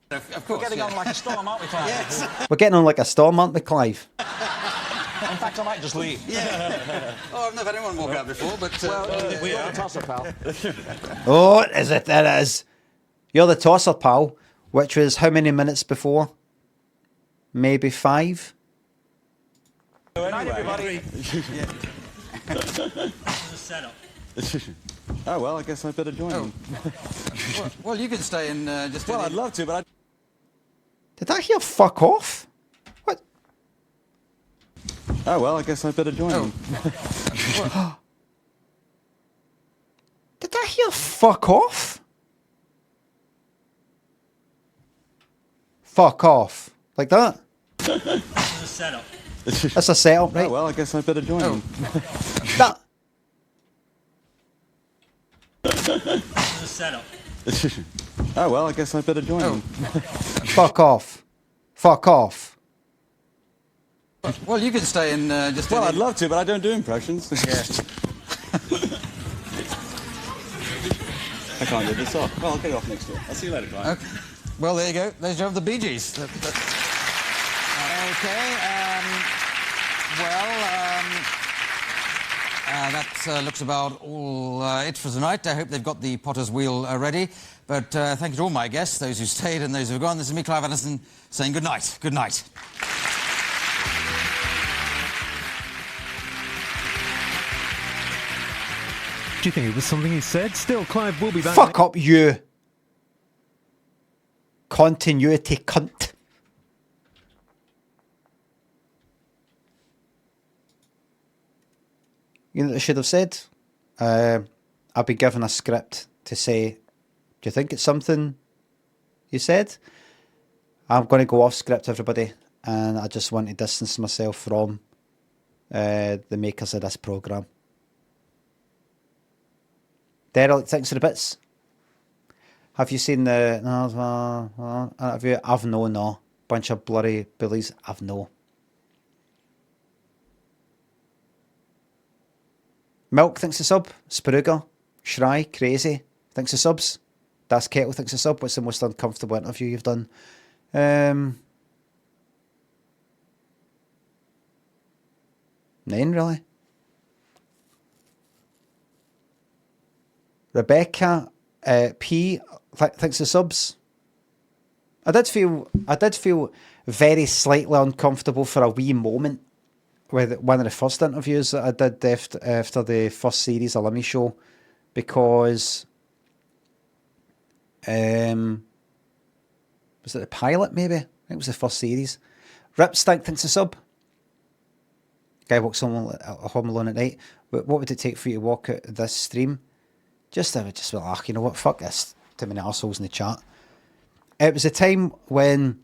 of course. We're getting on like a storm, aren't we, Clive? Yes. We're getting on like a storm, aren't we, Clive? In fact, I might just leave. Yeah. Oh, I've never had anyone walk out before, but... Well, we are. Toss-up, pal. Oh, is it? It is. You're the tosser, pal. Which was how many minutes before? Maybe 5? Good night, everybody. This is a setup. Oh, well, I guess I better join them. well, you can stay and just... Well, I'd love to, but Did I hear fuck off? What? Oh, well, I guess I better join them. Did I hear fuck off? Fuck off. Like that? This is a setup. That's a setup, right? Oh, well, I guess I better join them. That. This is a setup. Oh, well, I guess I better join them. Fuck off. Fuck off. Well, you can stay and just... Well, I'd love to, but I don't do impressions. I can't get this off. Well, I'll get it off next year. I'll see you later, Clive. Okay. Well, there you go. There's the Bee Gees. Okay. That looks about all it for tonight. I hope they've got the potter's wheel ready. But thank you to all my guests, those who stayed and those who have gone. This is me, Clive Anderson, saying good night. Good night. Do you think it was something he said? Still, Clive will be back. Fuck up, you. Continuity cunt. You know what I should have said? I've been given a script to say, do you think it's something you said? I'm going to go off script, everybody, and I just want to distance myself from the makers of this programme. Daryl, thanks for the bits. Have you seen the interview? I've no. Bunch of blurry bullies. I've no. Milk thinks a sub. Spruga. Shry. Crazy. Thinks a subs. Das Kettle thinks a sub. What's the most uncomfortable interview you've done? None, really. Rebecca P thinks the subs. I did feel very slightly uncomfortable for a wee moment with one of the first interviews that I did after the first series of Limmy show, because was it the pilot maybe? I think it was the first series. Ripstank thinks a sub. Guy walks home alone at night. What would it take for you to walk out of this stream? I would just be like, you know what, fuck this. Too many arseholes in the chat. it was a time when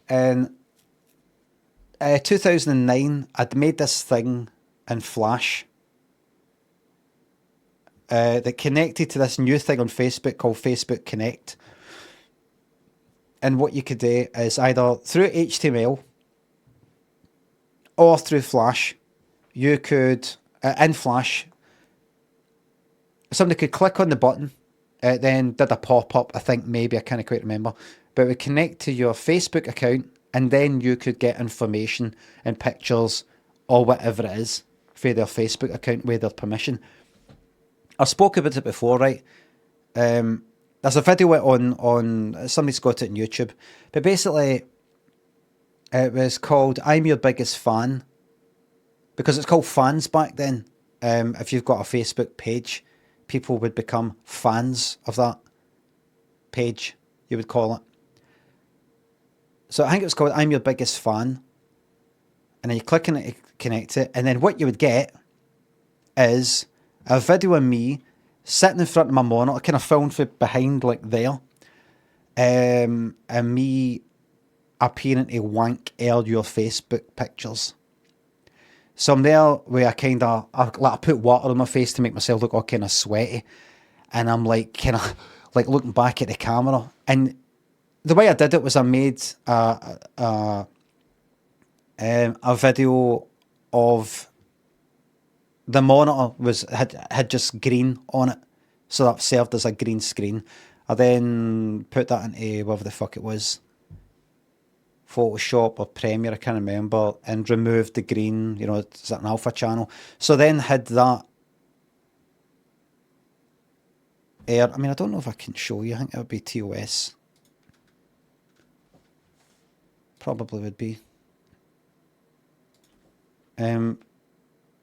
in 2009 I'd made this thing in Flash that connected to this new thing on Facebook called Facebook Connect. And what you could do is either through HTML or through Flash, you could, in Flash, somebody could click on the button, it then did a pop-up, I think, maybe, I can't quite remember, but it would connect to your Facebook account, and then you could get information and pictures or whatever it is for their Facebook account with their permission. I spoke about it before, right? There's a video on somebody's got it on YouTube, but basically it was called I'm Your Biggest Fan, because it's called fans back then. If you've got a Facebook page, people would become fans of that page, you would call it. So I think it was called I'm Your Biggest Fan, and then you click on it to connect it, and then what you would get is a video of me sitting in front of my monitor, kind of filmed from behind like there, and me appearing to wank all your Facebook pictures. So I'm there where I put water on my face to make myself look all kind of sweaty, and I'm like kind of like looking back at the camera. And the way I did it was I made a video of the monitor had just green on it, so that served as a green screen. I then put that into whatever the fuck it was, Photoshop or Premiere, I can't remember, and removed the green, you know, is that an alpha channel? So then had that air. I mean, I don't know if I can show you. I think it would be TOS. Probably would be.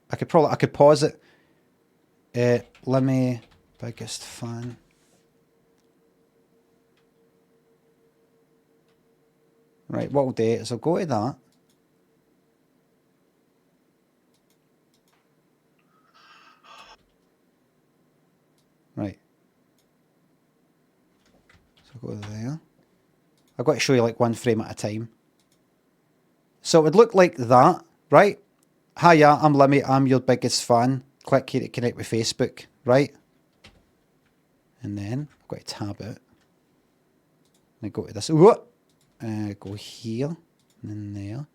I could pause it. Limmy, biggest fan. Right, what we'll do is I'll go to that. Right. So I'll go there. I've got to show you like one frame at a time. So it would look like that, right? Hiya, I'm Limmy, I'm your biggest fan. Click here to connect with Facebook, right? And then I've got to tab it. And go to this. Go here and then there.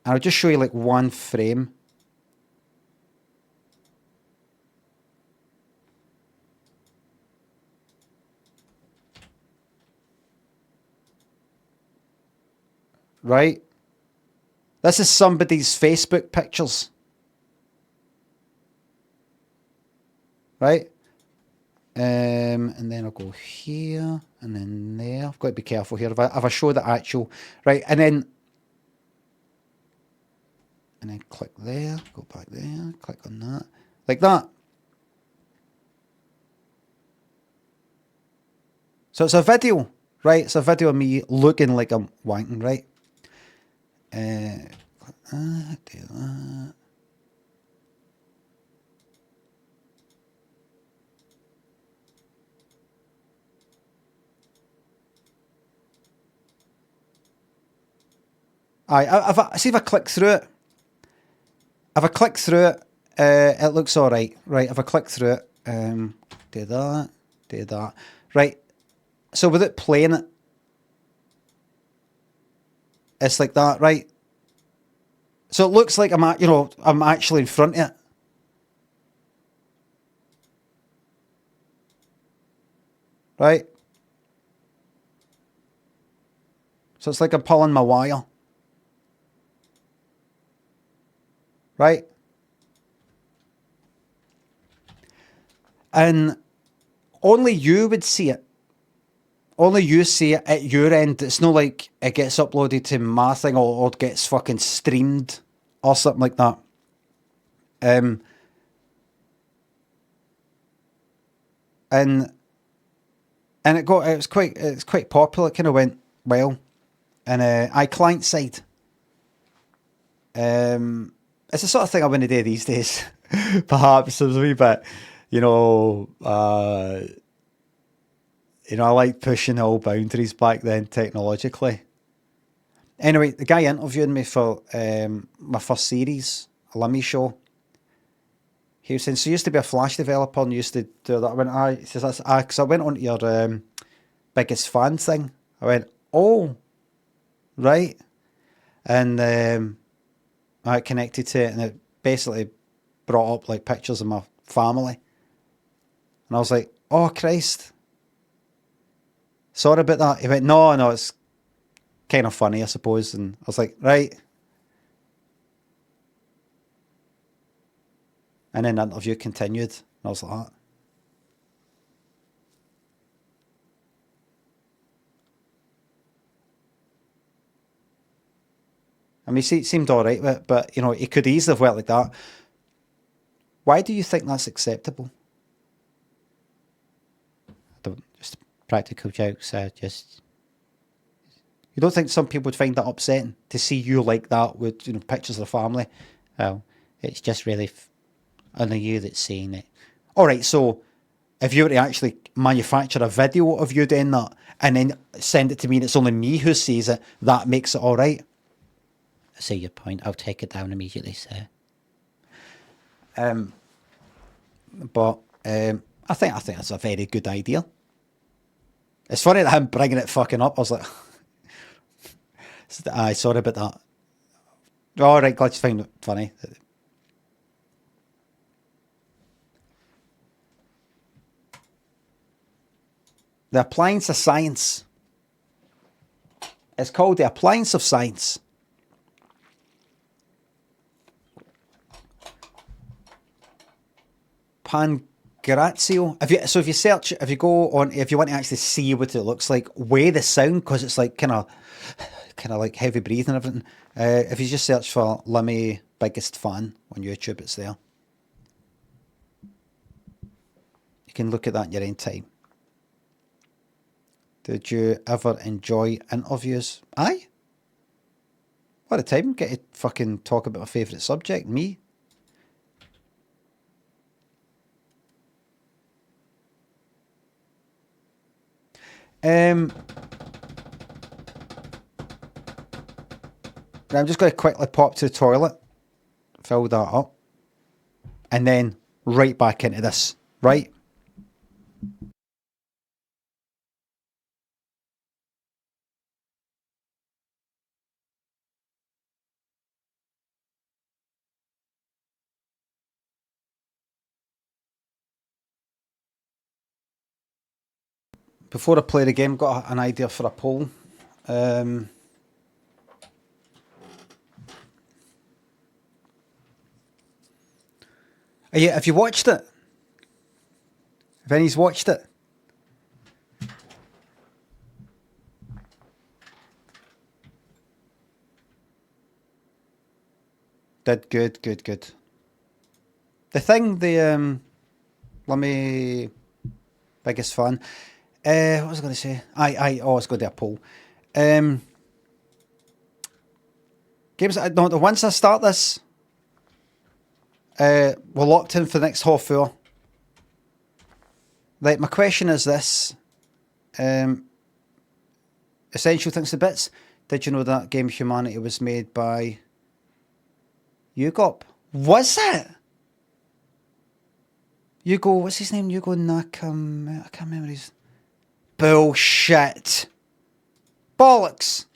And I'll just show you like one frame. Right? This is somebody's Facebook pictures. Right? And then I'll go here and then there. I've got to be careful here. If I show the actual, right, and then click there, go back there, click on that, like that. So it's a video, right? It's a video of me looking like I'm wanking, right? Click that, do that. If I click through it, it looks all right. Right, if I click through it, do that. Right, so with it playing it, it's like that, right? So it looks like I'm actually in front of it. Right? So it's like I'm pulling my wire. Right? And only you would see it. Only you see it at your end. It's not like it gets uploaded to my thing or gets fucking streamed or something like that. And it's quite popular. It kind of went well. And client side. It's the sort of thing I want to do these days. Perhaps it's a wee bit, You know, I like pushing all boundaries back then technologically. Anyway, the guy interviewing me for my first series, a Limmy show, he was saying, so you used to be a Flash developer and you used to do that. I went, aye. He says, that's, because I went on to your biggest fan thing. I went, oh, right. And I connected to it, and it basically brought up like pictures of my family. And I was like, oh, Christ. Sorry about that. He went, no, it's kind of funny, I suppose. And I was like, right. And then the interview continued. And I was like, that. I mean, he seemed all right with it, but, you know, he could easily have went like that. Why do you think that's acceptable? Just practical jokes, just... You don't think some people would find that upsetting to see you like that with, you know, pictures of the family? Well, it's just really only you that's seeing it. All right, so if you were to actually manufacture a video of you doing that and then send it to me and it's only me who sees it, that makes it all right. I see your point. I'll take it down immediately, sir. But I think that's a very good idea. It's funny that him bringing it fucking up. I was like, aye, sorry about that. All right, glad you find it funny. The appliance of science. It's called the appliance of science. Pangrazio. If you search, if you go on, if you want to actually see what it looks like, weigh the sound, because it's like kind of like heavy breathing and everything. If you just search for Limmy biggest fan on YouTube, it's there. You can look at that in your own time. Did you ever enjoy interviews? Aye. What a time. Get to fucking talk about my favourite subject, me. I'm just going to quickly pop to the toilet, fill that up, and then right back into this, right? Before I play the game, got an idea for a poll. Have you watched it? Have any's watched it? Did good. The thing, let me biggest fan. What was I going to say? I was going to do a poll. Games. No, once I start this, we're locked in for the next half hour. Like, my question is this: Essential Things to Bits. Did you know that Game Humanity was made by Ugop? Was it? Hugo, what's his name? Hugo Nakam. I can't remember his. Bullshit. Bollocks.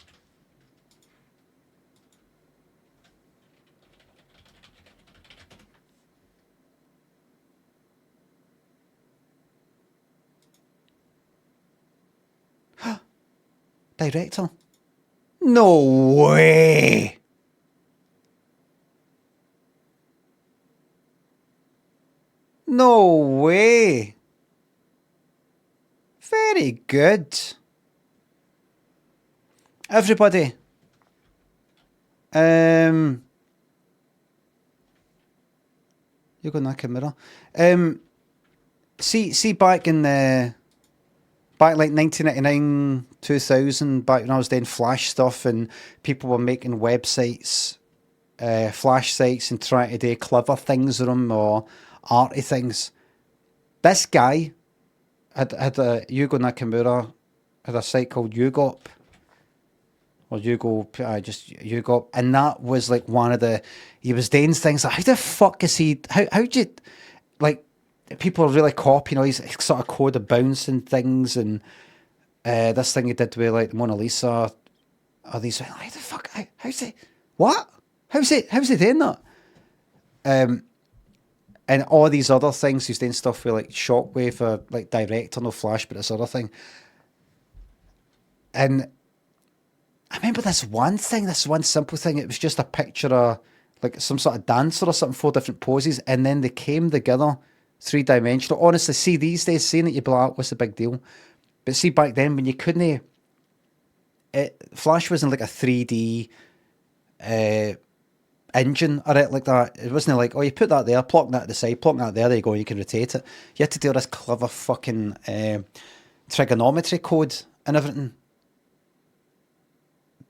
Director? No way. No way. Very good. Everybody. You go Nakamura. See back in the back like 1999, 2000, back when I was doing Flash stuff and people were making websites, Flash sites, and trying to do clever things with them or arty things. This guy, had a Yugo Nakamura had a site called Ugop. Or just Ugop. And that was like one of the, he was doing things like, how the fuck is he, how'd you, like, people are really copying all these sort of code of bouncing things, and this thing he did with like the Mona Lisa, all these, how the fuck, how's it, what? How's he doing that? And all these other things, he's doing stuff with like Shockwave or like Director, no Flash, but this other thing. And I remember this one simple thing, it was just a picture of like some sort of dancer or something, 4 different poses, and then they came together 3-dimensional. Honestly, see these days, seeing it, you'd be like, what's the big deal? But see back then when you couldn't, Flash wasn't like a 3D engine or it like that. It wasn't like, oh, you put that there, plug that to the side, plug that there you go, you can rotate it. You had to do this clever fucking trigonometry code and everything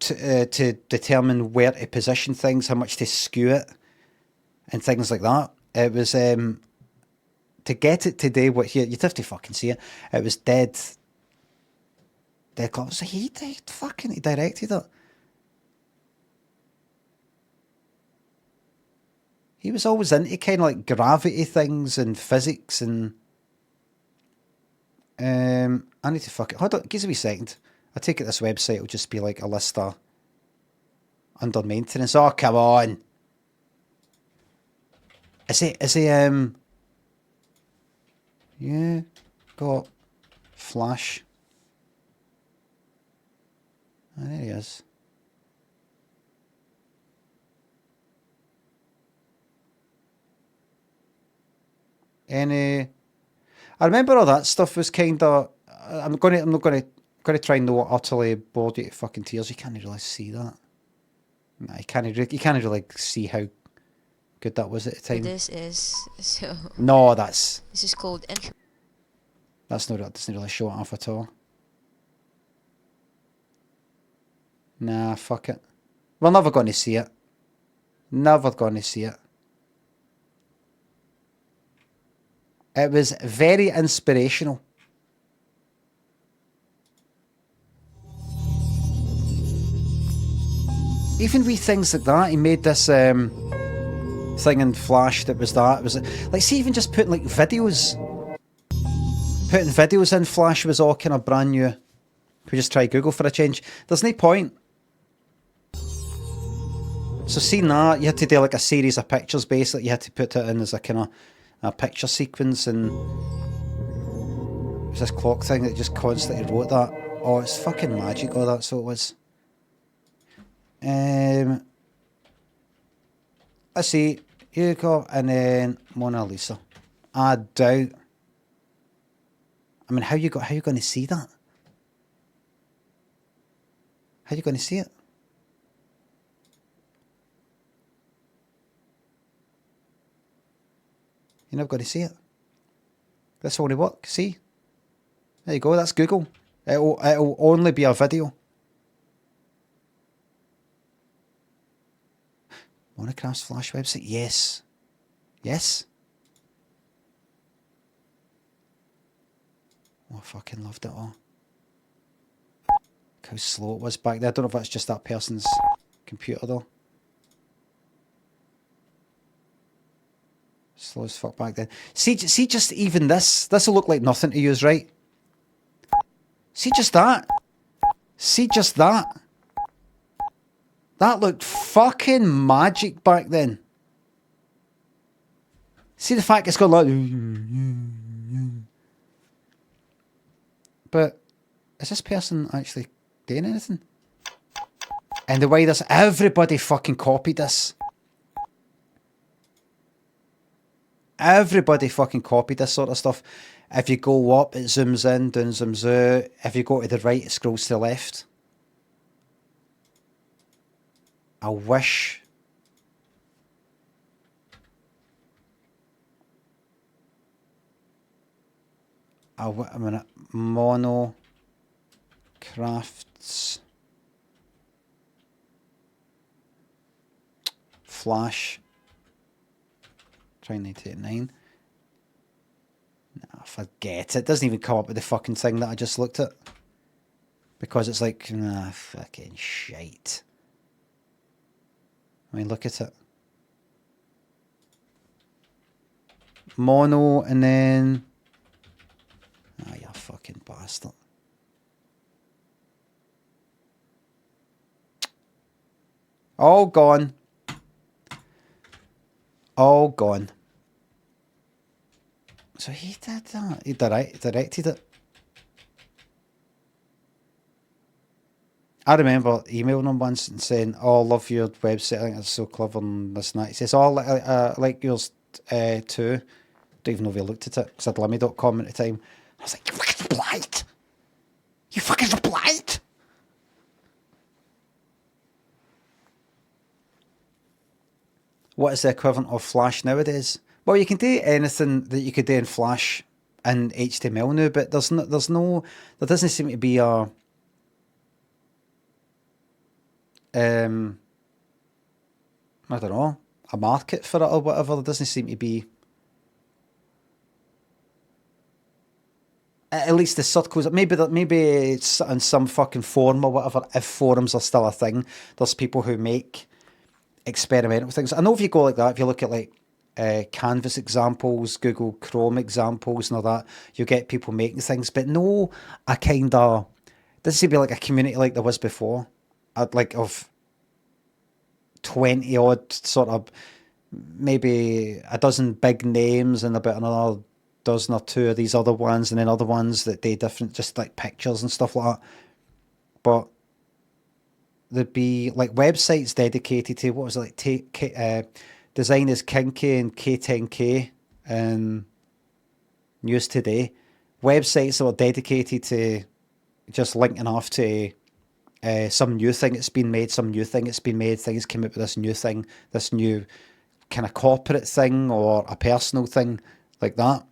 to determine where to position things, how much to skew it, and things like that. It was to get it today. What here? You'd have to fucking see it. It was dead close. So he directed it. He was always into kind of like gravity things and physics and. I need to hold on. Give us a wee second. I take it this website will just be like a list of under maintenance. Oh, come on. Is he yeah, got Flash. Oh, there he is. I remember all that stuff was kind of. I'm not gonna try and not utterly bored you to fucking tears. You can't really see that. Nah, you can't really see how good that was at the time. This is so. No, this is called intro. That doesn't really show it off at all. Nah, fuck it. We're never going to see it. Never going to see it. It was very inspirational. Even wee things like that. He made this thing in Flash that was that. It was like, see, even just putting like videos. Putting videos in Flash was all kind of brand new. We just try Google for a change. There's no point. So seeing that, you had to do like a series of pictures basically. You had to put it in as a kind of a picture sequence, and it was this clock thing that just constantly wrote that. Oh, it's fucking magic. Oh, that's what it was. Let's see, Hugo and then Mona Lisa. I doubt. I mean, how you going to see that? How you going to see it? You're never going to see it. This only work. See? There you go. That's Google. It'll only be a video. Monocraft's Flash website? Yes. Yes. Oh, I fucking loved it all. Look how slow it was back there. I don't know if that's just that person's computer though. Slow as fuck back then. See just even this. This will look like nothing to use, right? See just that. See just that. That looked fucking magic back then. See the fact it's got like... But is this person actually doing anything? And the way this... Everybody fucking copied this. Everybody fucking copied this sort of stuff. If you go up, it zooms in, down zooms out. If you go to the right, it scrolls to the left. I wish... a minute. Mono Crafts Flash. Try 1989. Nah, forget it. It doesn't even come up with the fucking thing that I just looked at. Because it's like, nah, fucking shite. I mean, look at it. Mono, and then... Ah, you fucking bastard. All gone. All gone. So he did that. He directed it. I remember emailing him once and saying, "Oh, I love your website. I think it's so clever and this and that." He says, "Oh, like yours too." Don't even know if he looked at it because I had Limmy.com at the time. I was like, "You fucking replied! You fucking replied!" What is the equivalent of Flash nowadays? Well, you can do anything that you could do in Flash and HTML now, but there doesn't seem to be a I don't know, a market for it or whatever. There doesn't seem to be. At least the circles, maybe it's in some fucking forum or whatever, if forums are still a thing. There's people who make experimental things. I know if you go like that, if you look at like Canvas examples, Google Chrome examples and all that, you get people making things, but no, a kind of, this would be like a community like there was before, like of 20 odd sort of, maybe a dozen big names and about another dozen or two of these other ones, and then other ones that do different, just like pictures and stuff like that. But there'd be like websites dedicated to, what was it, like Design is Kinky and K10K and News Today. Websites that were dedicated to just linking off to some new thing that's been made, things came up with this new thing, this new kind of corporate thing or a personal thing like that.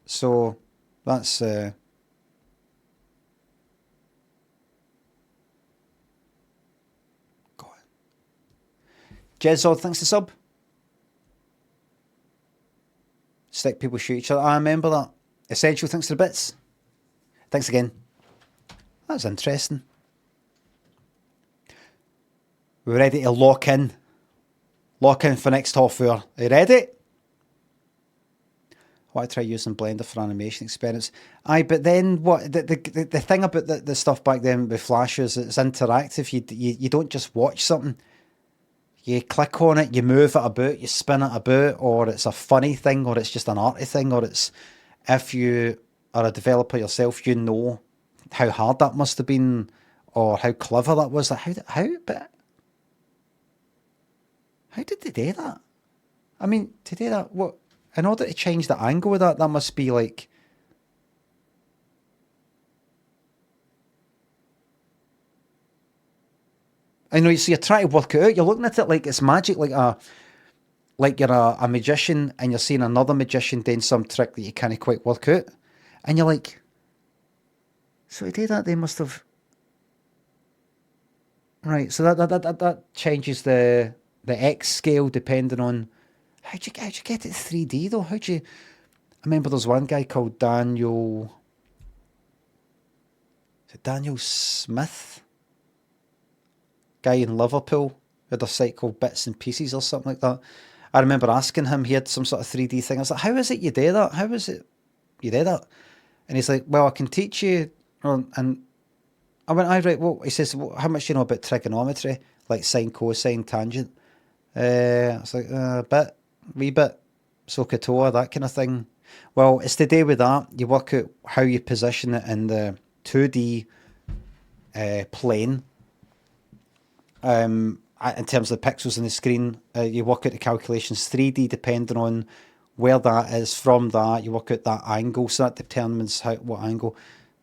So that's God. Jezod, thanks to sub. Stick people shoot each other. I remember that. Essential, thanks to the bits. Thanks again. That's interesting. We're ready to lock in. Lock in for next half hour. Are you ready? I want to try using Blender for animation experiments. Aye, but then what? The thing about the stuff back then with Flash is it's interactive. You don't just watch something. You click on it, you move it about, you spin it about, or it's a funny thing, or it's just an arty thing, or it's, if you are a developer yourself, you know how hard that must have been, or how clever that was. Like how did they do that? I mean, to do that, what, in order to change the angle of that must be like, I know, you see, you're trying to work it out, you're looking at it like it's magic, like you're a magician and you're seeing another magician doing some trick that you can't quite work out. And you're like, so to do that, they must have... Right, so that changes the X scale depending on... How'd you get it 3D though? I remember there's one guy called Daniel... Is it Daniel Smith? Guy in Liverpool, had a site called Bits and Pieces or something like that. I remember asking him, he had some sort of 3D thing. I was like, how is it you do that? How is it you do that? And he's like, well, I can teach you. And I went, right, well, he says, well, how much do you know about trigonometry? Like sine, cosine, tangent. I was like, a wee bit. SOHCAHTOA, that kind of thing. Well, it's to do with that. You work out how you position it in the 2D plane. In terms of the pixels on the screen, you work out the calculations. 3D, depending on where that is, from that, you work out that angle, so that determines what angle.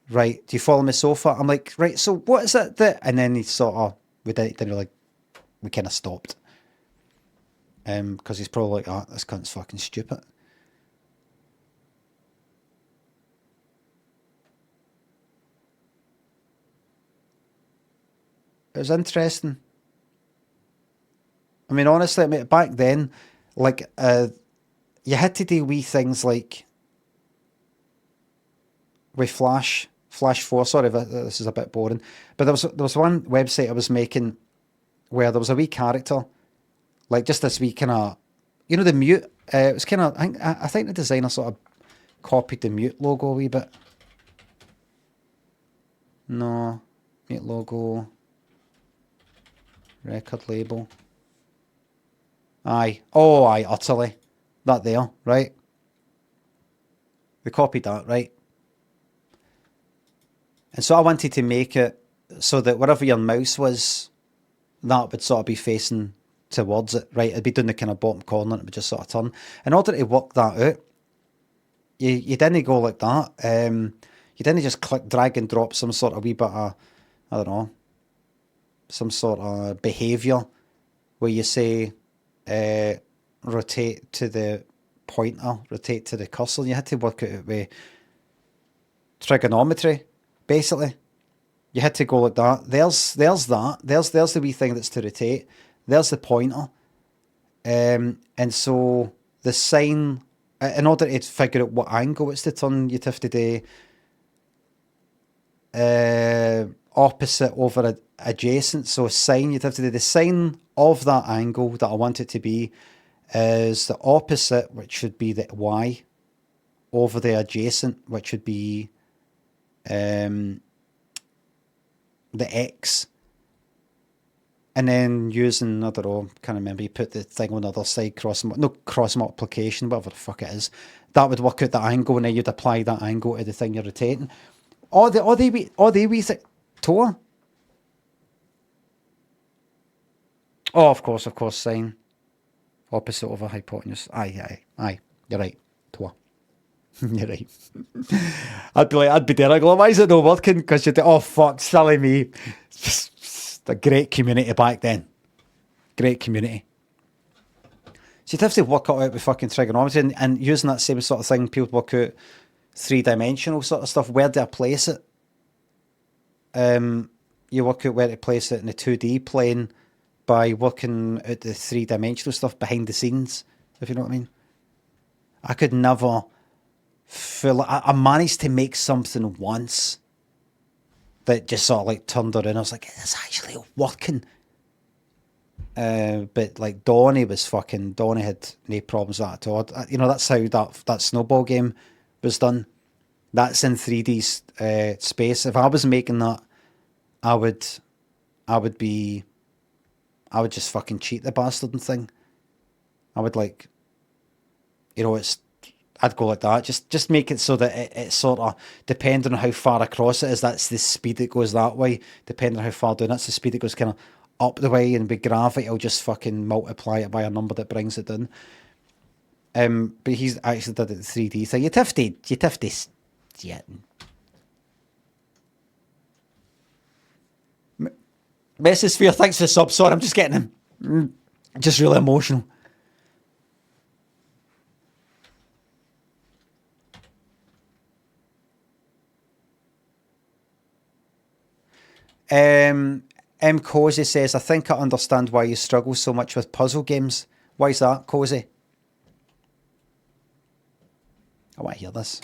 Right, do you follow me so far? I'm like, right, so what is it that... And then he sort of, we kind of stopped. Because he's probably like, this cunt's fucking stupid. was interesting. I mean, honestly, back then, like, you had to do wee things like with Flash 4. Sorry, this is a bit boring, but there was one website I was making where there was a wee character, like just this wee kind of, you know, the mute. It was kind of, I think the designer sort of copied the mute logo a wee bit. No, mute logo, record label. Aye, utterly. That there, right? They copied that, right? And so I wanted to make it so that wherever your mouse was, that would sort of be facing towards it, right? It'd be doing the kind of bottom corner and it would just sort of turn. In order to work that out, you didn't go like that. You didn't just click, drag and drop some sort of wee bit of, I don't know, some sort of behaviour where you say, rotate to the pointer, rotate to the cursor. You had to work it out with trigonometry, basically. You had to go like that. There's that. There's the wee thing that's to rotate. There's the pointer. And so the sign, in order to figure out what angle it's to turn, you'd have to do opposite over adjacent. So sine, you'd have to do the sine of that angle that I want it to be is the opposite, which should be the y, over the adjacent, which would be the x. And then using, I don't know, can't remember, you put the thing on the other side, cross multiplication, whatever the fuck it is. That would work out the angle, and then you'd apply that angle to the thing you're rotating. All they wee Tor? Oh, of course, sine. Opposite over hypotenuse. Aye. You're right. Tor. You're right. I'd be there. I go, why is it not working? Because you'd oh fuck, silly me. A great community back then. Great community. So you'd have to work it out with fucking trigonometry and using that same sort of thing, people work out 3-dimensional sort of stuff. Where do I place it? You work out where to place it in the 2D plane by working out the 3-dimensional stuff behind the scenes, if you know what I mean. I could never I managed to make something once that just sort of like turned around. I was like, it's actually working. But like Donnie had no problems with that at all. You know, that's how that snowball game was done. That's in 3D space. If I was making that, I would just fucking cheat the bastard and thing. I would like, you know, I'd go like that. Just make it so that it's sort of, depending on how far across it is, that's the speed it goes that way. Depending on how far down, that's the speed it goes kind of up the way, and with gravity, I'll just fucking multiply it by a number that brings it down. But he's actually did it the 3D thing. You'd have to, yeah. Mesosphere, thanks for the sub. Sorry, I'm just getting him. Just really emotional. M. Cozy says, I think I understand why you struggle so much with puzzle games. Why is that, Cozy? I want to hear this.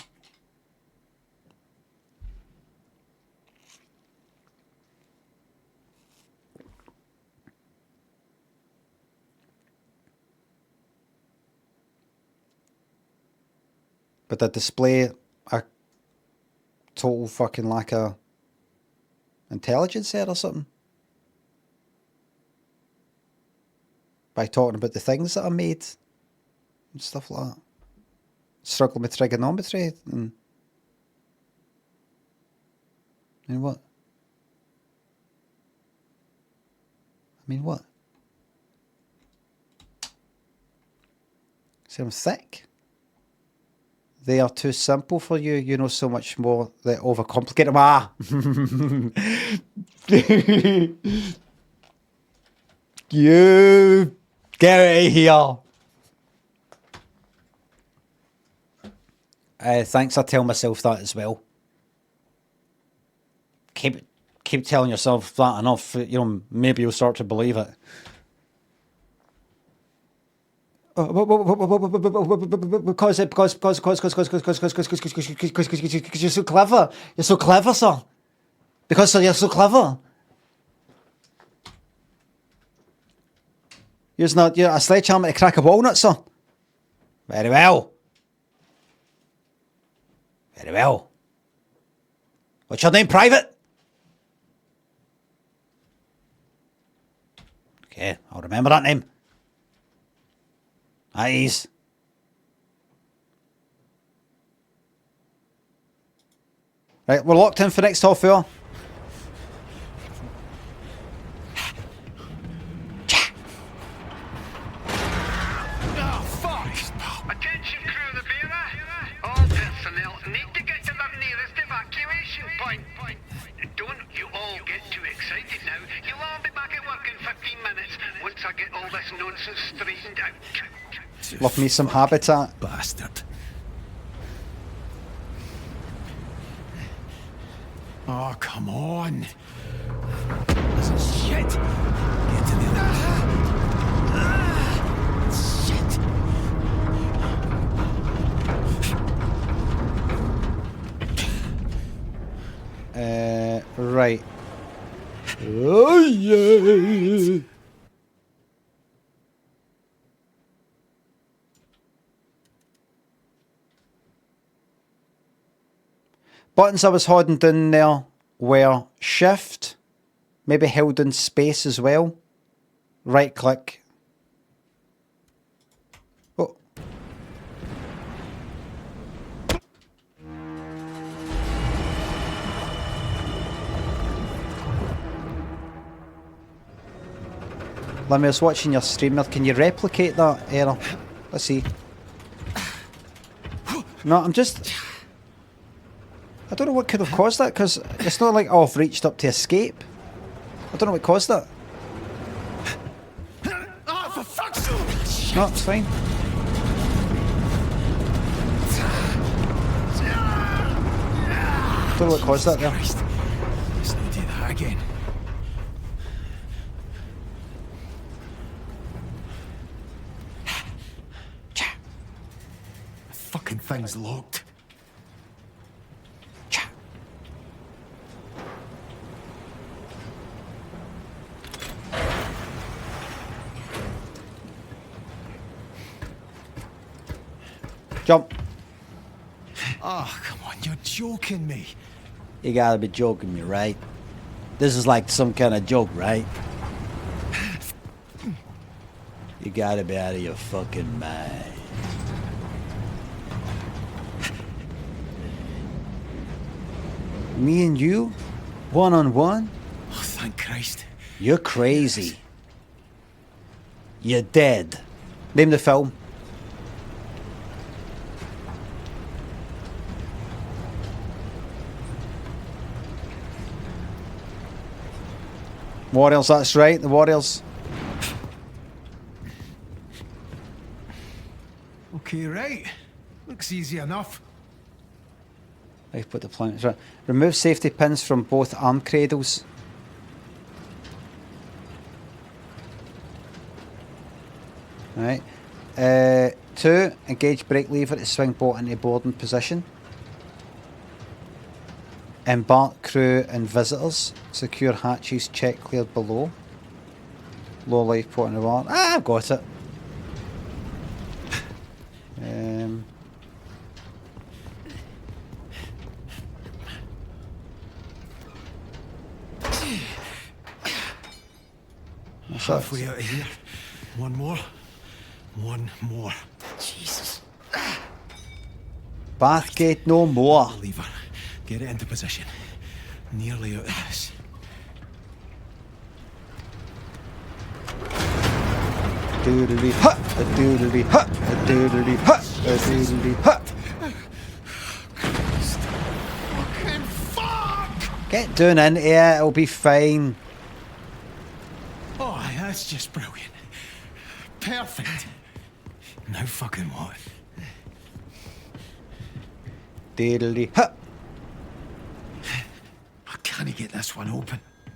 But they display a total fucking lack of intelligence there or something. By talking about the things that are made and stuff like that. Struggling with trigonometry and what? I mean, what? See, I'm thick. They are too simple for you. You know so much more. They overcomplicate them. Ah! You get out of here. Thanks, I tell myself that as well. Keep keep telling yourself that enough, you know, maybe you'll start to believe it. Because you're so clever. You're so clever, sir. Because you're so clever. You're a sledgehammer to crack a walnut, sir. Very well. Very well. What's your name, Private? Okay, I'll remember that name. At ease. Right, we're locked in for next half hour. Attention crew of the Bearer. All personnel need to get to their nearest evacuation point. Don't you all get too excited now. You'll all be back at work in 15 minutes once I get all this nonsense straightened out. Love me some Habitat. Bastard. Oh, come on. This is shit. Get to the other. Shit. Right. Oh, yeah. Buttons I was holding down there were shift, maybe held in space as well, right click. Oh. Limmy, I was watching your stream there. Can you replicate that error? Let's see. No, I don't know what could have caused that, because it's not like, oh, I've reached up to escape. I don't know what caused that. Oh, for fuck's sake! No, it's fine. Don't know what caused that there. Let's not do that again. The fucking thing's locked. Jump. Oh, come on, you're joking me. You gotta be joking me, right? This is like some kind of joke, right? You gotta be out of your fucking mind. Me and you? One-on-one? Oh, thank Christ. You're crazy. You're dead. Name the film. Warriors, that's right, the Warriors. Okay, right. Looks easy enough. I put the planets right. Remove safety pins from both arm cradles. Right. 2. Engage brake lever to swing boat into boarding position. Embark crew and visitors. Secure hatches. Check cleared below. Low life port in the water. Ah, I've got it. Halfway out of here. One more. One more. Jesus. Bathgate no more. Lever. Get it into position. Nearly out of this. Doodly hut, a doodly hut, a doodly hut, a doodly hut. Fucking fuck! Get down into it, it'll be fine. Oh, that's just brilliant. Perfect. Now fucking what? Doodly hut. I can't get this one open.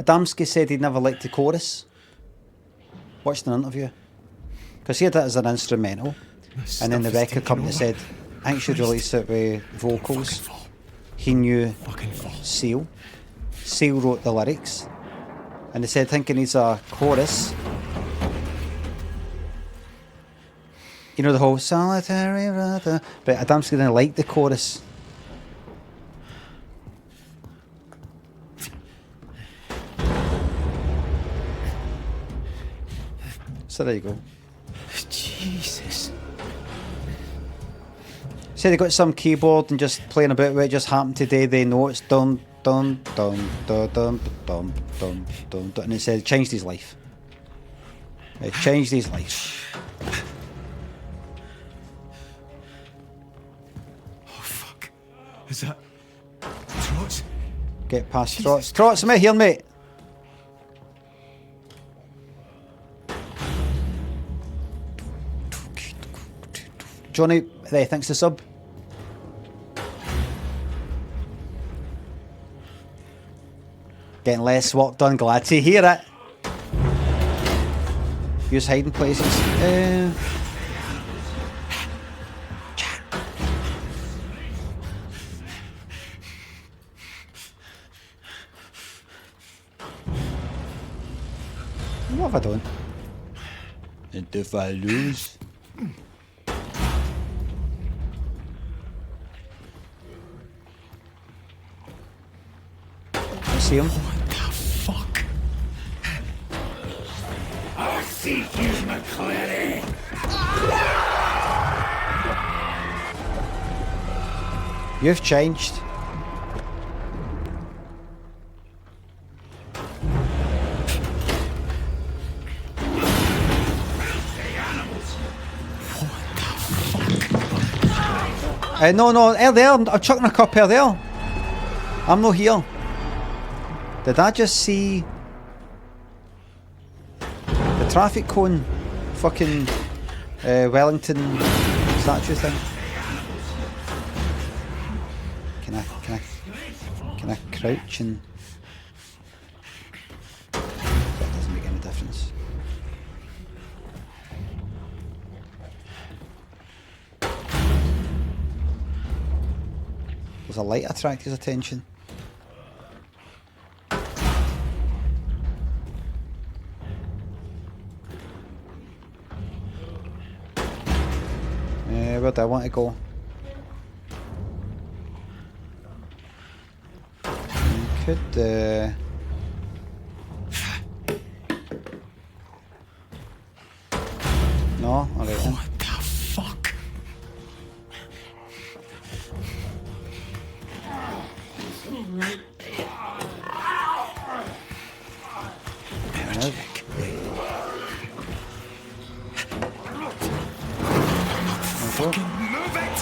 Adamski said he'd never liked the chorus. Watched an interview. Because he had it as an instrumental. And then the record company said, I think you should release it with vocals. He knew Seal. Seal wrote the lyrics. And they said, I think he needs a chorus. You know the whole solitary brother. But Adamski didn't like the chorus. So there you go. Jesus. Say they got some keyboard and just playing about with it. Just happened today. They know it's dun dun dun dun dun dun dun dun, and it said it changed his life. It changed his life. Oh fuck! Is that Trots? Get past Trots. Trots, am I here, mate? Johnny, there, thanks to sub. Getting less work done, glad to hear it. Use hiding places. What have I done? And if I lose... See him? What the fuck? I see you, McClary. You've changed. No, there. I'm chucking a cup there. I'm not here. Did I just see the traffic cone fucking Wellington statue thing? Can I crouch and... That doesn't make any difference. Does a light attract his attention? Where do I want to go? Could no, alright then. What the fuck? Fucking move it!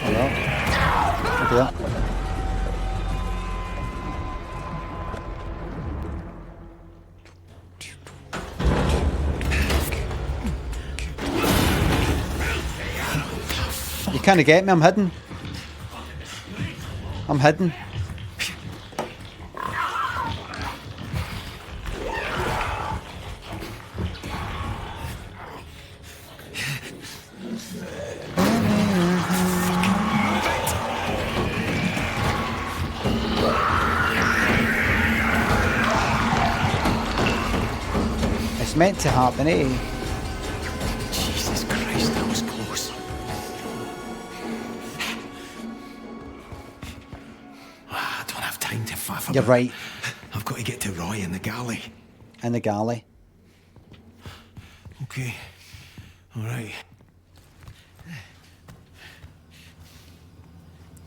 Hello. Look at that. You can't get me, I'm hidden. I'm hidden. It's meant to happen, eh? Jesus Christ, that was close. I don't have time to faff about. You're right. I've got to get to Roy in the galley. In the galley. Okay. Alright.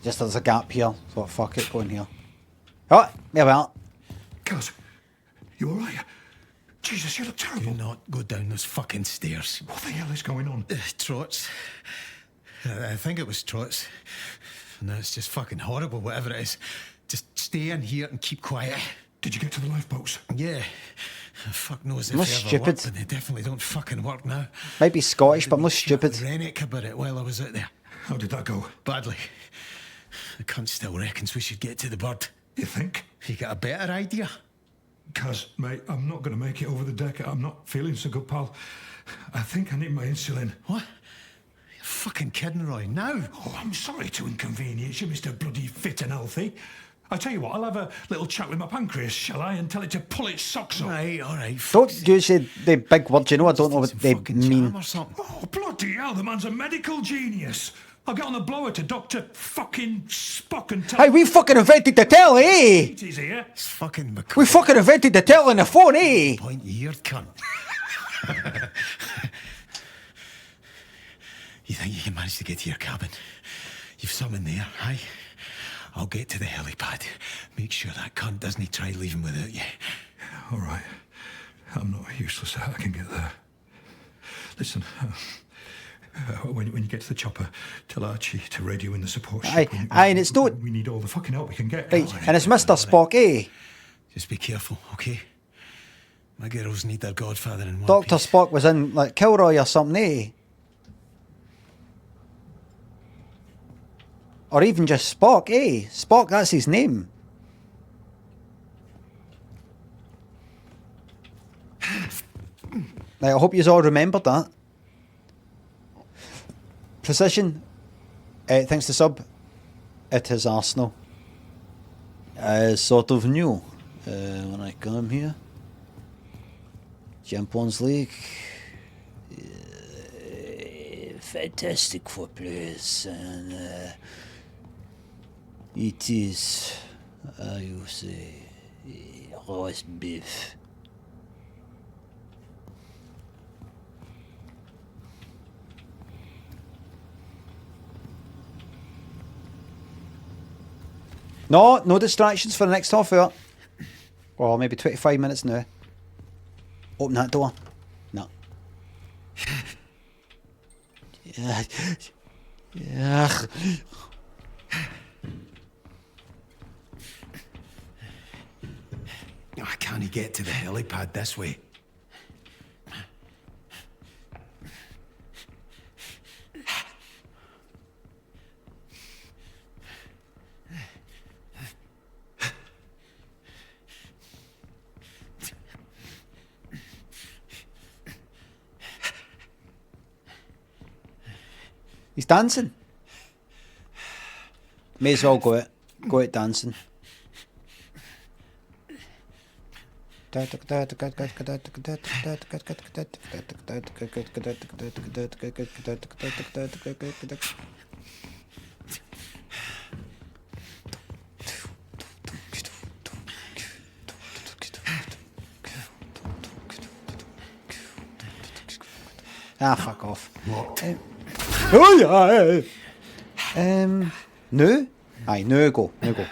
Just there's a gap here, so fuck it, go in here. Oh, yeah, well. Cuz, you alright? Jesus, you look terrible. Do not go down those fucking stairs. What the hell is going on? Trots. I think it was Trots. No, it's just fucking horrible, whatever it is. Just stay in here and keep quiet. Did you get to the lifeboats? Yeah. Fuck knows if I'm not they ever stupid. worked, and they definitely don't fucking work now. Might be Scottish, but I'm not stupid. Rennet Cabaret while I was out there. How did that go? Badly. The cunt still reckons we should get to the bird. You think? You got a better idea? Kaz, mate, I'm not going to make it over the deck. I'm not feeling so good, pal. I think I need my insulin. What? You're fucking kidding, Roy. Now? Oh, I'm sorry to inconvenience you, Mr. Bloody Fit and Healthy. I tell you what, I'll have a little chat with my pancreas, shall I, and tell it to pull its socks up. Right, all right. Don't use the big words, you know, I don't know what they mean. Or something. Oh, bloody hell, the man's a medical genius. I'll get on the blower to Dr. fucking Spock and tell Hey, we fucking invented the telly, eh? He's here. It's fucking McCoy. We fucking invented the telly on the phone, eh? Point your cunt. You think you can manage to get to your cabin? You've some in there, aye? I'll get to the helipad. Make sure that cunt doesn't try leaving without you. All right. I'm not useless. I can get there. Listen, when you get to the chopper, tell Archie to radio in the support ship. Aye, and it's not... We need all the fucking help we can get. Right, and it's Mr. Spock, eh? Just be careful, okay? My girls need their godfather in one Dr. piece. Spock was in, like, Kilroy or something, eh? Or even just Spock, eh? Spock, that's his name. Now, I hope you all remembered that. Precision, thanks to sub, it is Arsenal. Sort of new when I come here. Champions League. Fantastic for players, and it is, how you say, roast beef. No distractions for the next half hour. Or maybe 25 minutes now. Open that door. No. Yeah. Yeah. I can't get to the helipad this way. He's dancing. May as well go out dancing. Ah, fuck off. Oh yeah. No? Aye, no go. No go.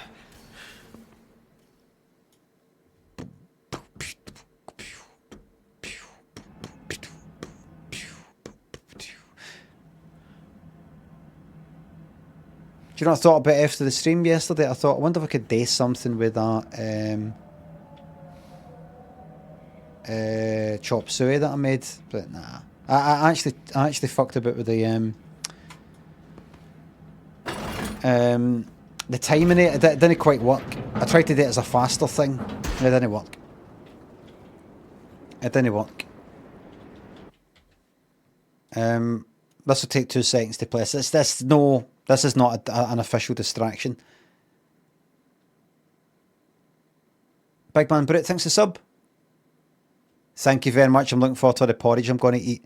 Do you know what I thought about after the stream yesterday? I thought, I wonder if I could do something with that chop suey that I made, but nah. I actually fucked a bit with the timing it didn't quite work. I tried to do it as a faster thing, and it didn't work. It didn't work. This will take 2 seconds to play. This is not an official distraction. Big Man Brute, thanks for sub. Thank you very much. I'm looking forward to the porridge I'm going to eat.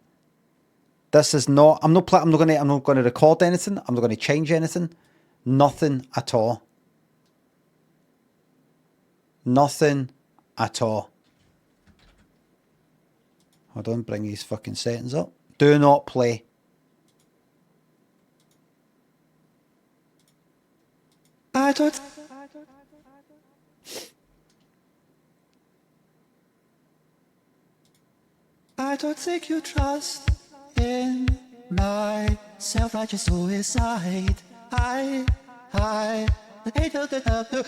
This is not. I'm not going to record anything. I'm not going to change anything. Nothing at all. Nothing at all. Hold on, bring these fucking settings up. Do not play. I don't think you trust in my self-righteous suicide. I hate the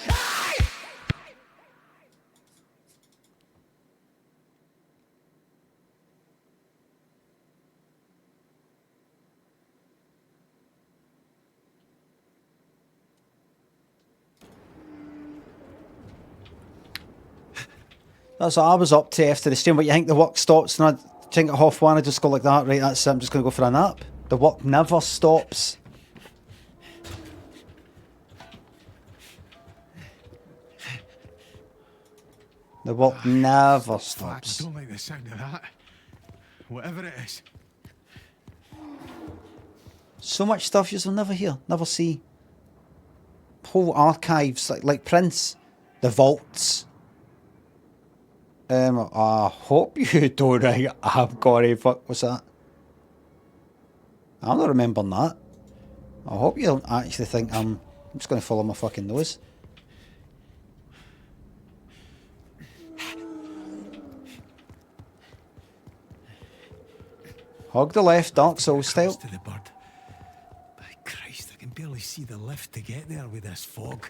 That's what I was up to after the stream. But you think the work stops and I think at half one I just go like that, right, that's it, I'm just going to go for a nap. The work never stops. The work never stops. I don't like the sound of that. Whatever it is. So much stuff you'll never hear, never see. Whole archives, like Prince. The vaults. I hope you don't think I've got a fuck. What's that? I'm not remembering that. I hope you don't actually think I'm just going to follow my fucking nose. Hug the left, Dark Souls style. To the bird. By Christ, I can barely see the lift to get there with this fog.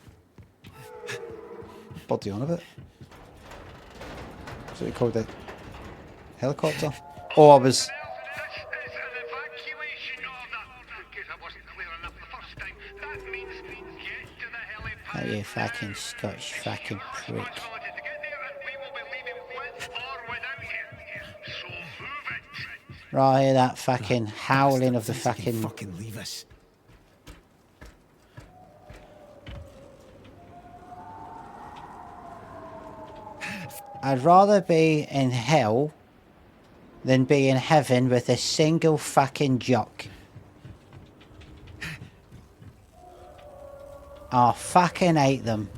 Birdie on a bit. What's it called? A helicopter? Oh, I was. Oh, you fucking Scottish fucking prick. Right, hear that fucking howling of the fucking. Fucking leave us. I'd rather be in hell than be in heaven with a single fucking jock. I fucking hate them.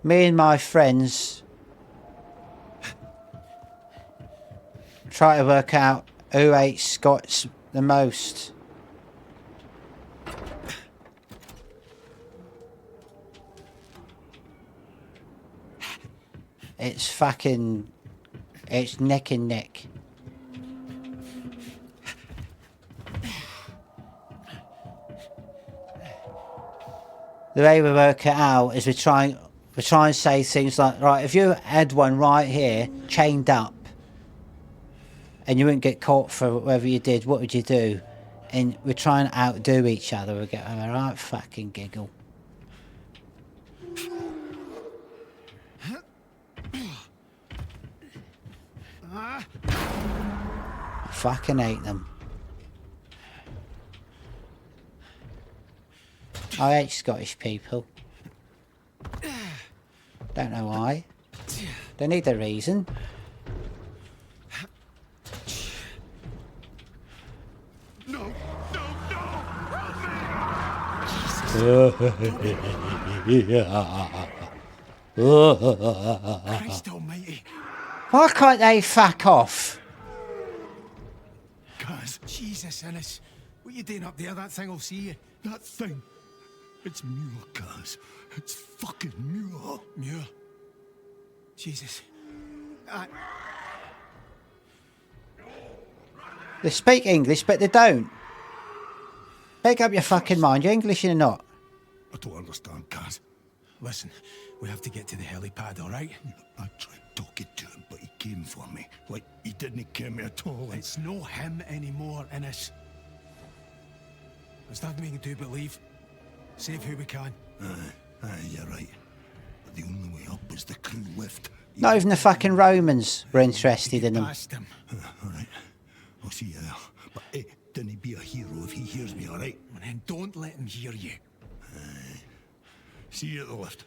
Me and my friends try to work out who hates Scots the most. It's fucking... It's neck and neck. The way we work it out is we try and say things like, right, if you had one right here, chained up, and you wouldn't get caught for whatever you did, what would you do? And we're trying to outdo each other. We get a right fucking giggle. Fucking hate them. I hate Scottish people. Don't know why. Don't need a reason. No, Christ almighty. Why can't they fuck off? Cuz, Jesus, Innes. What you doing up there? That thing will see you. That thing. It's Muir, Cuz. It's fucking Muir. Muir. Jesus. They speak English, but they don't. Make up your fucking mind. You're English or not? I don't understand, Cuz. Listen, we have to get to the helipad, all right? I tried talking to him, but he came for me. Like, he didn't care me at all. It's no him anymore, Innes. There's nothing we can do but leave. Save who we can. Aye, you're right. But the only way up is the crew lift. Not even the fucking Romans were interested in them. Past him. All right. I'll see you there. But hey, didn't be a hero if he hears me, all right? And then don't let him hear you. See you at the lift.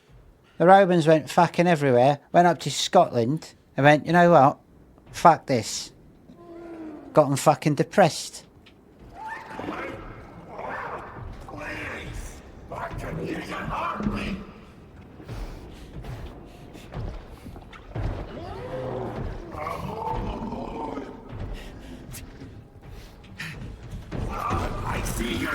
The Romans went fucking everywhere, went up to Scotland, and went, you know what? Fuck this. Got them fucking depressed. I see you.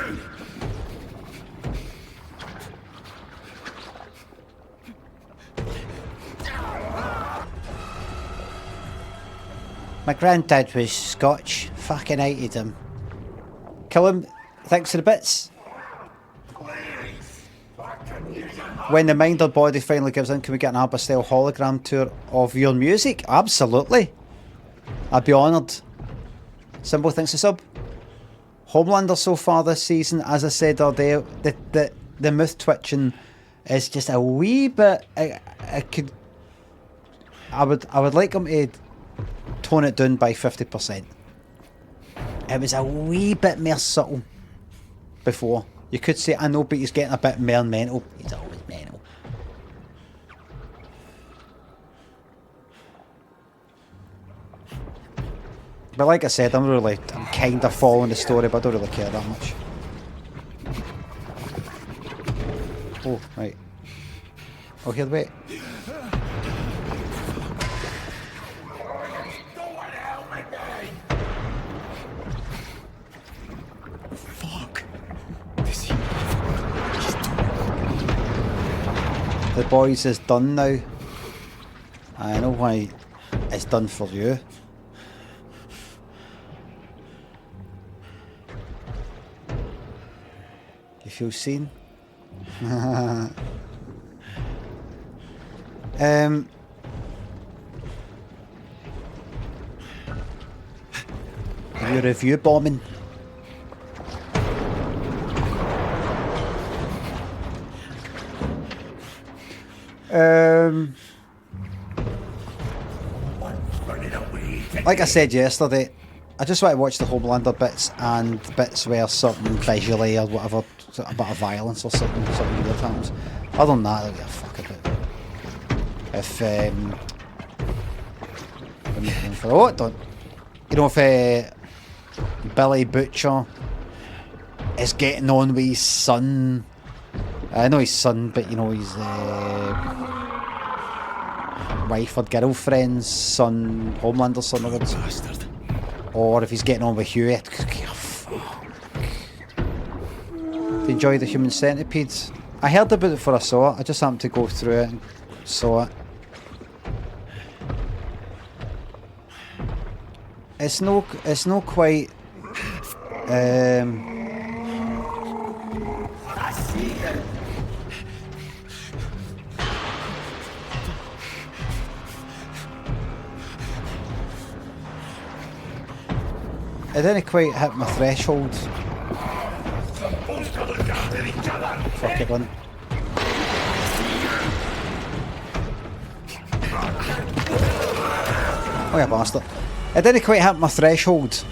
My granddad was Scotch. Fucking hated him. Kill him. Thanks for the bits. When the mind or body finally gives in, can we get an ABBA-style hologram tour of your music? Absolutely. I'd be honoured. Symbol, thanks for sub. Homelander so far this season, as I said all day, the mouth twitching is just a wee bit. I would like him to tone it down by 50%. It was a wee bit more subtle before. You could say, I know, but he's getting a bit more mental. He's always mental. But like I said, I'm kind of following the story, but I don't really care that much. Oh, right. Oh, here, wait. Fuck. The boys is done now. I know why it's done for you. You feel seen? Your review bombing. Like I said yesterday, I just want to watch the Homelander bits and bits where something visually or whatever, a bit of violence or something weird happens. Other than that, I don't give a fuck about it. If if Billy Butcher is getting on with his son, I know his son, but you know his wife or girlfriend's son, Homelander's son, or whatever. Or if he's getting on with Huey, enjoy the Human Centipede. I heard about it before I saw it. I just happened to go through it and saw it. It's no quite. It didn't quite hit my threshold. Fuck it, run. Oh, you bastard. It didn't quite hit my threshold.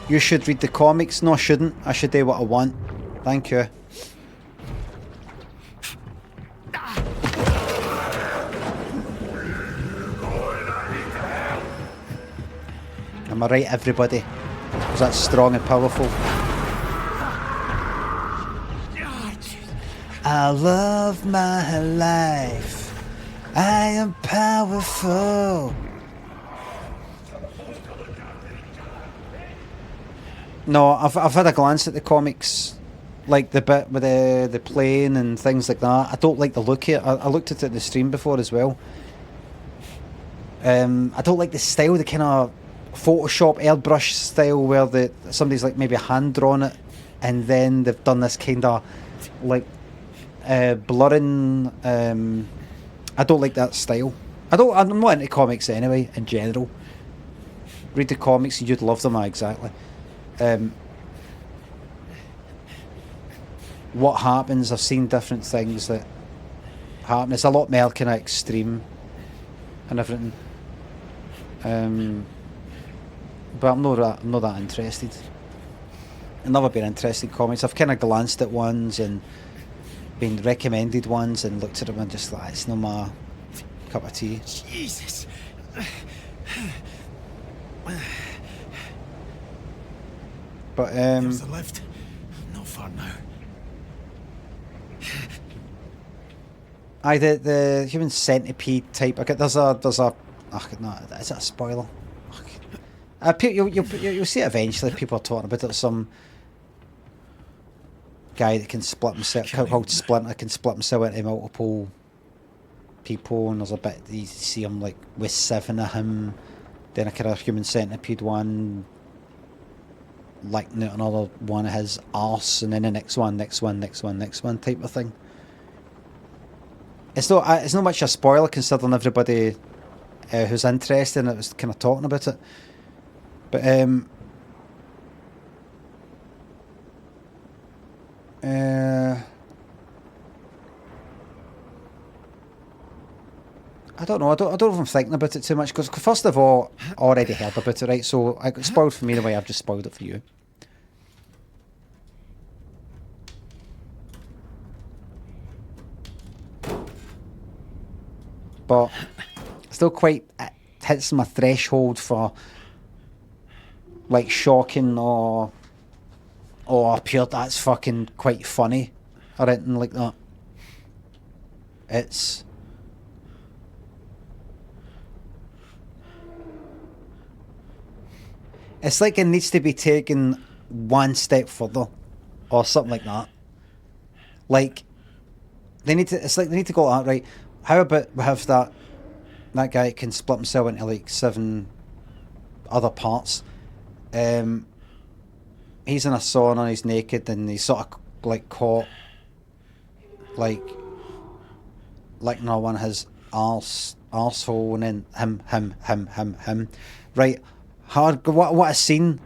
You should read the comics. No, I shouldn't. I should do what I want. Thank you. Am I right, everybody? Because that's strong and powerful. I love my life. I am powerful. No, I've had a glance at the comics, like the bit with the plane and things like that. I don't like the look here. I looked at it in the stream before as well. I don't like the style, the kind of Photoshop airbrush style where somebody's like maybe hand drawn it, and then they've done this kind of like blurring. I don't like that style. I'm not into comics anyway in general. Read the comics, you'd love them. Exactly. What happens? I've seen different things that happen. It's a lot more kind of extreme and everything. But I'm not that interested. I've never been interested in comics. I've kind of glanced at ones and been recommended ones and looked at them and just like, it's not my cup of tea. Jesus. But there's the lift. Not far now. The Human Centipede type. Okay, there's a. Oh, no, is that a spoiler? You'll see it eventually. People are talking about it. Some guy that can split himself, called Splinter, can split himself into multiple people, and there's a bit you see him like with 7 of him. Then a kind of Human Centipede one, like another one of his arse, and then the next one type of thing. It's not much a spoiler considering everybody who's interested in it was kind of talking about it. But I don't know. I don't know if I'm thinking about it too much because first of all, I already heard about it, right? So I got spoiled for me the way I've just spoiled it for you. But still quite hits my threshold for like shocking or pure that's fucking quite funny or anything like that. It's like it needs to be taken one step further or something like that. Like they need to go out, right? How about we have that guy can split himself into like 7 other parts. He's in a sauna, he's naked, and he's sort of like caught like no one his arsehole, and then him. Right, hard. What a scene!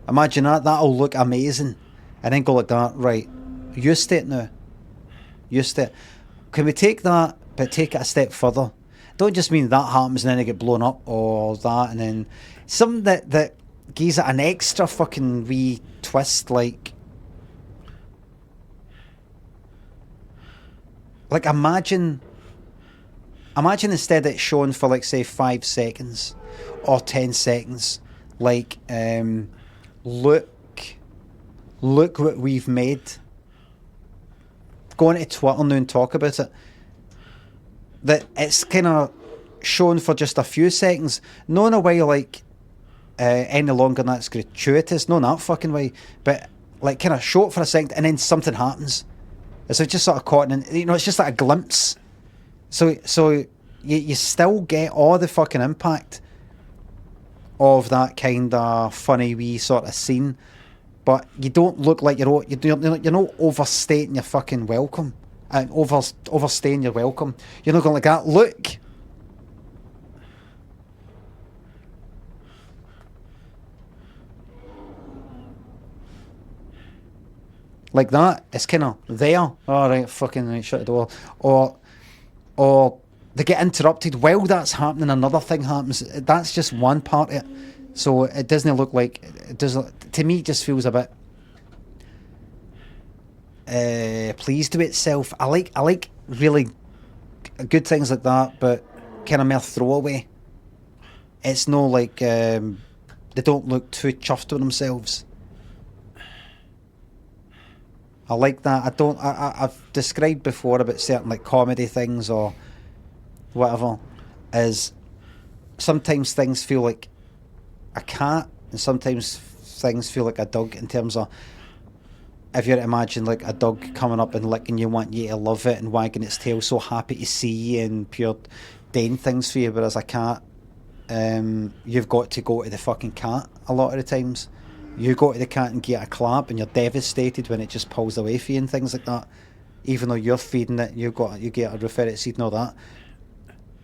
Imagine that'll look amazing, and then go like that. Right, used it now. Used it. Can we take that, but take it a step further? Don't just mean that happens and then they get blown up or that, and then something that gives it an extra fucking wee twist, like imagine instead it's shown for like say 5 seconds or 10 seconds, like look what we've made. Go into Twitter now and talk about it. That it's kind of shown for just a few seconds, not in a way like any longer than that's gratuitous, not in that fucking way, but like kind of show it for a second and then something happens. It's like just sort of caught in, you know, it's just like a glimpse. So you still get all the fucking impact of that kind of funny wee sort of scene, but you don't look like you're not overstating your fucking welcome. And overstaying your welcome. You're not going like that. Look. Like that. It's kind of there. Alright, fucking right, shut the door. Or they get interrupted while that's happening. Another thing happens. That's just one part of it. So it doesn't look like... It doesn't, to me, it just feels a bit... pleased with itself. I like really good things like that, but kind of more throwaway. It's no like they don't look too chuffed with themselves. I like that. I've described before about certain like comedy things or whatever, is sometimes things feel like a cat and sometimes things feel like a dog, in terms of if you were to imagine like a dog coming up and licking you, want you to love it and wagging its tail, so happy to see you and pure doing things for you, whereas a cat, you've got to go to the fucking cat a lot of the times. You go to the cat and get a clap and you're devastated when it just pulls away from you and things like that. Even though you're feeding it, you get a referret seed and all that.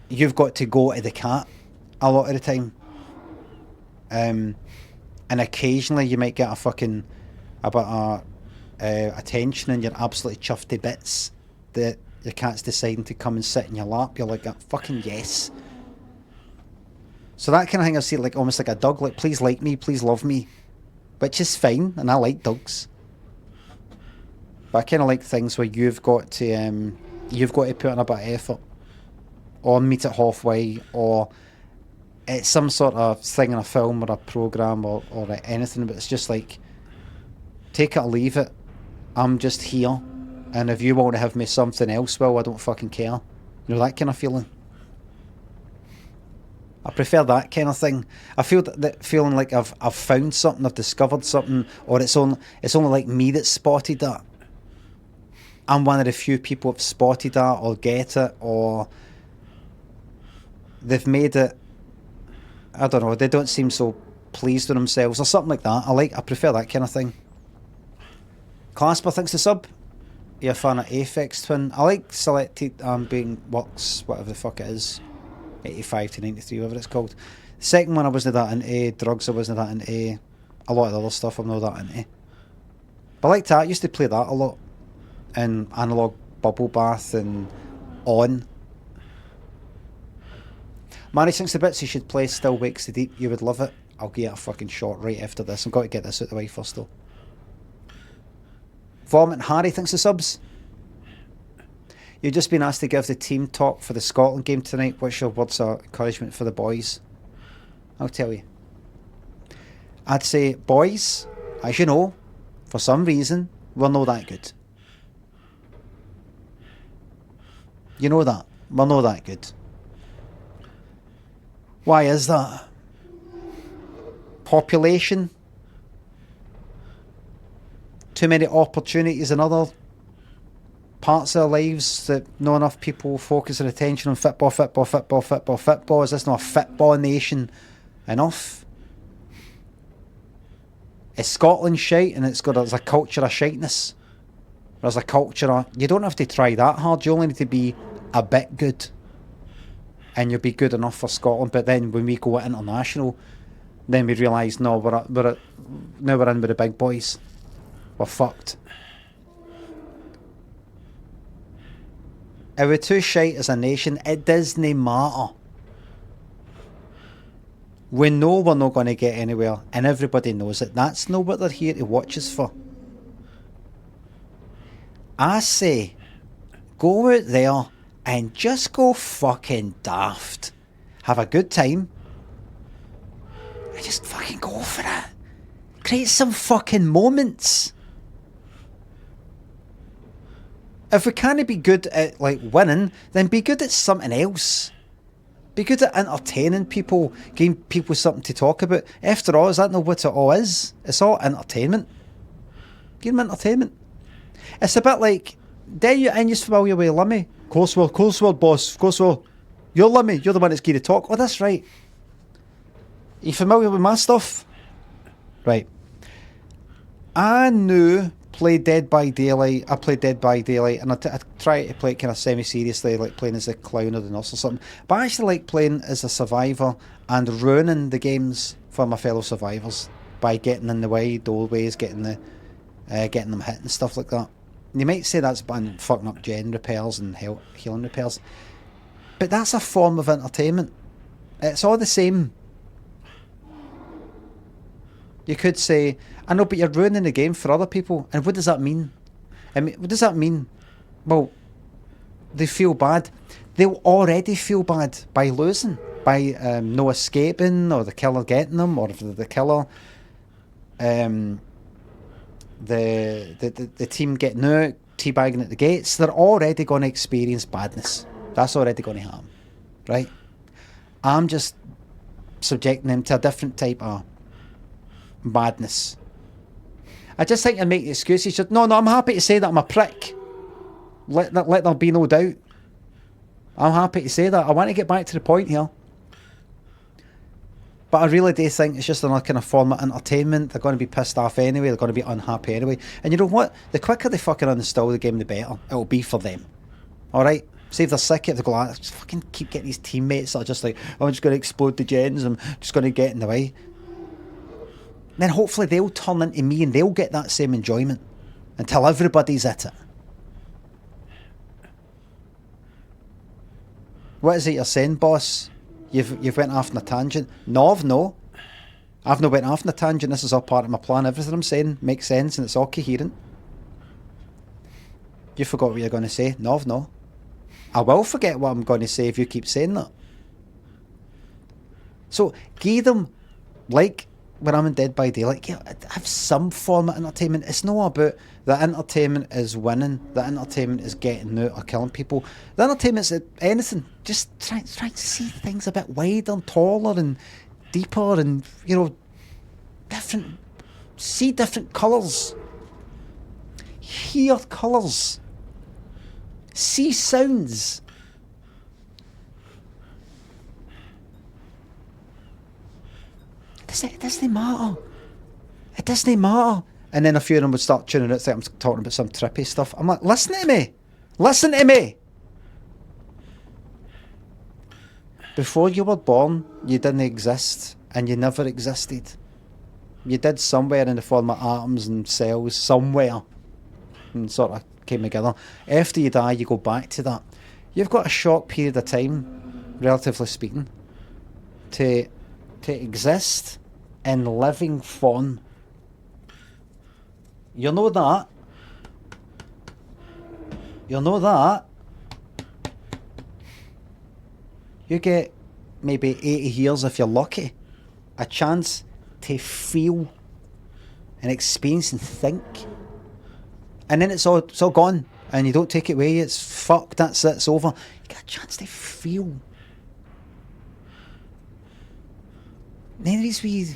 You've got to go to the cat a lot of the time. And occasionally you might get a fucking attention and you're absolutely chuffed to bits that your cat's deciding to come and sit in your lap. You're like, fucking yes. So that kind of thing I see like almost like a dog, like please like me, please love me, which is fine, and I like dogs. But I kind of like things where you've got to put in a bit of effort, or meet it halfway, or it's some sort of thing in a film or a program or anything. But it's just like, take it or leave it. I'm just here, and if you want to have me something else, well, I don't fucking care. You know, that kind of feeling. I prefer that kind of thing. I feel that feeling like I've found something, I've discovered something, or it's only like me that spotted that. I'm one of the few people who've spotted that or get it, or they've made it, I don't know, they don't seem so pleased with themselves or something like that. I prefer that kind of thing. Clasper thinks the sub. You're a fan of Aphex Twin. I like Selected Ambient Works, whatever the fuck it is. 85 to 93, whatever it's called. The second one I wasn't that into. Drugs I wasn't that into. A lot of the other stuff I'm not that into. But I liked that. I used to play that a lot. and Analog Bubble Bath and On. Mary thinks the bits you should play Still Wakes the Deep. You would love it. I'll give it a fucking shot right after this. I've got to get this out of the way first though. Vomit Harry thinks the subs. You've just been asked to give the team talk for the Scotland game tonight. What's your words of encouragement for the boys? I'll tell you. I'd say, boys, as you know, for some reason, we're not that good. You know that. We're not that good. Why is that? Population? Too many opportunities in other parts of our lives that not enough people focus their attention on football. Is this not a football nation enough? Is Scotland shite and there's a culture of shiteness? There's a culture of, you don't have to try that hard, you only need to be a bit good and you'll be good enough for Scotland. But then when we go international, then we realise, no, we're in with the big boys. We're fucked. If we're too shite as a nation, it doesn't matter. We know we're not going to get anywhere, and everybody knows it. That's not what they're here to watch us for. I say, go out there and just go fucking daft. Have a good time. And just fucking go for it. Create some fucking moments. If we can't be good at like winning, then be good at something else. Be good at entertaining people, giving people something to talk about. After all, is that not what it all is? It's all entertainment. Give them entertainment. It's a bit like, are you familiar with Limmy? Course world, boss, course world. You're Limmy, you're the one that's going to talk. Oh, that's right. Are you familiar with my stuff? Right. I played Dead by Daylight. I played Dead by Daylight, and I try to play it kind of semi-seriously, like playing as a clown or the nurse or something. But I actually like playing as a survivor and ruining the games for my fellow survivors by getting in the way, doorways, getting them hit and stuff like that. And you might say that's been fucking up gen repairs and healing repairs, but that's a form of entertainment. It's all the same. You could say, I know, but you're ruining the game for other people. And what does that mean? What does that mean? Well, they feel bad. They'll already feel bad by losing, by no escaping, or the killer getting them, or the killer, the team getting out, teabagging at the gates. They're already going to experience badness. That's already going to happen, right? I'm just subjecting them to a different type of madness. I just think I make excuses. No, I'm happy to say that I'm a prick. Let there be no doubt. I'm happy to say that. I want to get back to the point here. But I really do think it's just another kind of form of entertainment. They're going to be pissed off anyway. They're going to be unhappy anyway. And you know what? The quicker they fucking uninstall the game, the better it'll be for them. Alright? See if they're sick of it, they go, just fucking keep getting these teammates that are just like, oh, I'm just going to explode the gens. I'm just going to get in the way. Then hopefully they'll turn into me and they'll get that same enjoyment until everybody's at it. What is it you're saying, boss? You've went off on a tangent. No, I've not went off on a tangent. This is all part of my plan. Everything I'm saying makes sense and it's all coherent. You forgot what you're going to say. No, I've not. I will forget what I'm going to say if you keep saying that. So, give them, like when I'm in Dead by Daylight, have some form of entertainment. It's not about the entertainment is winning, the entertainment is getting out or killing people. The entertainment's anything. Just try to see things a bit wider and taller and deeper and, different. See different colours. Hear colours. See sounds. It doesn't matter. It doesn't matter. And then a few of them would start tuning out, think I'm talking about some trippy stuff. I'm like, listen to me. Listen to me. Before you were born, you didn't exist, and you never existed. You did somewhere in the form of atoms and cells, somewhere. And sort of came together. After you die, you go back to that. You've got a short period of time, relatively speaking, to exist in living form. You know that. You know that. You get maybe 80 years if you're lucky. A chance to feel and experience and think. And then it's all gone. And you don't take it away. It's fucked. That's it. It's over. You get a chance to feel. None of these wee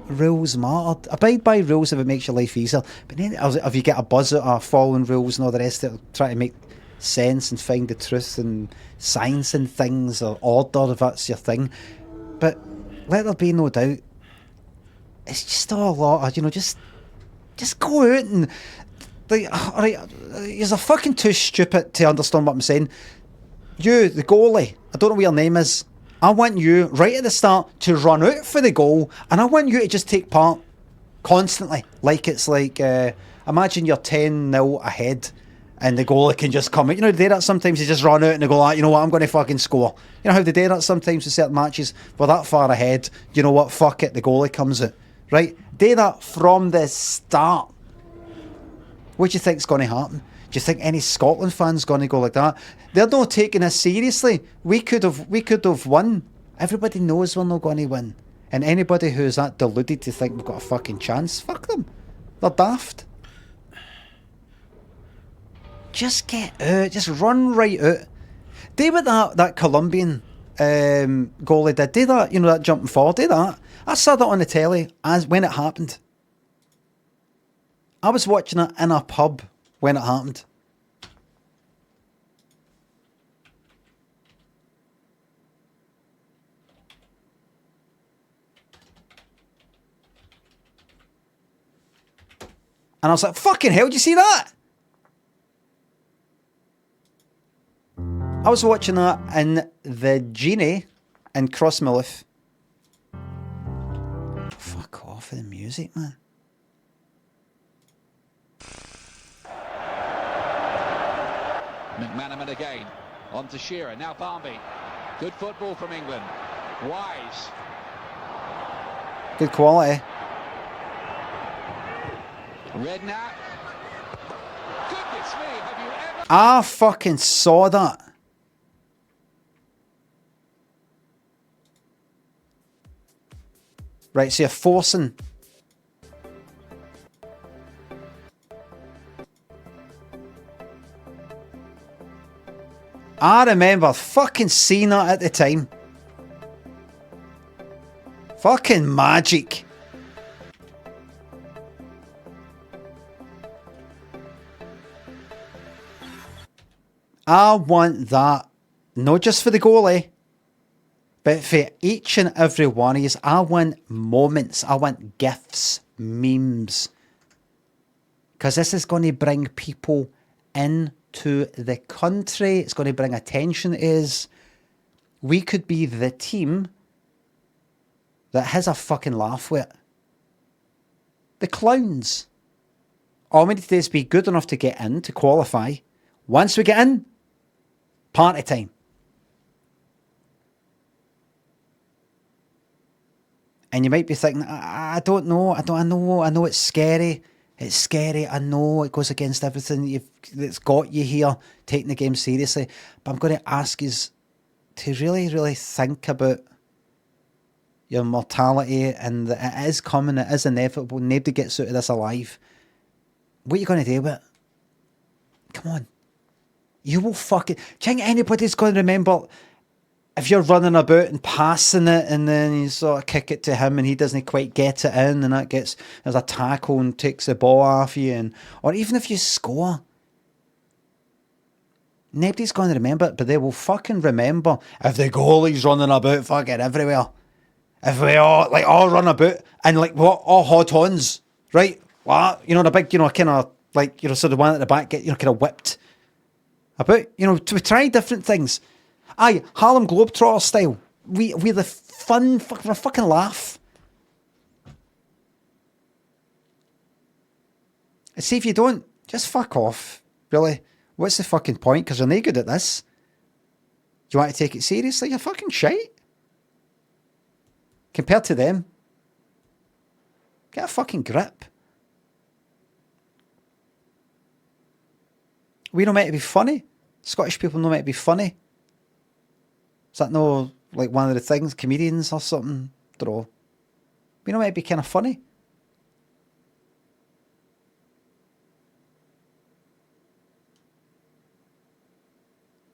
rules matter. Abide by rules if it makes your life easier. But then if you get a buzz out of following rules and all the rest of it, try to make sense and find the truth and science and things, or order if that's your thing. But let there be no doubt, it's just all a lot of, just go out and, like, alright, you're fucking too stupid to understand what I'm saying. You, the goalie, I don't know what your name is, I want you, right at the start, to run out for the goal, and I want you to just take part constantly. Like it's like, imagine you're 10-0 ahead, and the goalie can just come out. You know, they do that sometimes, they just run out and they go, like, you know what, I'm going to fucking score. You know how they do that sometimes in certain matches? We're that far ahead, you know what, fuck it, the goalie comes out. Right? Do that from the start. What do you think's going to happen? Do you think any Scotland fan's going to go like that? They're not taking us seriously. We could have won. Everybody knows we're not going to win. And anybody who's that deluded to think we've got a fucking chance, fuck them. They're daft. Just get out. Just run right out. Do what that Colombian goalie did. Do that, that jumping forward. Do that. I saw that on the telly as when it happened. I was watching it in a pub when it happened. And I was like, fucking hell, did you see that? I was watching that in the Genie in Crossmilliff. Fuck off with the music, man. McManaman again. On to Shearer. Now Barmby. Good football from England. Wise. Good quality. Redknapp. Goodness me, have you ever... I fucking saw that. Right, so you're forcing. I remember fucking seeing that at the time. Fucking magic. I want that, not just for the goalie, but for each and every one of you. I want moments, I want gifs, memes. Because this is going to bring people into the country. It's going to bring attention to us. We could be the team that has a fucking laugh with it. The clowns. All we need to do is be good enough to get in, to qualify. Once we get in, party time. And you might be thinking, I don't know, I know it's scary. It's scary, I know it goes against everything that's got you here, taking the game seriously. But I'm going to ask you to really, really think about your mortality, and that it is coming, it is inevitable. Nobody gets out of this alive. What are you going to do with it? Come on. You will fucking... Do you think anybody's going to remember if you're running about and passing it and then you sort of kick it to him and he doesn't quite get it in and there's a tackle and takes the ball off you, or even if you score, nobody's going to remember it, but they will fucking remember if the goalie's running about fucking everywhere. If we all run about and all hot-ons, right? What? The big, kind of so the one at the back get, kind of whipped about, to try different things. Aye, Harlem Globetrotter style. We're the fun, we're a fucking laugh. And see if you don't, just fuck off. Really? What's the fucking point? Because you're no good at this. Do you want to take it seriously? You're fucking shite. Compared to them. Get a fucking grip. We not meant to be funny. Scottish people not meant to be funny. Is that no, like, one of the things? Comedians or something? Don't know. We not meant to be kind of funny.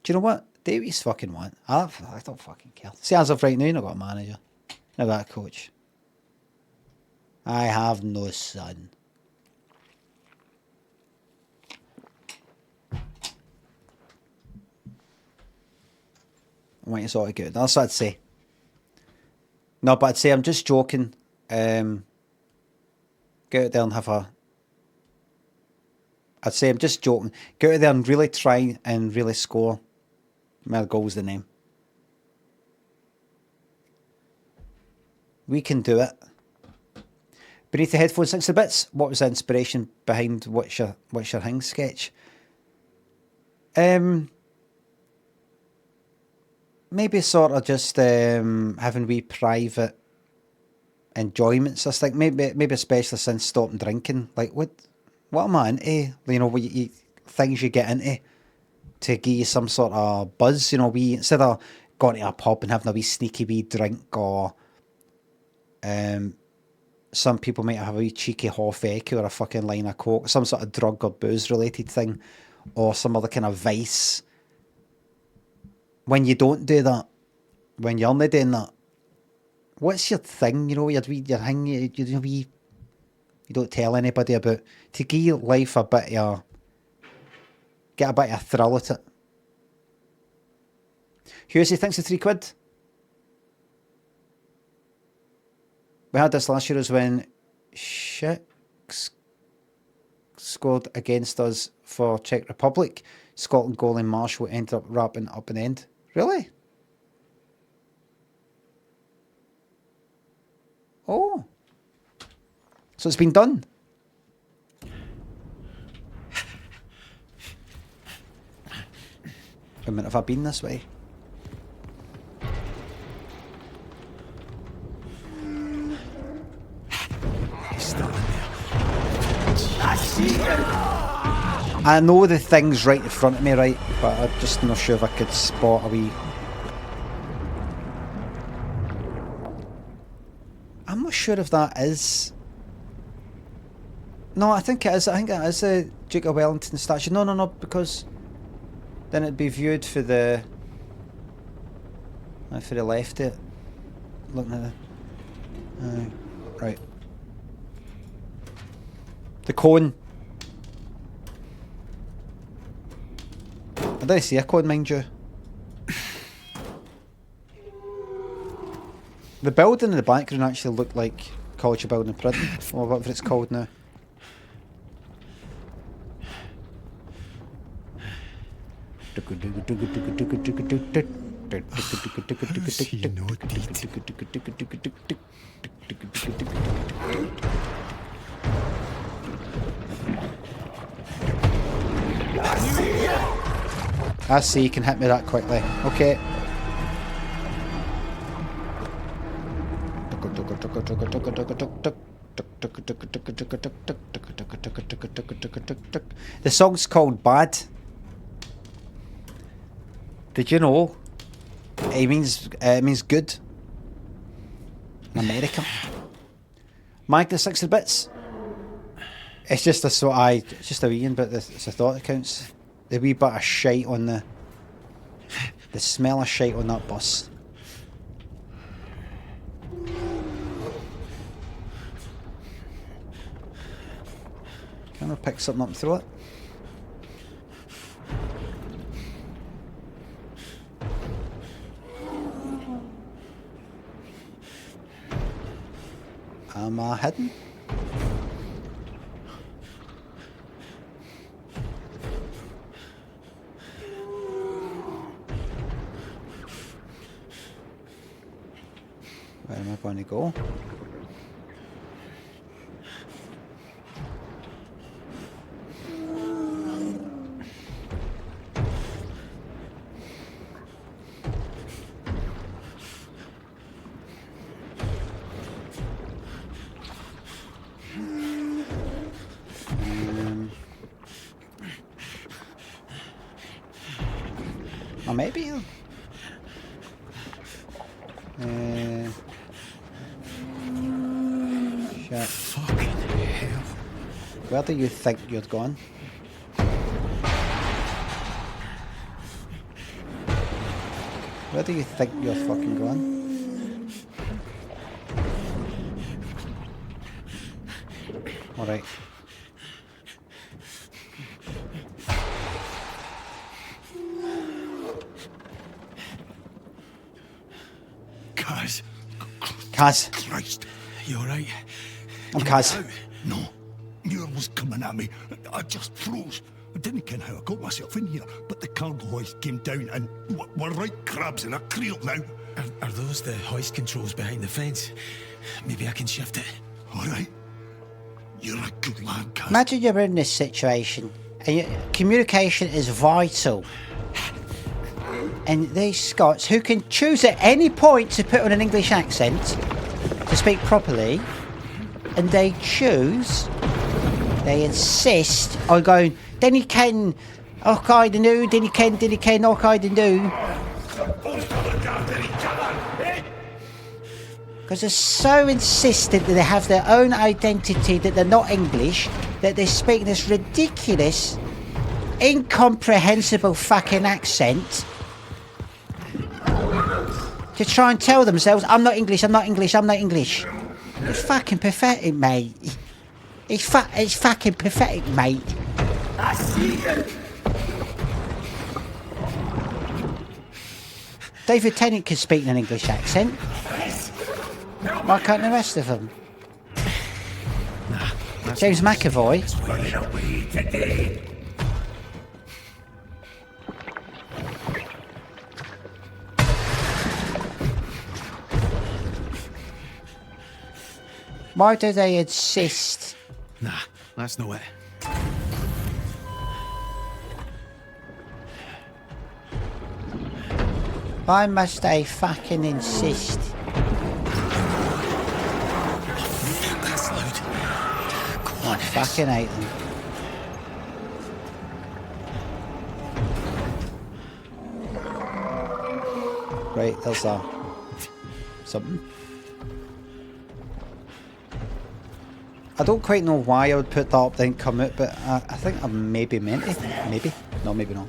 Do you know what? Davies fucking won. I don't fucking care. See, as of right now, I've got a manager. I've got a coach. I have no son. I want you sort of good. That's what I'd say. No, but I'd say I'm just joking. Get out there and have a... I'd say I'm just joking. Get out there and really try and really score. My goal's the name. We can do it. Beneath the headphones, 60 bits. What was the inspiration behind What's Your Hing sketch? Maybe sort of just having wee private enjoyments. I think maybe especially since stopping drinking. Like what am I into? You know, things you get into to give you some sort of buzz. You know, instead of going to a pub and having a wee sneaky wee drink, or some people might have a wee cheeky Hoffeck or a fucking line of coke, some sort of drug or booze related thing, or some other kind of vice. When you don't do that, when you're only doing that, what's your thing? You know, your thing. You don't tell anybody about, to give your life a bit of, get a bit of thrill at it. Husey, thanks for £3. We had this last year as when Shix scored against us for Czech Republic. Scotland goalie Marshall ended up wrapping up an end. Really? Oh. So it's been done. A minute, have I been this way? I know the thing's right in front of me, right? But I'm just not sure if I could spot a wee... I'm not sure if that is... No, I think it is. I think it is a Duke of Wellington statue. No, because then it'd be viewed for the... for the left it. Looking at the... right. The cone. I didn't see a cone, mind you. The building in the background actually looked like College of Building Prison, or whatever it's called now. I see, you can hit me that quickly. Okay. The song's called Bad. Did you know? It means good in America. Magda 60 bits. It's just a sort of it's just a wee bit. It's a thought that counts. The wee bit of shite on the smell of shite on that bus. Can I pick something up and throw it? Am I hidden? Where am I going to go? maybe. Shit. Fucking hell. Where do you think you're going? Where do you think you're fucking going? Alright. Kaz. Kaz. Christ. You alright? I'm Kaz. No. Muir was coming at me. I just froze. I didn't ken how I got myself in here, but the cargo hoist came down and we're right crabs in a creel now. Are those the hoist controls behind the fence? Maybe I can shift it. Alright. You're a good lad, Kaz. Imagine you're in this situation and communication is vital. And these Scots, who can choose at any point to put on an English accent, to speak properly, and they choose, they insist on going, then you can, okay, the new, then you can, okay, the new. Because they're so insistent that they have their own identity, that they're not English, that they speak this ridiculous, incomprehensible fucking accent to try and tell themselves, I'm not English, I'm not English, I'm not English. It's fucking pathetic, mate. It's fucking pathetic, mate. I see you. David Tennant can speak in an English accent. Why can't the rest of them? James McAvoy. Why do they insist? Nah, that's not it. Why must they fucking insist? That's loud. I fucking hate them. Right, there's something. I don't quite know why I would put that up then come out, but I think I maybe meant it. Maybe. No, maybe not.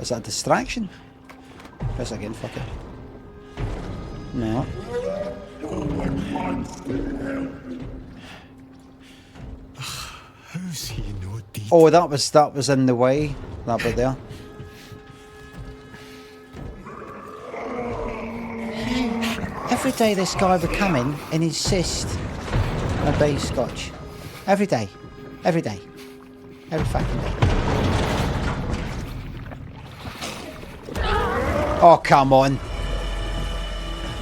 Is that a distraction? Press again, fuck it. No. How's he no deed? Oh, that was in the way. That bit there. Every day this guy would come in and insist on being Scotch. Every day. Every day. Every fucking day. Oh, come on.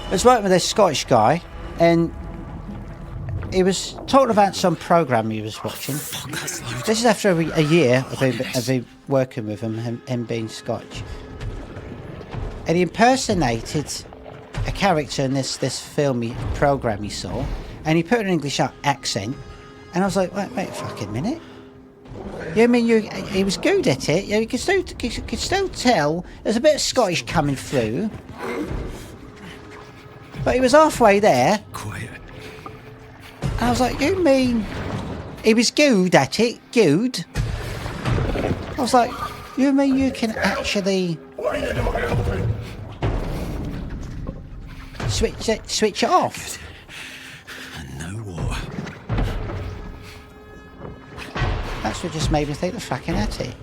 I was working with this Scottish guy and he was talking about some programme he was watching. This is after a year of him working with him being Scotch. And he impersonated a character in this programme he saw, and he put an English accent, and I was like, wait a fucking minute. You mean he was good at it? You could still tell there's a bit of Scottish coming through, but he was halfway there. Quiet. And I was like, you mean he was good at it? Good? I was like, you mean you can actually switch it off? And now what? That's what just made me think the fucking at it.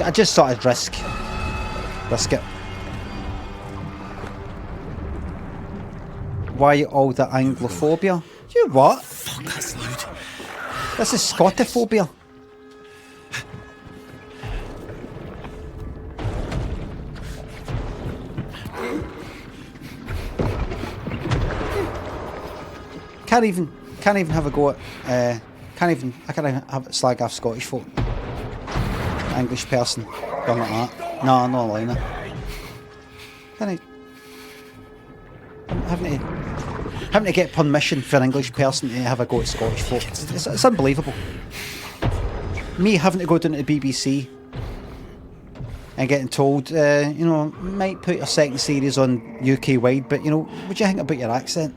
I just thought I'd risk it. Why all the Anglophobia? You what? Fuck, that's loud. This is Scotophobia. Can't even have a go at I can't even have slag off Scottish folk. English person done like that. No, not a liner. Can I? Having to get permission for an English person to have a go at Scottish folk. It's unbelievable. Me having to go down to the BBC and getting told, you know, might put your second series on UK wide, but you know, what do you think about your accent?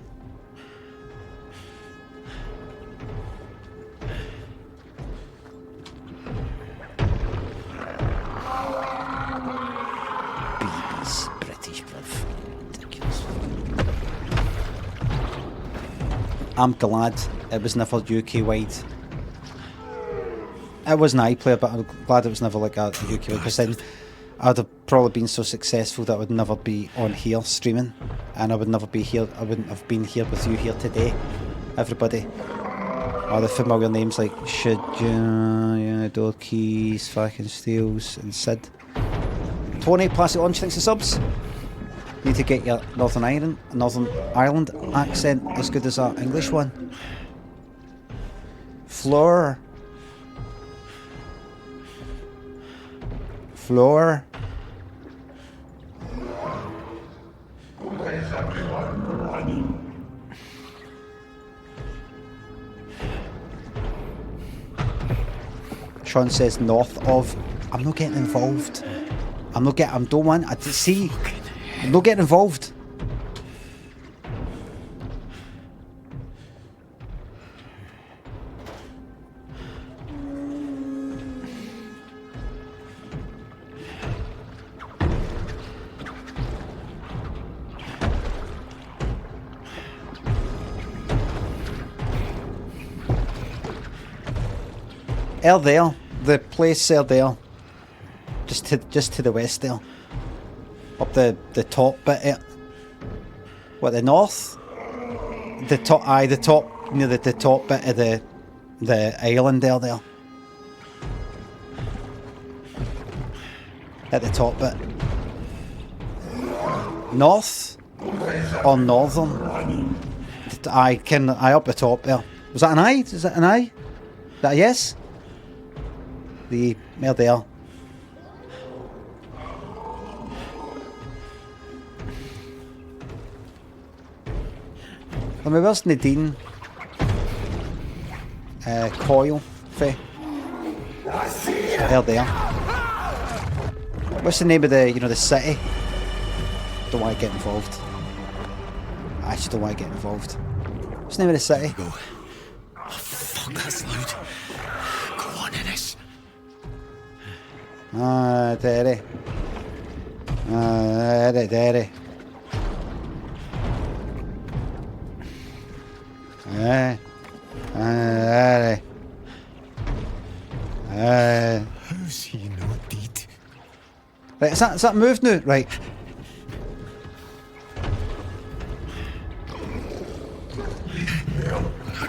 BB's British, bruv. Ridiculous. I'm glad it was never UK wide. It was an iPlayer, but I'm glad it was never like a UK wide, because then I'd have probably been so successful that I would never be on here streaming, and I would never be here. I wouldn't have been here with you here today, everybody. Or the familiar names like Should You, Door Keys, Fucking Steels, and Sid. Tony, Plastic Orange, thanks for subs. Need to get your Northern Ireland accent as good as our English one. Floor. Sean says north of. I'm not getting involved. I'm not getting involved. Airedale, the place Airedale, just to the west there, up the top bit. What, the north? The top near the top bit of the island there. At the top bit. North or northern? I up the top there. Was that an I? Is that an I? Is that a yes? The Airedale. I mean, where's Nadine Coyle for? Airedale. What's the name of the city? Don't want to get involved. I actually don't want to get involved. What's the name of the city? Go. Oh, fuck, that's loud. Go on, Ennis. Daddy. Daddy. How's he not dead? Right, is that moved now? Right.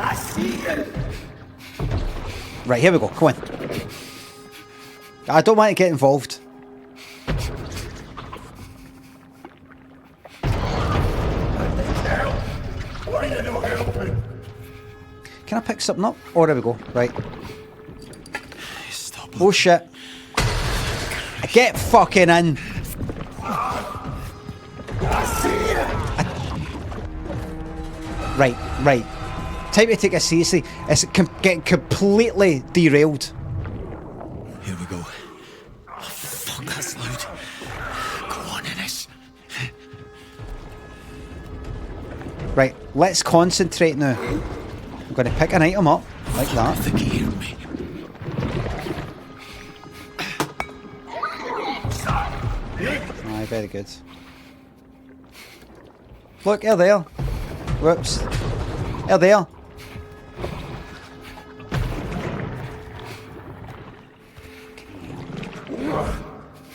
I see him. Right, here we go. Come on. I don't want to get involved. Can I pick something up? Oh, there we go. Right. Oh shit. Get fucking in. Right. Time to take it seriously. It's getting completely derailed. Here we go. Oh, fuck, that's loud. Go on, Ennis. Right, let's concentrate now. I'm going to pick an item up, like that. I think he heard me. Aye, very good. Look, they're there. Whoops. They're there.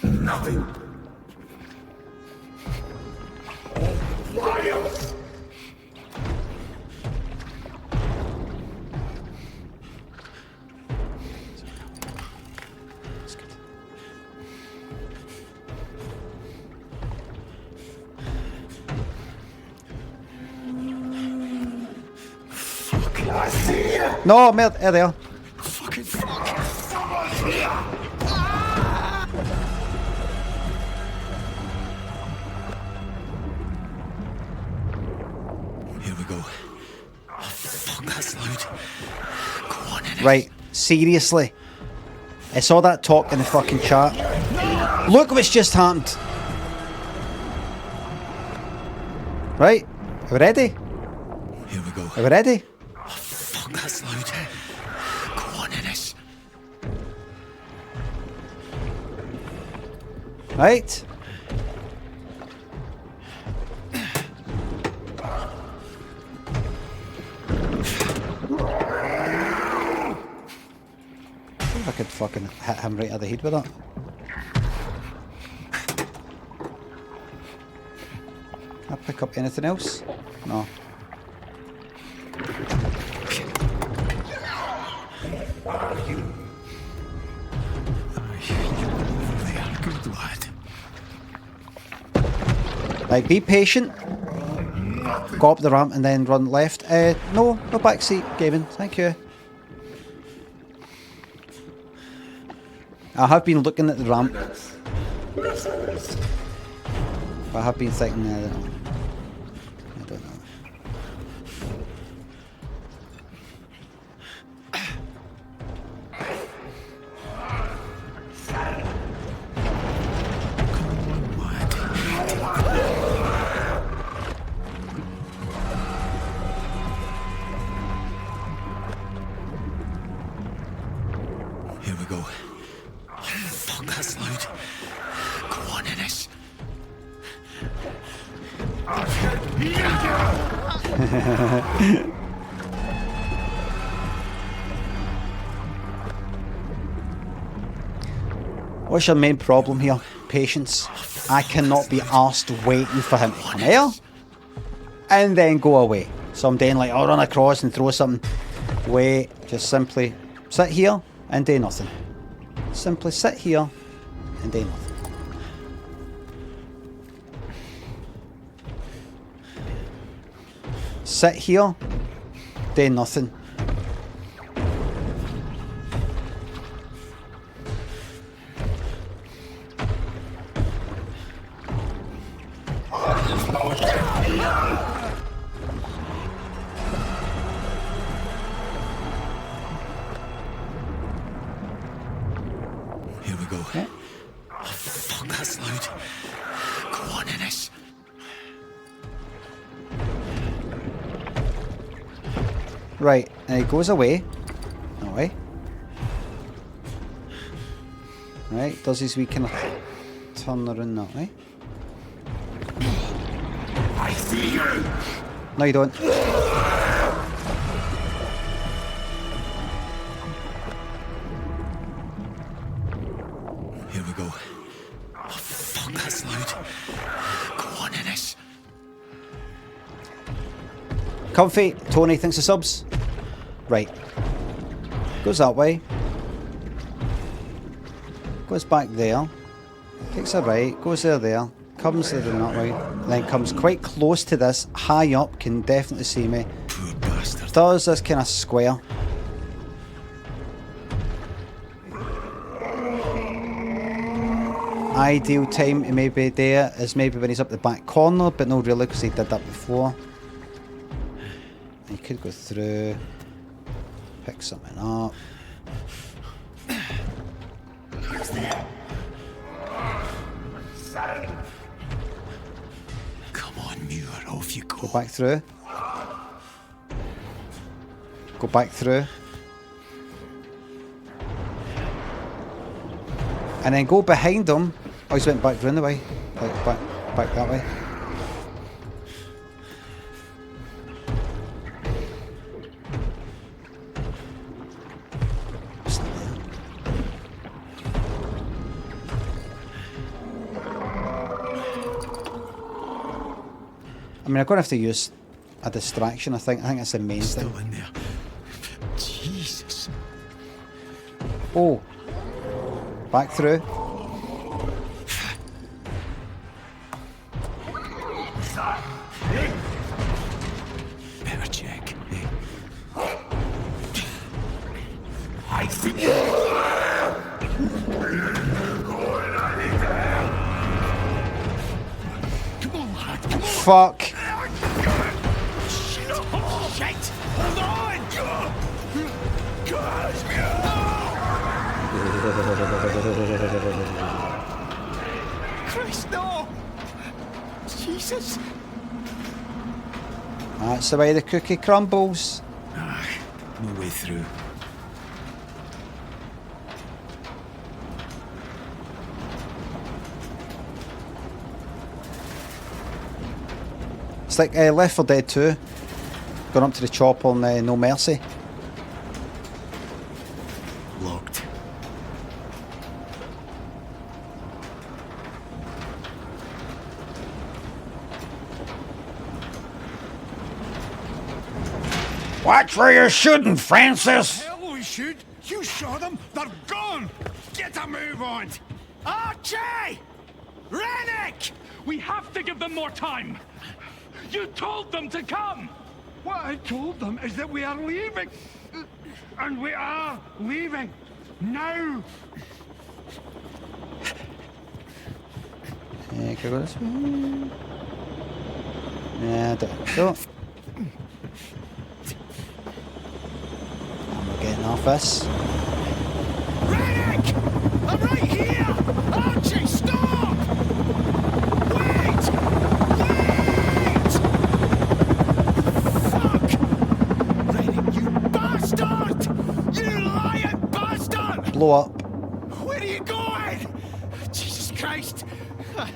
Nothing. No, they're there. Fucking fuck. Someone's here. Right, seriously. It's all that talk in the fucking chat. Look what's just happened. Right, are we ready? Here we go. Are we ready? Oh, fuck, that's loud. Go on, Ennis. Right. I could fucking hit him right at the head with that. Can I pick up anything else? No. Good lad. Like, be patient. Go up the ramp and then run left. No back seat, Gavin. Thank you. I have been looking at the ramp. I have been thinking, I don't know. Here we go. Oh, fuck, that's loud. Go on, Ennis. What's your main problem here? Patience. I cannot be arsed waiting for him to come here and then go away. So I'm doing like, I'll run across and throw something. Wait, just simply sit here and do nothing. Simply sit here and do nothing. Sit here, do nothing. Here we go. Yeah. Oh, fuck, that's loud. Go on, Ennis. Right, and he goes away. That way. Right, does his wee kind of turn around that way. I see you. No, you don't. Here we go. Oh, fuck, that's loud. Go on, Ennis. Comfy, Tony thinks of subs. Right. Goes that way. Goes back there. Takes a right, goes there. Comes there that way. Then comes quite close to this. High up, can definitely see me. Poor bastard. Does this kind of square. Ideal time to maybe there is maybe when he's up the back corner, but no really because he did that before. He could go through, pick something up. Come on, Muir, off you go. Go back through. Go back through. And then go behind him. Oh, he's went back round the way. Back that way. I mean, I'm going to have to use a distraction, I think. I think that's the main thing. Still in there. Jesus. Oh. Back through. Better check. I think. Come on, lad. Come on. Fuck. Shit. Hold on. God. Christ, no! Jesus! That's the way the cookie crumbles. Ah, no way through. It's like Left 4 Dead 2. Going up to the chopper on No Mercy. Locked. Watch where you're shooting, Francis! Hell we should! You shot them! They're gone! Get a move on! Archie! Rennick! We have to give them more time. You told them to come. What I told them is that we are leaving. And we are leaving. Now! Can I go this way? Yeah, I don't so. I'm getting off this. Rennick! I'm right here! Archie, stop! Wait! Wait! Fuck! Rennick, you bastard! You lying bastard! Blow up. Where are you going? Jesus Christ! I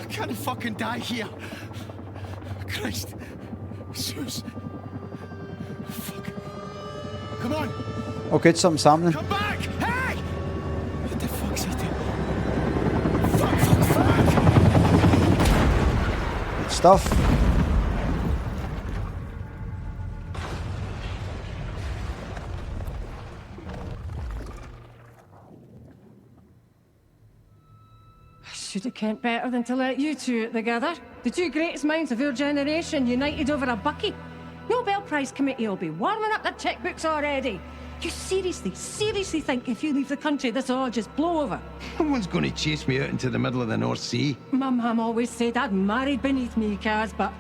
can't fucking die here. Christ. Sus. Fuck. Come on. Oh good, something's happening. Come back! Hey! What the fuck's he doing? Fuck, fuck, fuck! Good stuff. Should have kent better than to let you two together. The two greatest minds of your generation united over a bucket. Nobel Prize committee will be warming up their checkbooks already. You seriously think if you leave the country this'll all just blow over? No one's going to chase me out into the middle of the North Sea. My mum always said I'd married beneath me, Kaz, but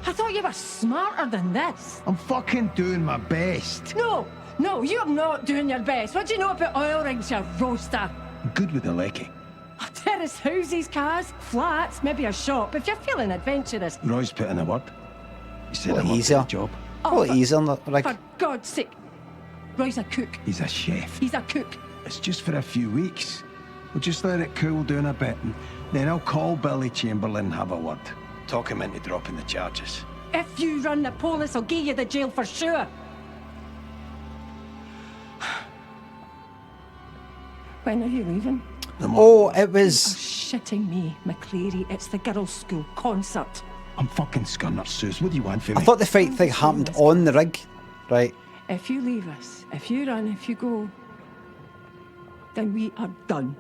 I thought you were smarter than this. I'm fucking doing my best. No, you're not doing your best. What do you know about oil rigs, you roaster? I'm good with the lecky. Terrace houses, Kaz, flats, maybe a shop, if you're feeling adventurous. Roy's put in a word. He said I'm easier. up for the job. Oh, easier, like. For God's sake. Roy's a cook. He's a chef. He's a cook. It's just for a few weeks. We'll just let it cool down a bit, and then I'll call Billy Chamberlain and have a word. Talk him into dropping the charges. If you run the police, I'll give you the jail for sure. When are you leaving? Oh, it was. You're shitting me, McCleary. It's the girls' school concert. I'm fucking scunner, Sus. What do you want from me? I thought the fight thing happened on the rig, right? If you leave us, if you run, if you go, then we are done.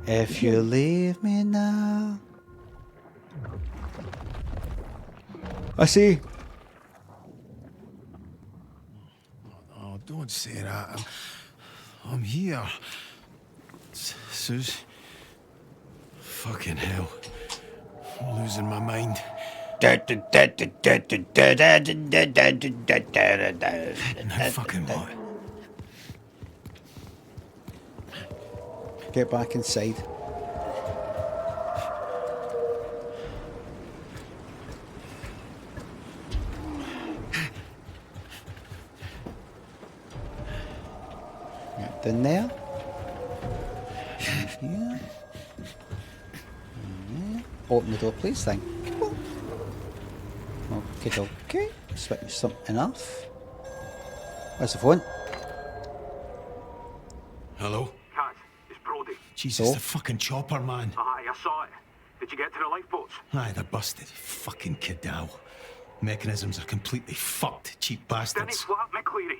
If you leave me now. I see. Oh, don't say that. I'm here. Sus. Fucking hell. I'm losing my mind. Now fucking what? Get back inside. Get in there. Here. Open the door, please. Thank you. Okay. Switch something off. Where's the phone? Hello? Kaz, it's Brody. Jesus, the fucking chopper, man. Aye, I saw it. Did you get to the lifeboats? Aye, they're busted. Fucking kidal. Mechanisms are completely fucked, cheap Then bastards. flat, McCleary.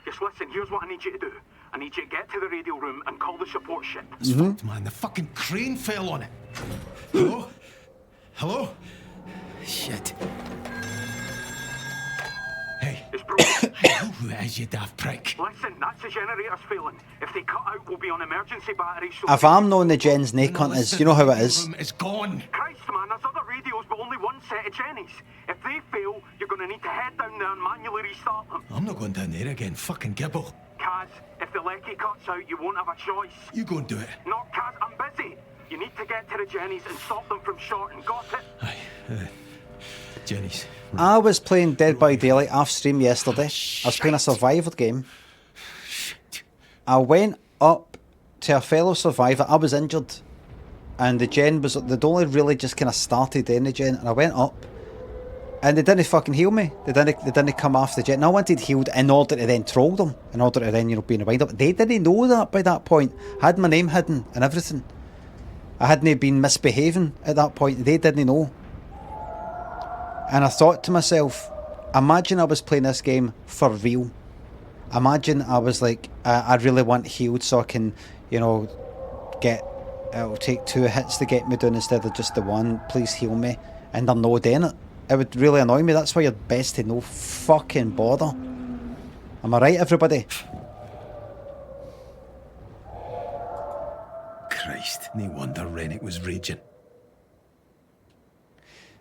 Just listen, here's what I need you to do. I need you to get to the radio room and call the support ship. It's fucked, man. The fucking crane fell on it. Hello? Hello? Shit. Hey. It's Brody. Who is you daft prick? Listen, that's the generator's failing. If they cut out, we'll be on emergency batteries. So If I'm knowing the Jen's snake hunt is, you know how it is. It's gone. Christ, man, there's other radios, but only one set of Jennies. If they fail, you're going to need to head down there and manually restart them. I'm not going down there again. Fucking gibble. Kaz, if the lecky cuts out, you won't have a choice. You go and do it. No, Kaz, I'm busy. You need to get to the Jennies and stop them from shorting. Got it? Jenny's. I was playing Dead by Daylight off stream yesterday. I was playing a survivor game. I went up to a fellow survivor. I was injured. And the gen was, they'd only really just kind of started in the gen. And I went up. And they didn't fucking heal me. They didn't come off the gen. And I wanted healed in order to then troll them. In order to then, be in a wind up. They didn't know that by that point. I had my name hidden and everything. I hadn't been misbehaving at that point. They didn't know. And I thought to myself, imagine I was playing this game for real. Imagine I was like, I really want healed so I can, it'll take 2 hits to get me down instead of just the 1. Please heal me. And they're not doing it. It would really annoy me. That's why you're best to no fucking bother. Am I right, everybody? Christ, no wonder Rennick was raging.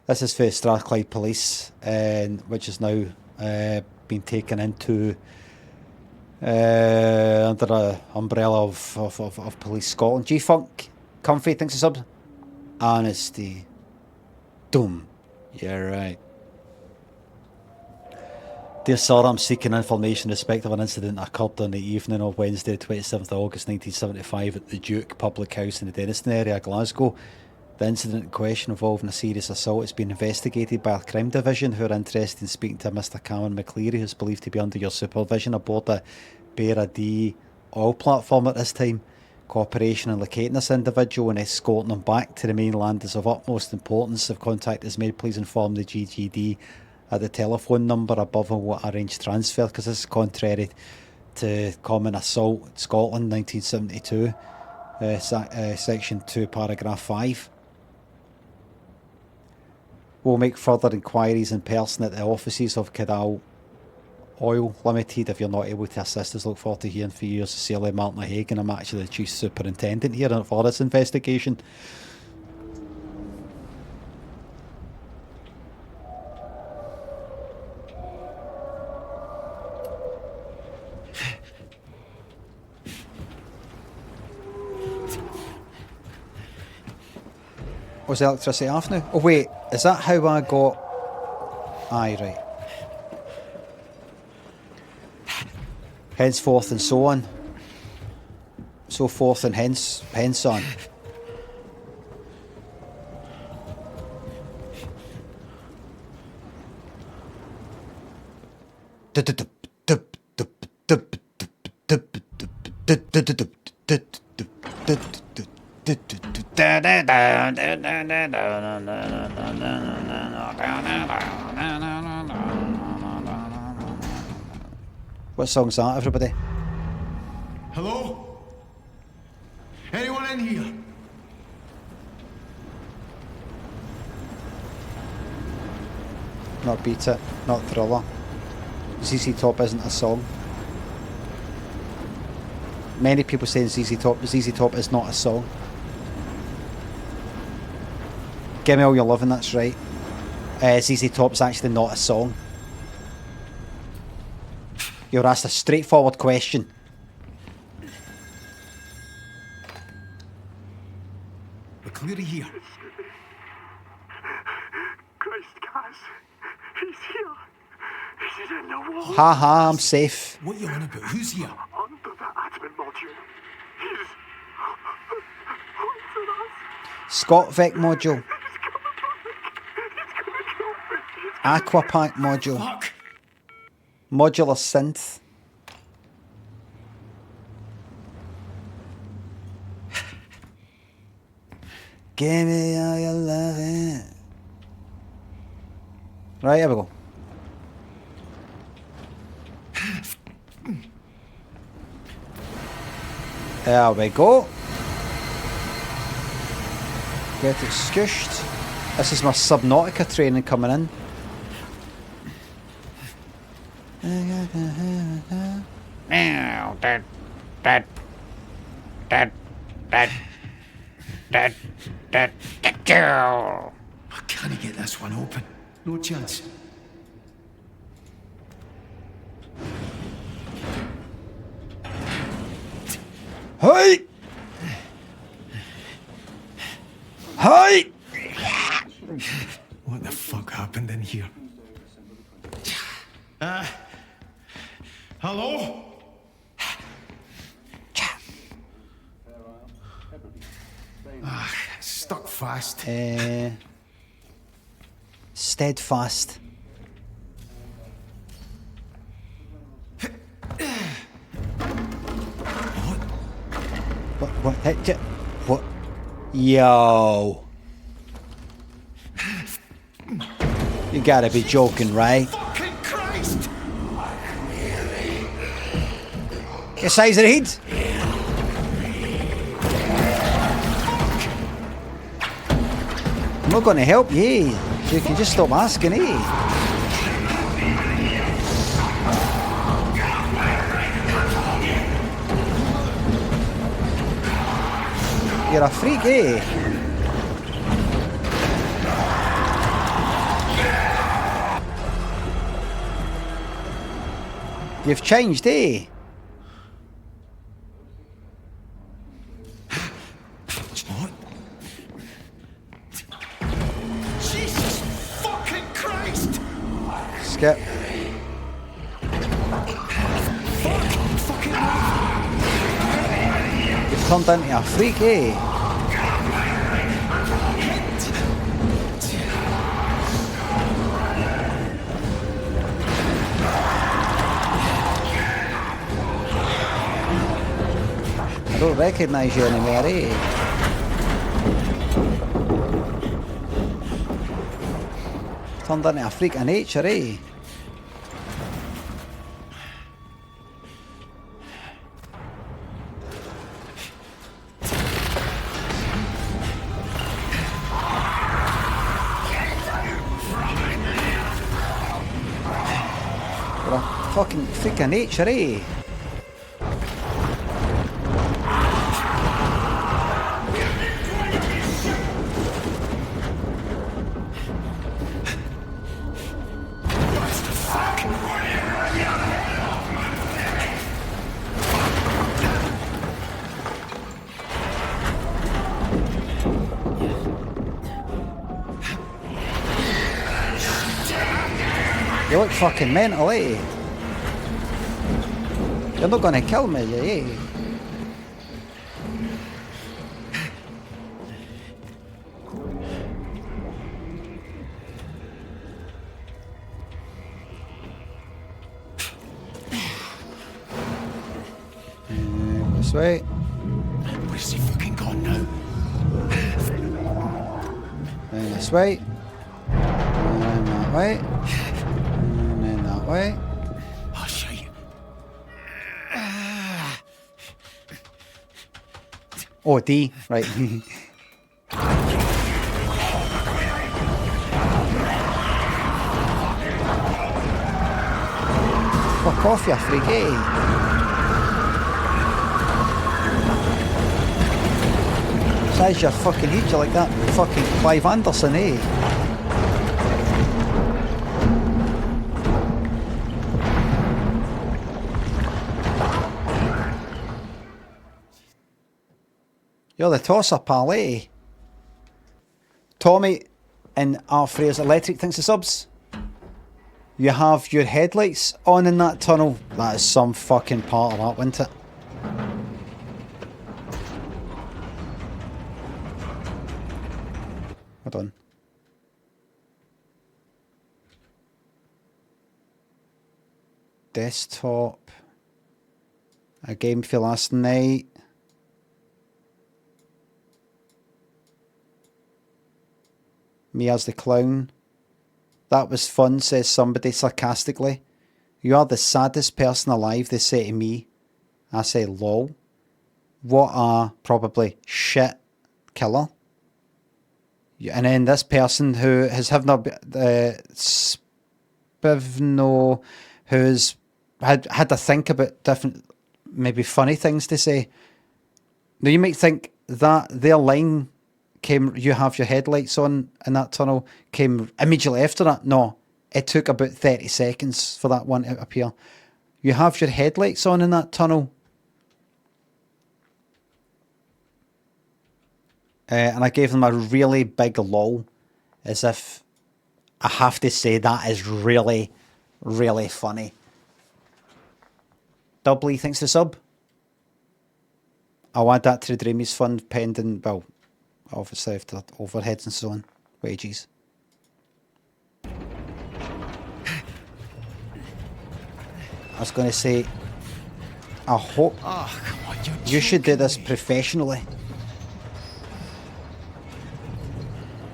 This is for Strathclyde Police, which is now been taken into under the umbrella of Police Scotland. G-Funk, Comfy, thanks a sub. Honesty. Doom. Yeah, right. Dear sir, I'm seeking information in respect of an incident that occurred on the evening of Wednesday, 27th of August 1975 at the Duke Public House in the Denniston area of Glasgow. The incident in question involving a serious assault is being investigated by our crime division, who are interested in speaking to Mr. Cameron McCleary, who is believed to be under your supervision aboard the Beara D oil platform at this time. Cooperation in locating this individual and escorting him back to the mainland is of utmost importance. If contact is made, please inform the GGD at the telephone number above and will arrange transfer, because this is contrary to Common Assault Scotland 1972, Section 2, Paragraph 5. We'll make further inquiries in person at the offices of Cadal Oil Limited. If you're not able to assist us, look forward to hearing from you. Sincerely, Martin Hagan. I'm actually the Chief Superintendent here for this investigation. Was the electricity off now? Oh wait, is that how I got... Aye, right. Henceforth and so on. So forth and hence on. What song's that, everybody? Hello? Anyone in here? Not Beat It, not Thriller. ZZ Top isn't a song. Many people saying ZZ Top is not a song. Give Me All Your Lovin', that's right. ZZ Top's actually not a song. You're asked a straightforward question. McCleary here. Christ, Kaz. He's here. He's in the wall. Ha ha, I'm safe. What are you on about? Who's here? Under the admin module. He's... What's us? Scott Vec module. Aquapack module. Fuck. Modular synth. Give me all your loving. Right, here we go. There we go. Get it scooshed. This is my Subnautica training coming in. Can I get this one open? No chance. Hey! Hey! What the fuck happened in here? Hello? Stuck fast. Steadfast. What? What? Yo. You gotta be joking, right? Fucking Christ! Your size of the head? I'm not gonna help you. So you can just stop asking, eh? You're a freak, eh? You've changed, eh? What? Jesus fucking Christ! Skip. You've turned into a freak, eh? I don't recognise you anymore, eh? Turned into a freak of nature, eh? You're a fucking freak of nature, eh? You look fucking mental, eh? You're not gonna kill me, eh? This way. Where's he fucking gone now? And this way. And that way. And then that way. Oh, shit. Oh, D. Right. Fuck off, you freak, eh? Size your fucking head, you're like that fucking Clive Anderson, eh? You're the tosser, pal, eh? Tommy in R. Freer's Electric thinks the subs. You have your headlights on in that tunnel. That is some fucking part of that, wasn't it? Hold on. Desktop. A game for last night. Me as the clown. That was fun, says somebody sarcastically. You are the saddest person alive, they say to me. I say, lol. What a probably shit killer. And then this person who has having Spivno, who's had to think about different, maybe funny things to say. Now you might think that their line came, you have your headlights on in that tunnel, came immediately after that. No, it took about 30 seconds for that one to appear. You have your headlights on in that tunnel. and I gave them a really big lol, as if I have to say that is really, really funny. Doubly thanks to sub. I'll add that to the Dreamies Fund pending, well, obviously after overheads and so on, wages. I was going to say, I hope you should do this professionally.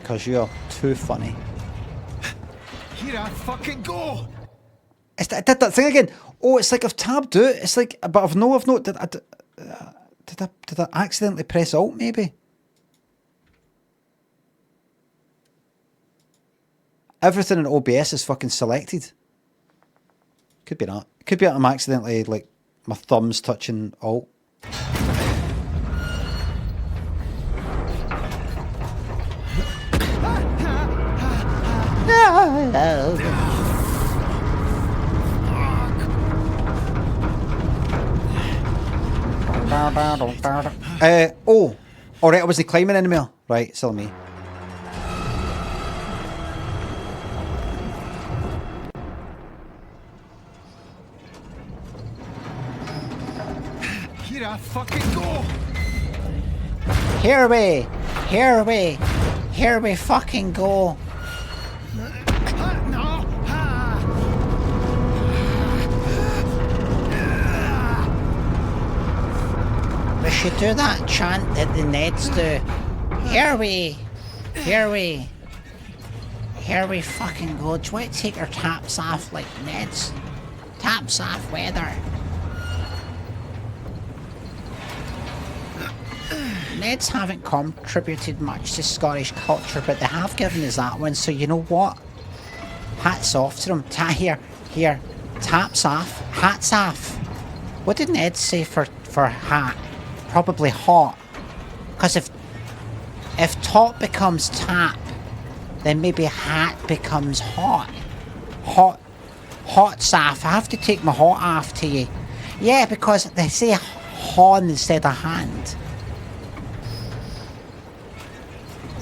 Because you are too funny. Here I fucking go! I did that thing again. Oh, it's like I've tabbed out. It's like, but I've not. Did I accidentally press Alt maybe? Everything in OBS is fucking selected. Could be that. Could be that I'm accidentally, like, my thumb's touching Alt. Oh, alright, I was the climbing enemy. Right, still me. Here I fucking go! Here we fucking go. We should do that chant that the Neds do. Here we fucking go. Do you want to take our taps off like Neds? Taps off weather. Neds haven't contributed much to Scottish culture, but they have given us that one, so you know what? Hats off to them. Here. Taps off. Hats off. What did Ned say for hat? Probably hot. Because if top becomes tap, then maybe hat becomes hot. Hot's off. I have to take my hot off to you. Yeah, because they say hon instead of hand.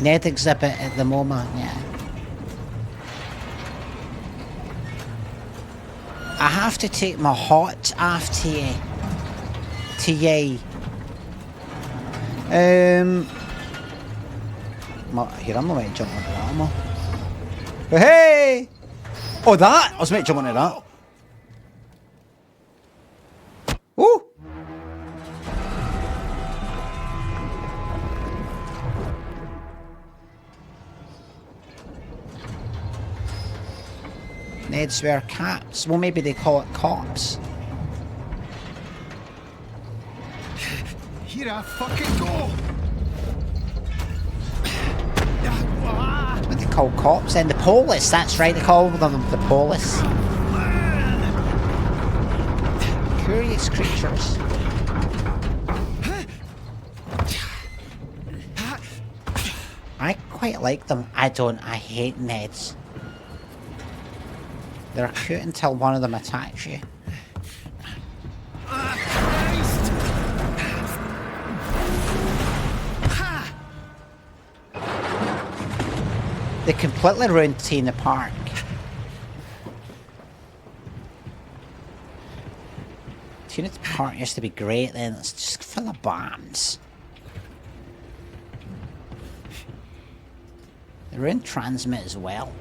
Ned exhibit at the moment, yeah. I have to take my hot off to you. Here, I'm not meant to jump onto that, am I? Hey! Oh, that? I was meant to jump onto that. Ooh! Neds wear caps. Well, maybe they call it cops. Here I fucking go! What they call cops then? The police, that's right, they call them the police. Curious creatures. I quite like them. I don't. I hate Neds. They're cute until one of them attacks you. They completely ruined Tea in the Park. Tea in the Park used to be great then, it's just full of bombs. They ruined Transmit as well.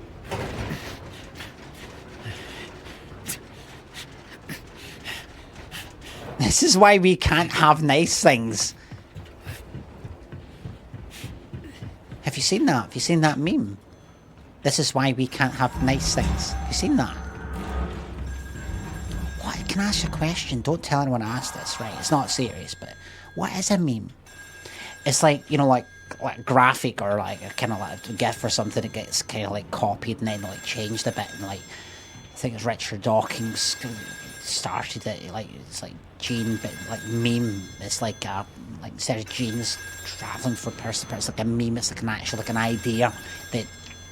This is why we can't have nice things. Have you seen that? Have you seen that meme? This is why we can't have nice things. Have you seen that? What? Can I ask you a question? Don't tell anyone I asked this, right? It's not serious, but what is a meme? It's like, you know, like graphic or like a kind of like a GIF or something that gets kind of like copied and then like changed a bit, and like I think it's Richard Dawkins started it. Like it's like Gene, but like meme. It's like instead of genes traveling from person to person, it's like a meme. It's like an actual like an idea that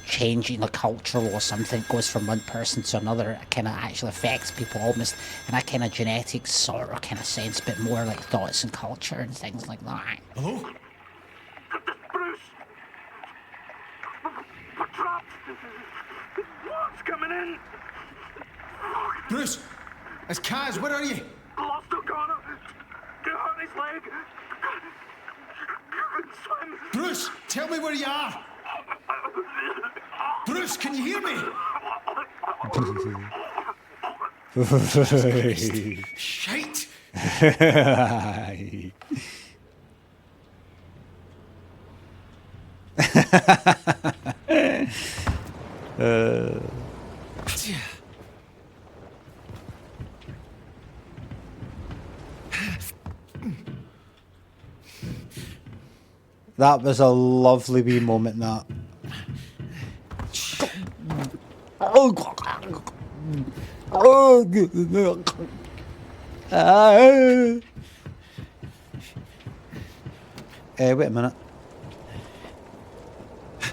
changing the culture or something goes from one person to another. It kind of actually affects people almost in a kind of genetic sort of kind of sense, but more like thoughts and culture and things like that. Hello? Bruce, What's coming in? Bruce! It's Kaz, where are you? Lost O'Connor. Get on his leg. Swim. Bruce, tell me where you are! Bruce, can you hear me? Shite! That was a lovely wee moment, that. Wait a minute.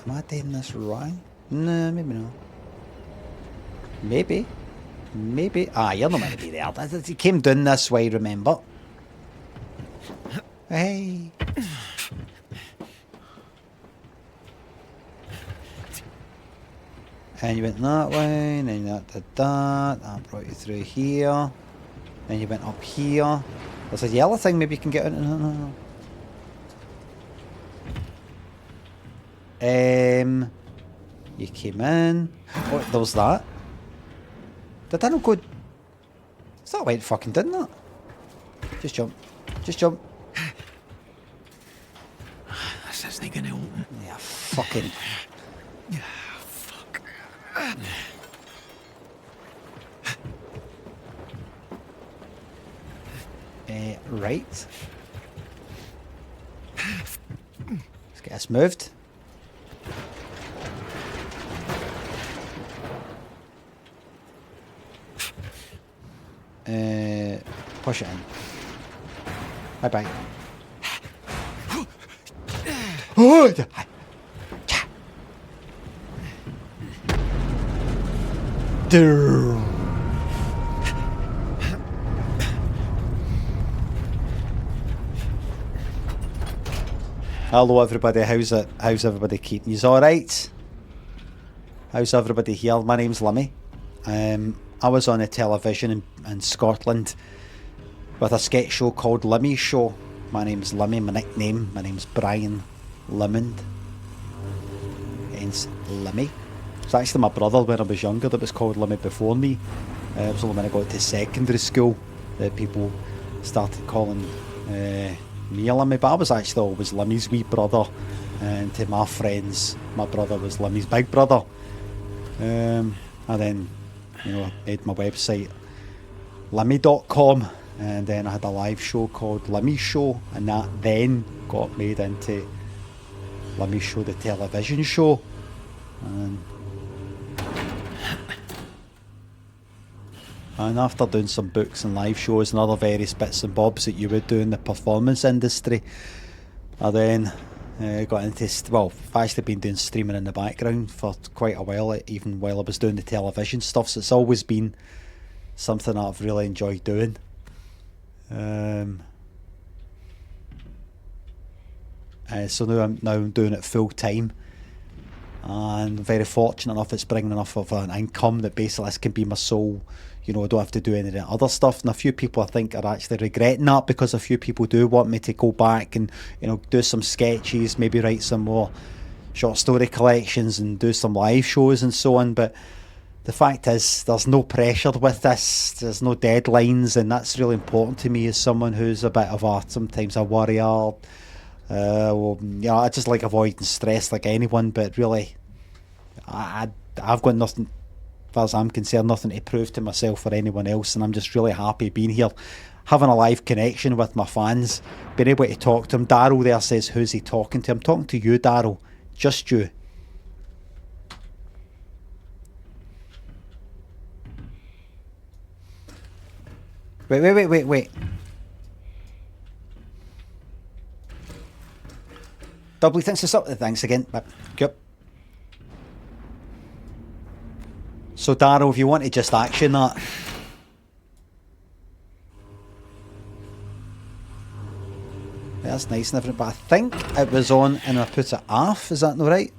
Am I doing this right? No, maybe not. Maybe. Maybe. Ah, you're not meant to be there. You came down this way, remember? Hey. And you went that way, and then that did that. That brought you through here. Then you went up here. There's a yellow thing, maybe you can get in. No. You came in. Oh, there was that. Did I not go? Is that way it fucking didn't that? Just jump. Just jump. This isn't gonna open. Yeah, fucking. Yeah, fuck. Right. Let's get us moved. Push it in. Bye bye. Oh! Hello everybody, how's everybody keeping? You's alright? How's everybody here? My name's Limmy. I was on the television in Scotland with a sketch show called Limmy Show. My name's Limmy, my name's Brian Limond. Hence Limmy. It's actually my brother when I was younger that was called Limmy before me. It was only when I got to secondary school that people started calling me Limmy, but I was actually always Limmy's wee brother, and to my friends my brother was Limmy's big brother. And then, you know, I made my website Limmy.com, and then I had a live show called Limmy Show, and that then got made into Limmy Show, the television show. And after doing some books and live shows and other various bits and bobs that you would do in the performance industry, I then got into, well, I've actually been doing streaming in the background for quite a while, even while I was doing the television stuff, so it's always been something that I've really enjoyed doing. So now I'm doing it full time, and I'm very fortunate enough it's bringing enough of an income that basically this can be my sole, you know, I don't have to do any of the other stuff. And a few people I think are actually regretting that, because a few people do want me to go back and, you know, do some sketches, maybe write some more short story collections and do some live shows and so on. But the fact is, there's no pressure with this, there's no deadlines, and that's really important to me as someone who's a bit of sometimes a worrier. Well, you know, I just like avoiding stress like anyone, but really I've got nothing, as far as I'm concerned, nothing to prove to myself or anyone else, and I'm just really happy being here, having a live connection with my fans, being able to talk to them. Daryl there says, who's he talking to? I'm talking to you, Daryl, just you. Wait. Doubly thanks for something. Thanks again. Yep. So Daryl, if you want to just action that. That's nice and everything, but I think it was on and I put it off. Is that not right?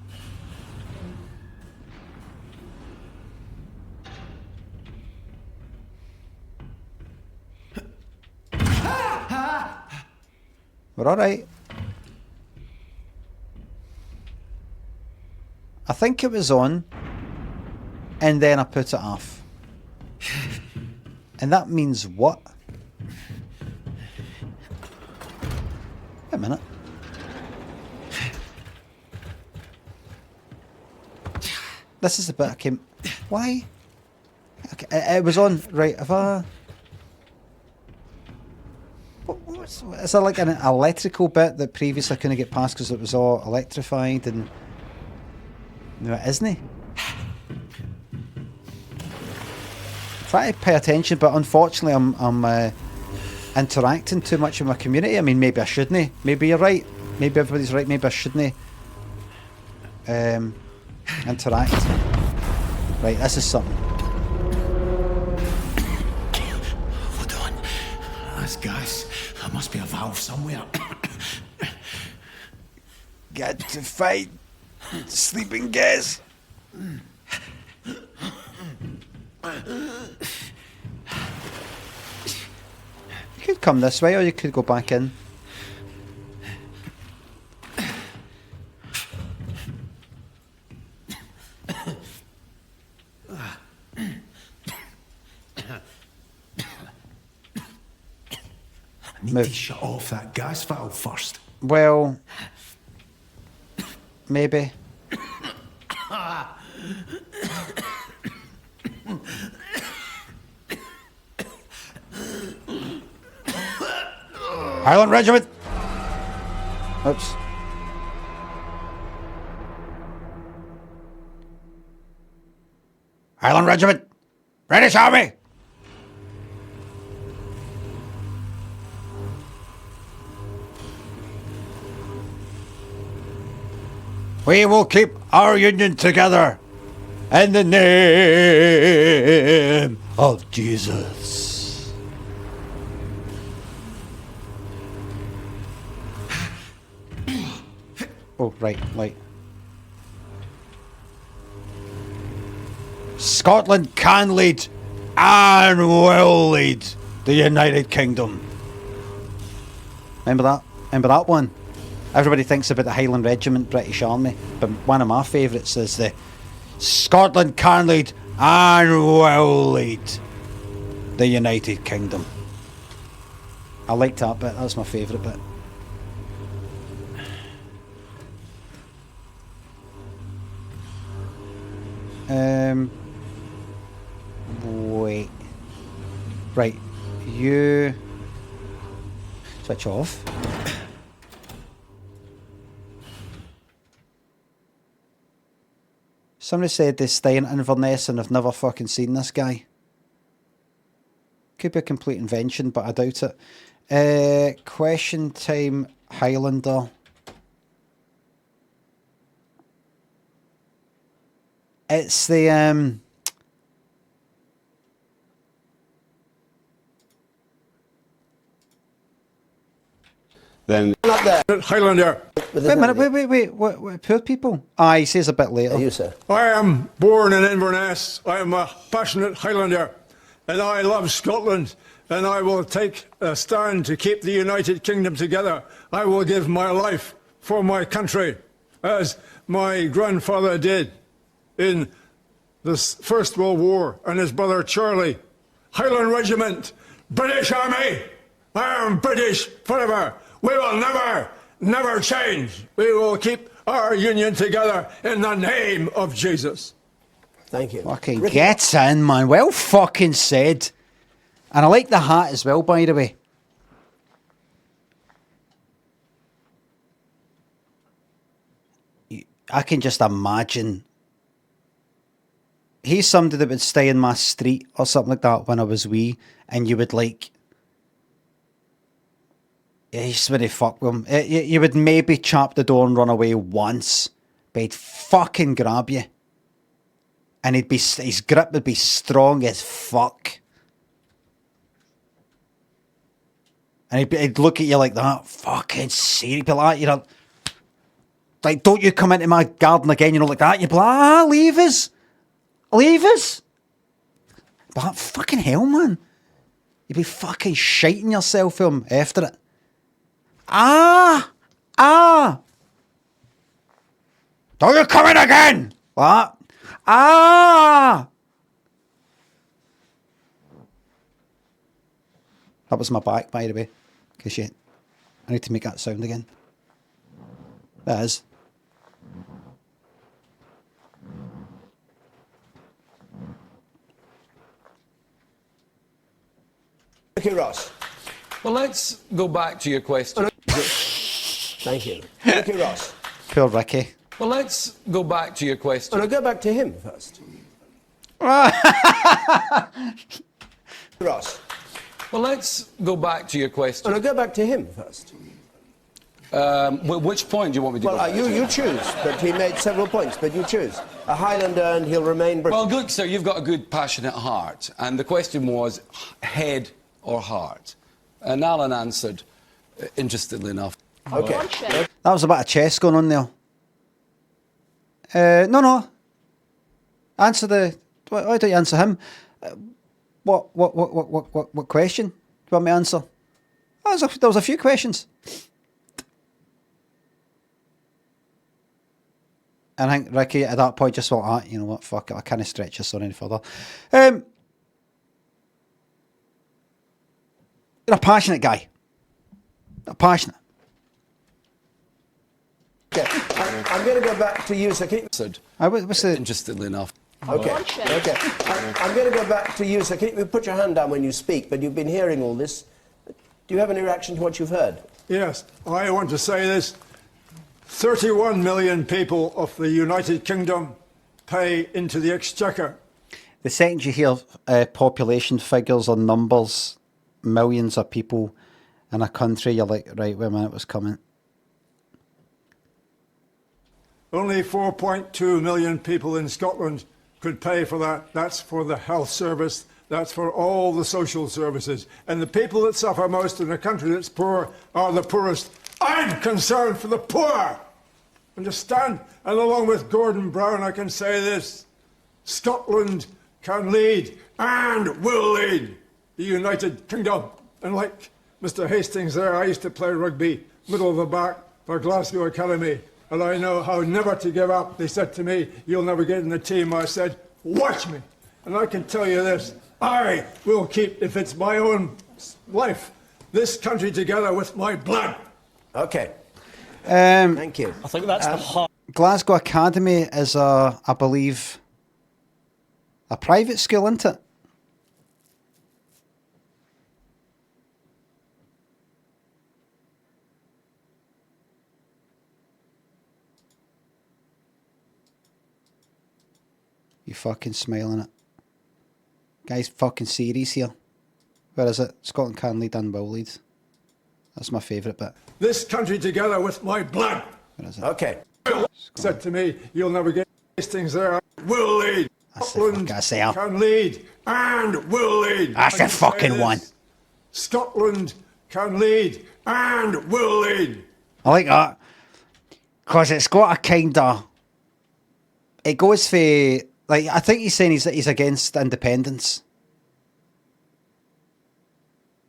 We're all right. I think it was on, and then I put it off. And that means what? Wait a minute. This is the bit I came... Why? Okay, it was on, right, if I... Is there like an electrical bit that previously I couldn't get past because it was all electrified and... No, it isn't. Try to pay attention, but unfortunately I'm interacting too much with my community. I mean, maybe I shouldn't. Maybe you're right. Maybe everybody's right. Maybe I shouldn't interact. Right, this is something. Hold on. That's gas. There must be a valve somewhere. Got to fight sleeping gas. You could come this way or you could go back in. I need to shut off that gas valve first. Well, maybe. Highland Regiment! Oops. Highland Regiment! British Army! We will keep our union together in the name of Jesus. Oh, right, light. Scotland can lead and will lead the United Kingdom. Remember that? Remember that one? Everybody thinks about the Highland Regiment, British Army, but one of my favourites is the Scotland can lead and will lead the United Kingdom. I liked that bit, that's my favourite bit. Wait. Right, you switch off. Somebody said they're staying in Inverness and I've never fucking seen this guy. Could be a complete invention, but I doubt it. Question time, Highlander. It's the Then Not there. Highlander. Wait a minute, wait, what poor people? Ah, he says a bit later. you, sir. I am born in Inverness. I am a passionate Highlander, and I love Scotland, and I will take a stand to keep the United Kingdom together. I will give my life for my country, as my grandfather did in the First World War, and his brother Charlie. Highland Regiment, British Army. I am British forever. We will never change. We will keep our union together in the name of Jesus. Thank you. Fucking gets in, man. Well fucking said. And I like the hat as well, by the way. I can just imagine. He's somebody that would stay in my street or something like that when I was wee, and you would like... Yeah, you just wouldn't fuck with him. You would maybe chop the door and run away once, but he'd fucking grab you. And his grip would be strong as fuck. And he'd look at you like that. Fucking serious. Be like, you know, like, don't you come into my garden again, you know, like that. You'd be like, leave us. Leave us. But fucking hell, man. You'd be fucking shiting yourself from after it. Ah! Ah! Don't you come in again! What? Ah! That was my back, by the way. Because I need to make that sound again. That is. Okay, Ross. Well, let's go back to your question. Thank you. Okay, Ross. Poor Ricky. Well, let's go back to your question. Well, I'll go back to him first. Ross. Well, let's go back to your question. Well, I'll go back to him first. Which point do you want me to go back to? You choose, but he made several points, but you choose. A Highlander and he'll remain British. Well, good, sir, you've got a good, passionate heart. And the question was head or heart. And Alan answered, interestingly enough. Okay. That was a bit of chess going on there. No. Answer the... Why don't you answer him? What question do you want me to answer? There was a few questions. And I think Ricky at that point just went, you know what, fuck it, I can't stretch this on any further. You're a passionate guy. Passionate. Okay, I'm going to go back to you, sir. What's the... Interestingly enough. Okay. I'm going to go back to you, sir. Can you put your hand down when you speak, but you've been hearing all this. Do you have any reaction to what you've heard? Yes, I want to say this. 31 million people of the United Kingdom pay into the Exchequer. The second you hear population figures or numbers, millions of people in a country, you're like, right, wait a minute, what's coming? Only 4.2 million people in Scotland could pay for that. That's for the health service. That's for all the social services. And the people that suffer most in a country that's poor are the poorest. I'm concerned for the poor. Understand? And along with Gordon Brown, I can say this. Scotland can lead and will lead the United Kingdom. And like Mr. Hastings there, I used to play rugby, middle of the back for Glasgow Academy. And I know how never to give up. They said to me, you'll never get in the team. I said, watch me. And I can tell you this, I will keep, if it's my own life, this country together with my blood. Okay. Thank you. I think that's the heart. Glasgow Academy is I believe, a private school, isn't it? You fucking smiling it. Guys, fucking serious here. Where is it? Scotland can lead and will lead. That's my favourite bit. This country together with my blood. Where is it? Okay. Said to me, you'll never get these things there. I will lead. Scotland say can lead and will lead. That's the fucking one. Scotland can lead and will lead. I like that. Because it's got a kind of... It goes for... Like, I think he's saying he's against independence.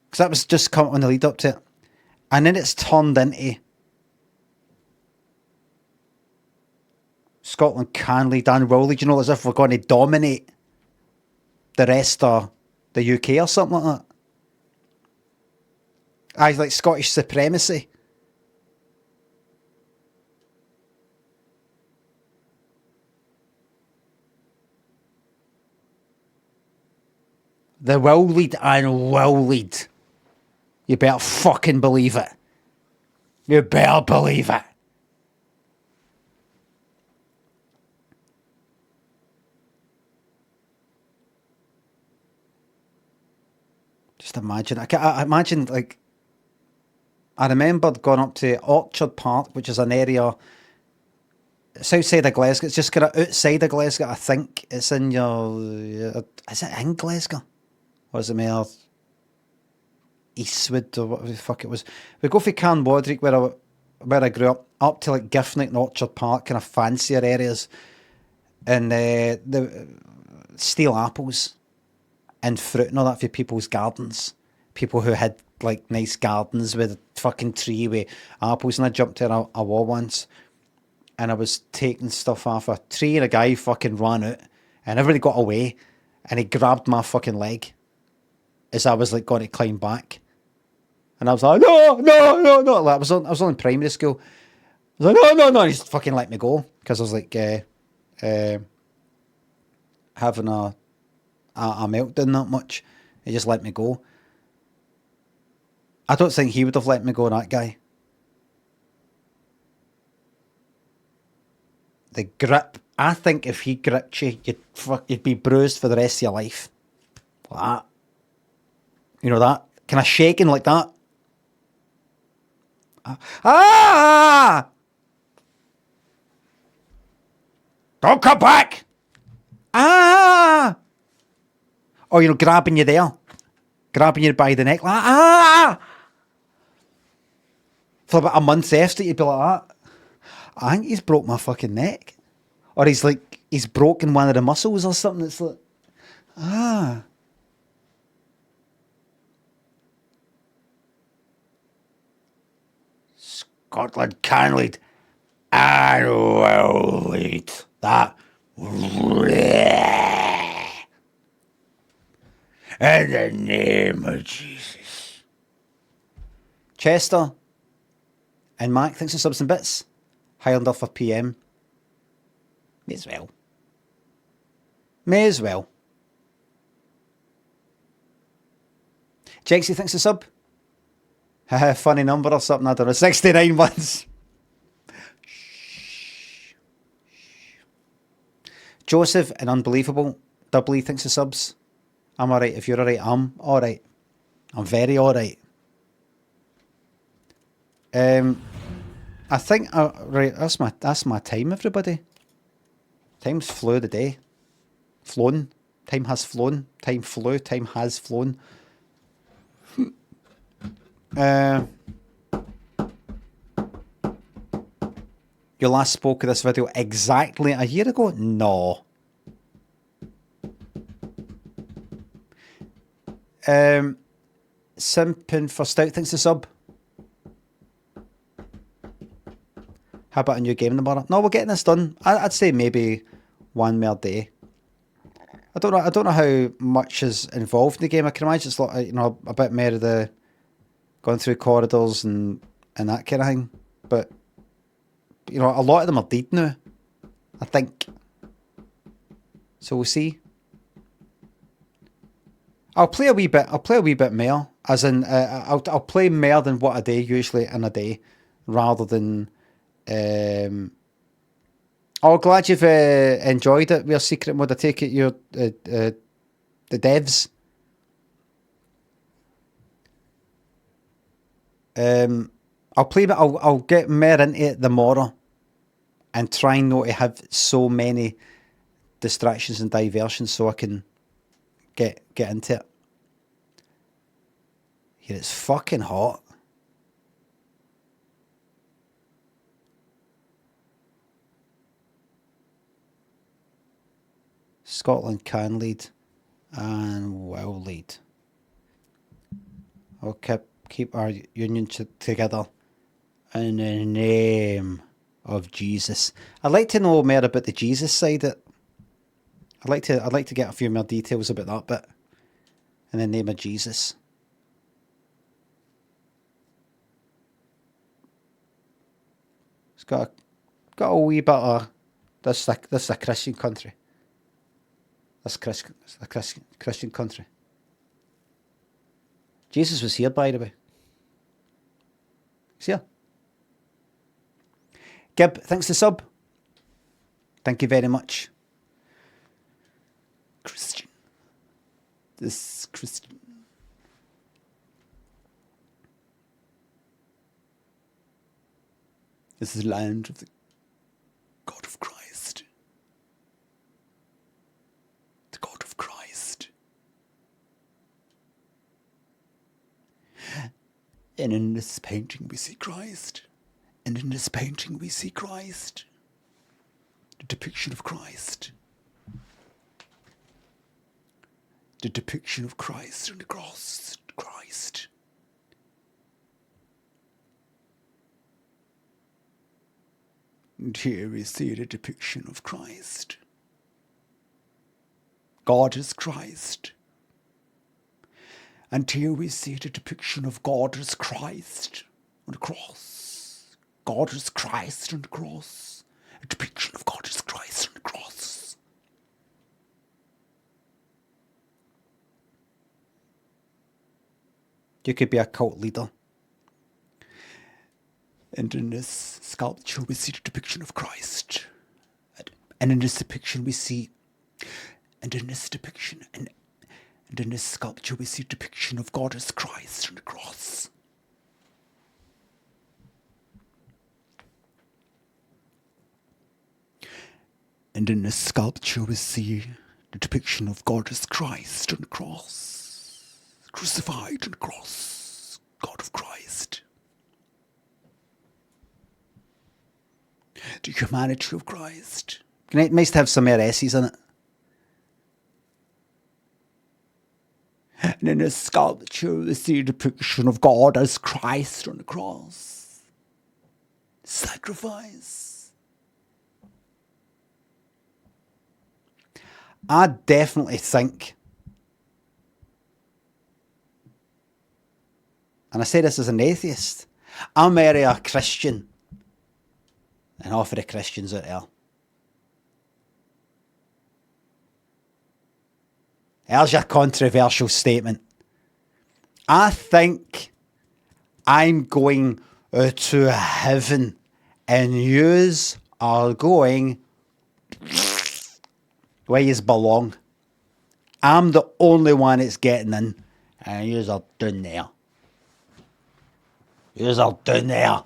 Because that was just come on the lead up to it. And then it's turned into... Scotland can lead and will lead, you know, as if we're going to dominate the rest of the UK or something like that. Aye, like Scottish supremacy. The will lead and will lead. You better fucking believe it. You better believe it. Just imagine. I imagine, like, I remembered going up to Orchard Park, which is an area south side of Glasgow. It's just kind of outside of Glasgow, I think. It's in your... Is it in Glasgow? Or is it more Eastwood or whatever the fuck it was? We go for Carnbodrick, where I grew up to like Giffnock and Orchard Park, kind of fancier areas. And the steel apples and fruit and all that for people's gardens. people who had like nice gardens with a fucking tree with apples, and I jumped in a wall once, and I was taking stuff off a tree, and a guy fucking ran out, and everybody got away, and he grabbed my fucking leg as I was like going to climb back, and I was like, no, like, I was only in primary school. I was like, no, and he just fucking let me go because I was like having a meltdown that much. He just let me go. I don't think he would have let me go, that guy. The grip. I think if he gripped you, you'd be bruised for the rest of your life. Like that. You know that? Kind of shaking like that. Ah! Don't come back! Ah! Or, you know, grabbing you there. Grabbing you by the neck. Like, ah! For about a month after, you'd be like that. I think he's broke my fucking neck. Or he's broken one of the muscles or something. It's like, ah. Scotland can lead and will lead. That. In the name of Jesus. Chester and Mac, thanks for subs and bits. Highlander for PM. May as well. May as well. Jexy, thanks for sub. Funny number or something, I don't know. 69 months. Joseph and Unbelievable. Doubly, thanks for subs. I'm alright. If you're alright, I'm alright. I'm very alright. I think right. That's my time, everybody. Time's flew today. Flown. Time has flown. Time flew. Time has flown. You last spoke of this video exactly a year ago? No. Simping for Stout, thanks to sub. How about a new game tomorrow? No, we're getting this done. I'd say maybe one more day. I don't know how much is involved in the game. I can imagine it's like, you know, a bit more of the going through corridors and that kind of thing. But you know, a lot of them are dead now, I think. So we'll see. I'll play a wee bit more, as in I'll play more than what I do usually in a day, rather than. Oh, glad you've enjoyed it. We're secret mode. I take it you're the devs. I'll get more into it tomorrow, and try not to have so many distractions and diversions, so I can get into it. Here, it's fucking hot. Scotland can lead and will lead. We'll keep our union together in the name of Jesus. I'd like to know more about the Jesus side. I'd like to get a few more details about that bit. In the name of Jesus. It's got a wee bit of this is a Christian country. That's a Christian country. Jesus was here, by the way. He's here. Gib, thanks to sub. Thank you very much. Christian. This Christian. This is the land of the God of Christ. The God of Christ. And in this painting we see Christ. And in this painting we see Christ. The depiction of Christ. The depiction of Christ on the cross. Christ. Christ. And here we see the depiction of Christ. God is Christ. And here we see the depiction of God as Christ on the cross. God is Christ on the cross. A depiction of God as Christ on the cross. You could be a cult leader. And in this sculpture we see the depiction of Christ. And in this depiction we see, and in this depiction, and in this sculpture we see a depiction of God as Christ on the cross. And in this sculpture we see the depiction of God as Christ on the cross. Crucified on the cross. God of Christ. The humanity of Christ. It nice to have some more S's in it. And in this sculpture we see a depiction of God as Christ on the cross. Sacrifice. I definitely think, and I say this as an atheist, I'm merely a Christian, and all for the Christians out there. There's your controversial statement. I think I'm going to heaven and yous are going where yous belong. I'm the only one that's getting in and yous are down there. Yous are down there.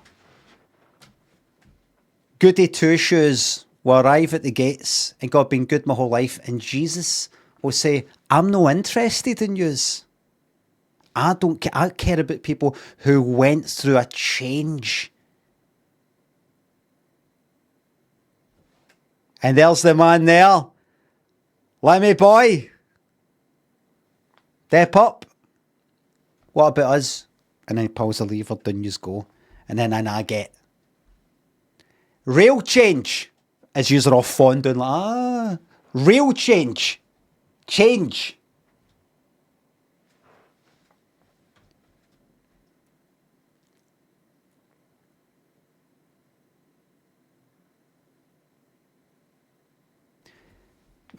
Goody two-shoes will arrive at the gates and God been good my whole life and Jesus will say, I'm no interested in yous. I care about people who went through a change. And there's the man there. Limmy boy. Step up. What about us? And then he pulls the lever, down yous go. And then I get real change. As yous are all fond like, real change. Change.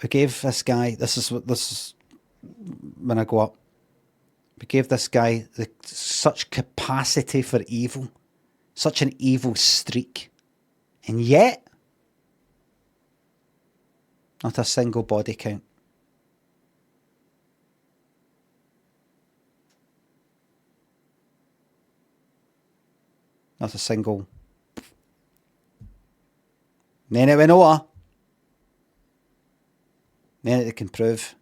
We gave this guy, this is when I go up, we gave this guy such capacity for evil, such an evil streak, and yet, not a single body count. Not a single. None that we know of. None that they can prove.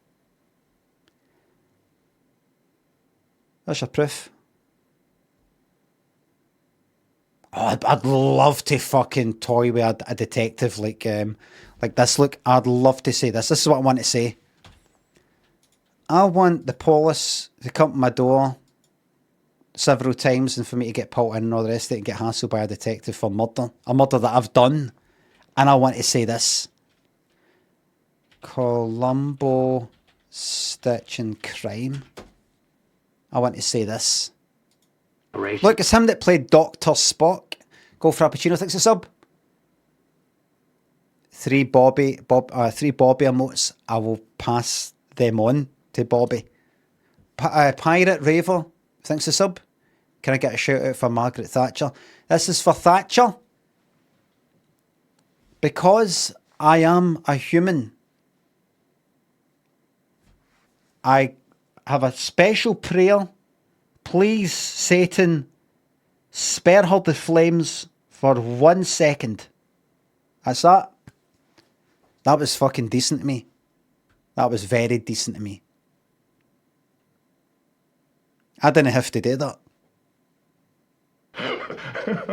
That's your proof. Oh, I'd love to fucking toy with a detective like this. Look, I'd love to say this. This is what I want to say. I want the police to come to my door several times and for me to get pulled in and all the rest of it and get hassled by a detective for murder. A murder that I've done. And I want to say this. Columbo Stitch and Crime. I want to say this. Look, it's him that played Dr. Spock. Go Frappuccino, thanks a sub. Three Bobby emotes. I will pass them on to Bobby. Pirate Raver, thanks a sub. Can I get a shout out for Margaret Thatcher? This is for Thatcher. Because I am a human, I have a special prayer. Please, Satan, spare her the flames for 1 second. That's that. That was fucking decent to me. That was very decent to me. I didn't have to do that.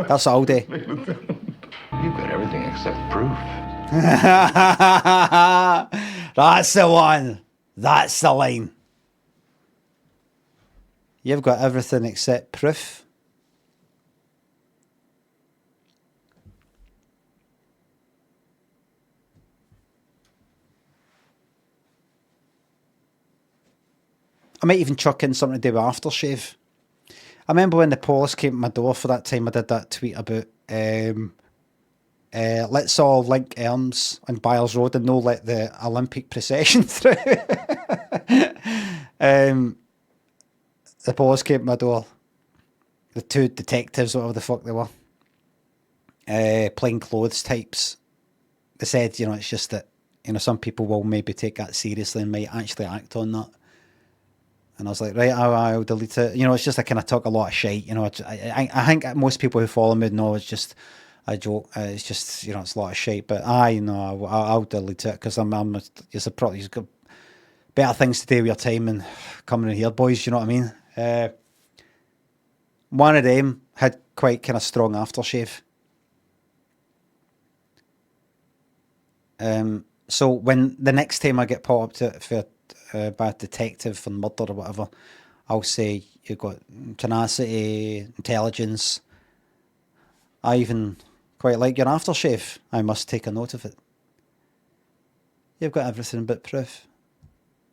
That's all day. You've got everything except proof. That's the one. That's the line. You've got everything except proof. I might even chuck in something to do with aftershave. I remember when the police came to my door for that time, I did that tweet about let's all link arms on Byers Road and no let the Olympic procession through. The police came to my door. The two detectives, whatever the fuck they were, plain clothes types. They said, you know, it's just that, you know, some people will maybe take that seriously and might actually act on that. And I was like, right, I'll delete it. You know, it's just I kind of talk a lot of shit. You know, I think most people who follow me know it's just a joke. It's just, you know, it's a lot of shit. But I'll delete it because you've got better things to do with your time than coming in here, boys. You know what I mean? One of them had quite kind of strong aftershave. So when the next time I get put up to for by a detective for murder or whatever, I'll say you've got tenacity, intelligence. I even quite like your aftershave. I must take a note of it. You've got everything but proof.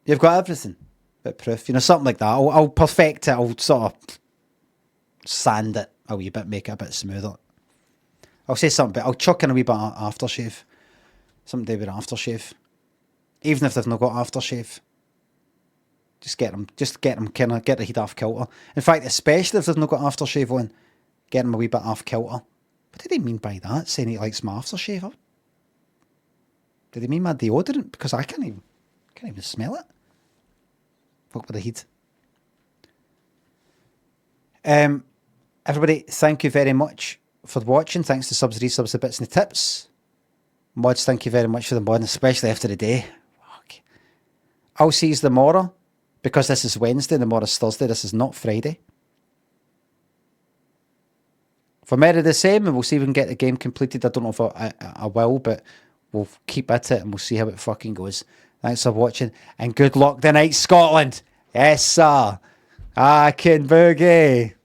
You've got everything but proof. You know, something like that. I'll perfect it. I'll sort of sand it a wee bit, make it a bit smoother. I'll say something, but I'll chuck in a wee bit of aftershave. Something to do with aftershave. Even if they've not got aftershave. Just get them kind of, get the heat off kilter. In fact, especially if they've not got aftershave on, get them a wee bit off kilter. What did he mean by that? Saying he likes my aftershave? Did he mean my deodorant? Because I can't even smell it. Fuck with the heat. Everybody, thank you very much for watching. Thanks to subs, resubs, the bits and the tips. Mods, thank you very much for the mod, especially after the day. Fuck. I'll see you tomorrow. Because this is Wednesday and tomorrow's Thursday, this is not Friday. For Mary the same, and we'll see if we can get the game completed. I don't know if I will, but we'll keep at it and we'll see how it fucking goes. Thanks for watching, and good luck tonight, Scotland. Yes, sir. I can boogie.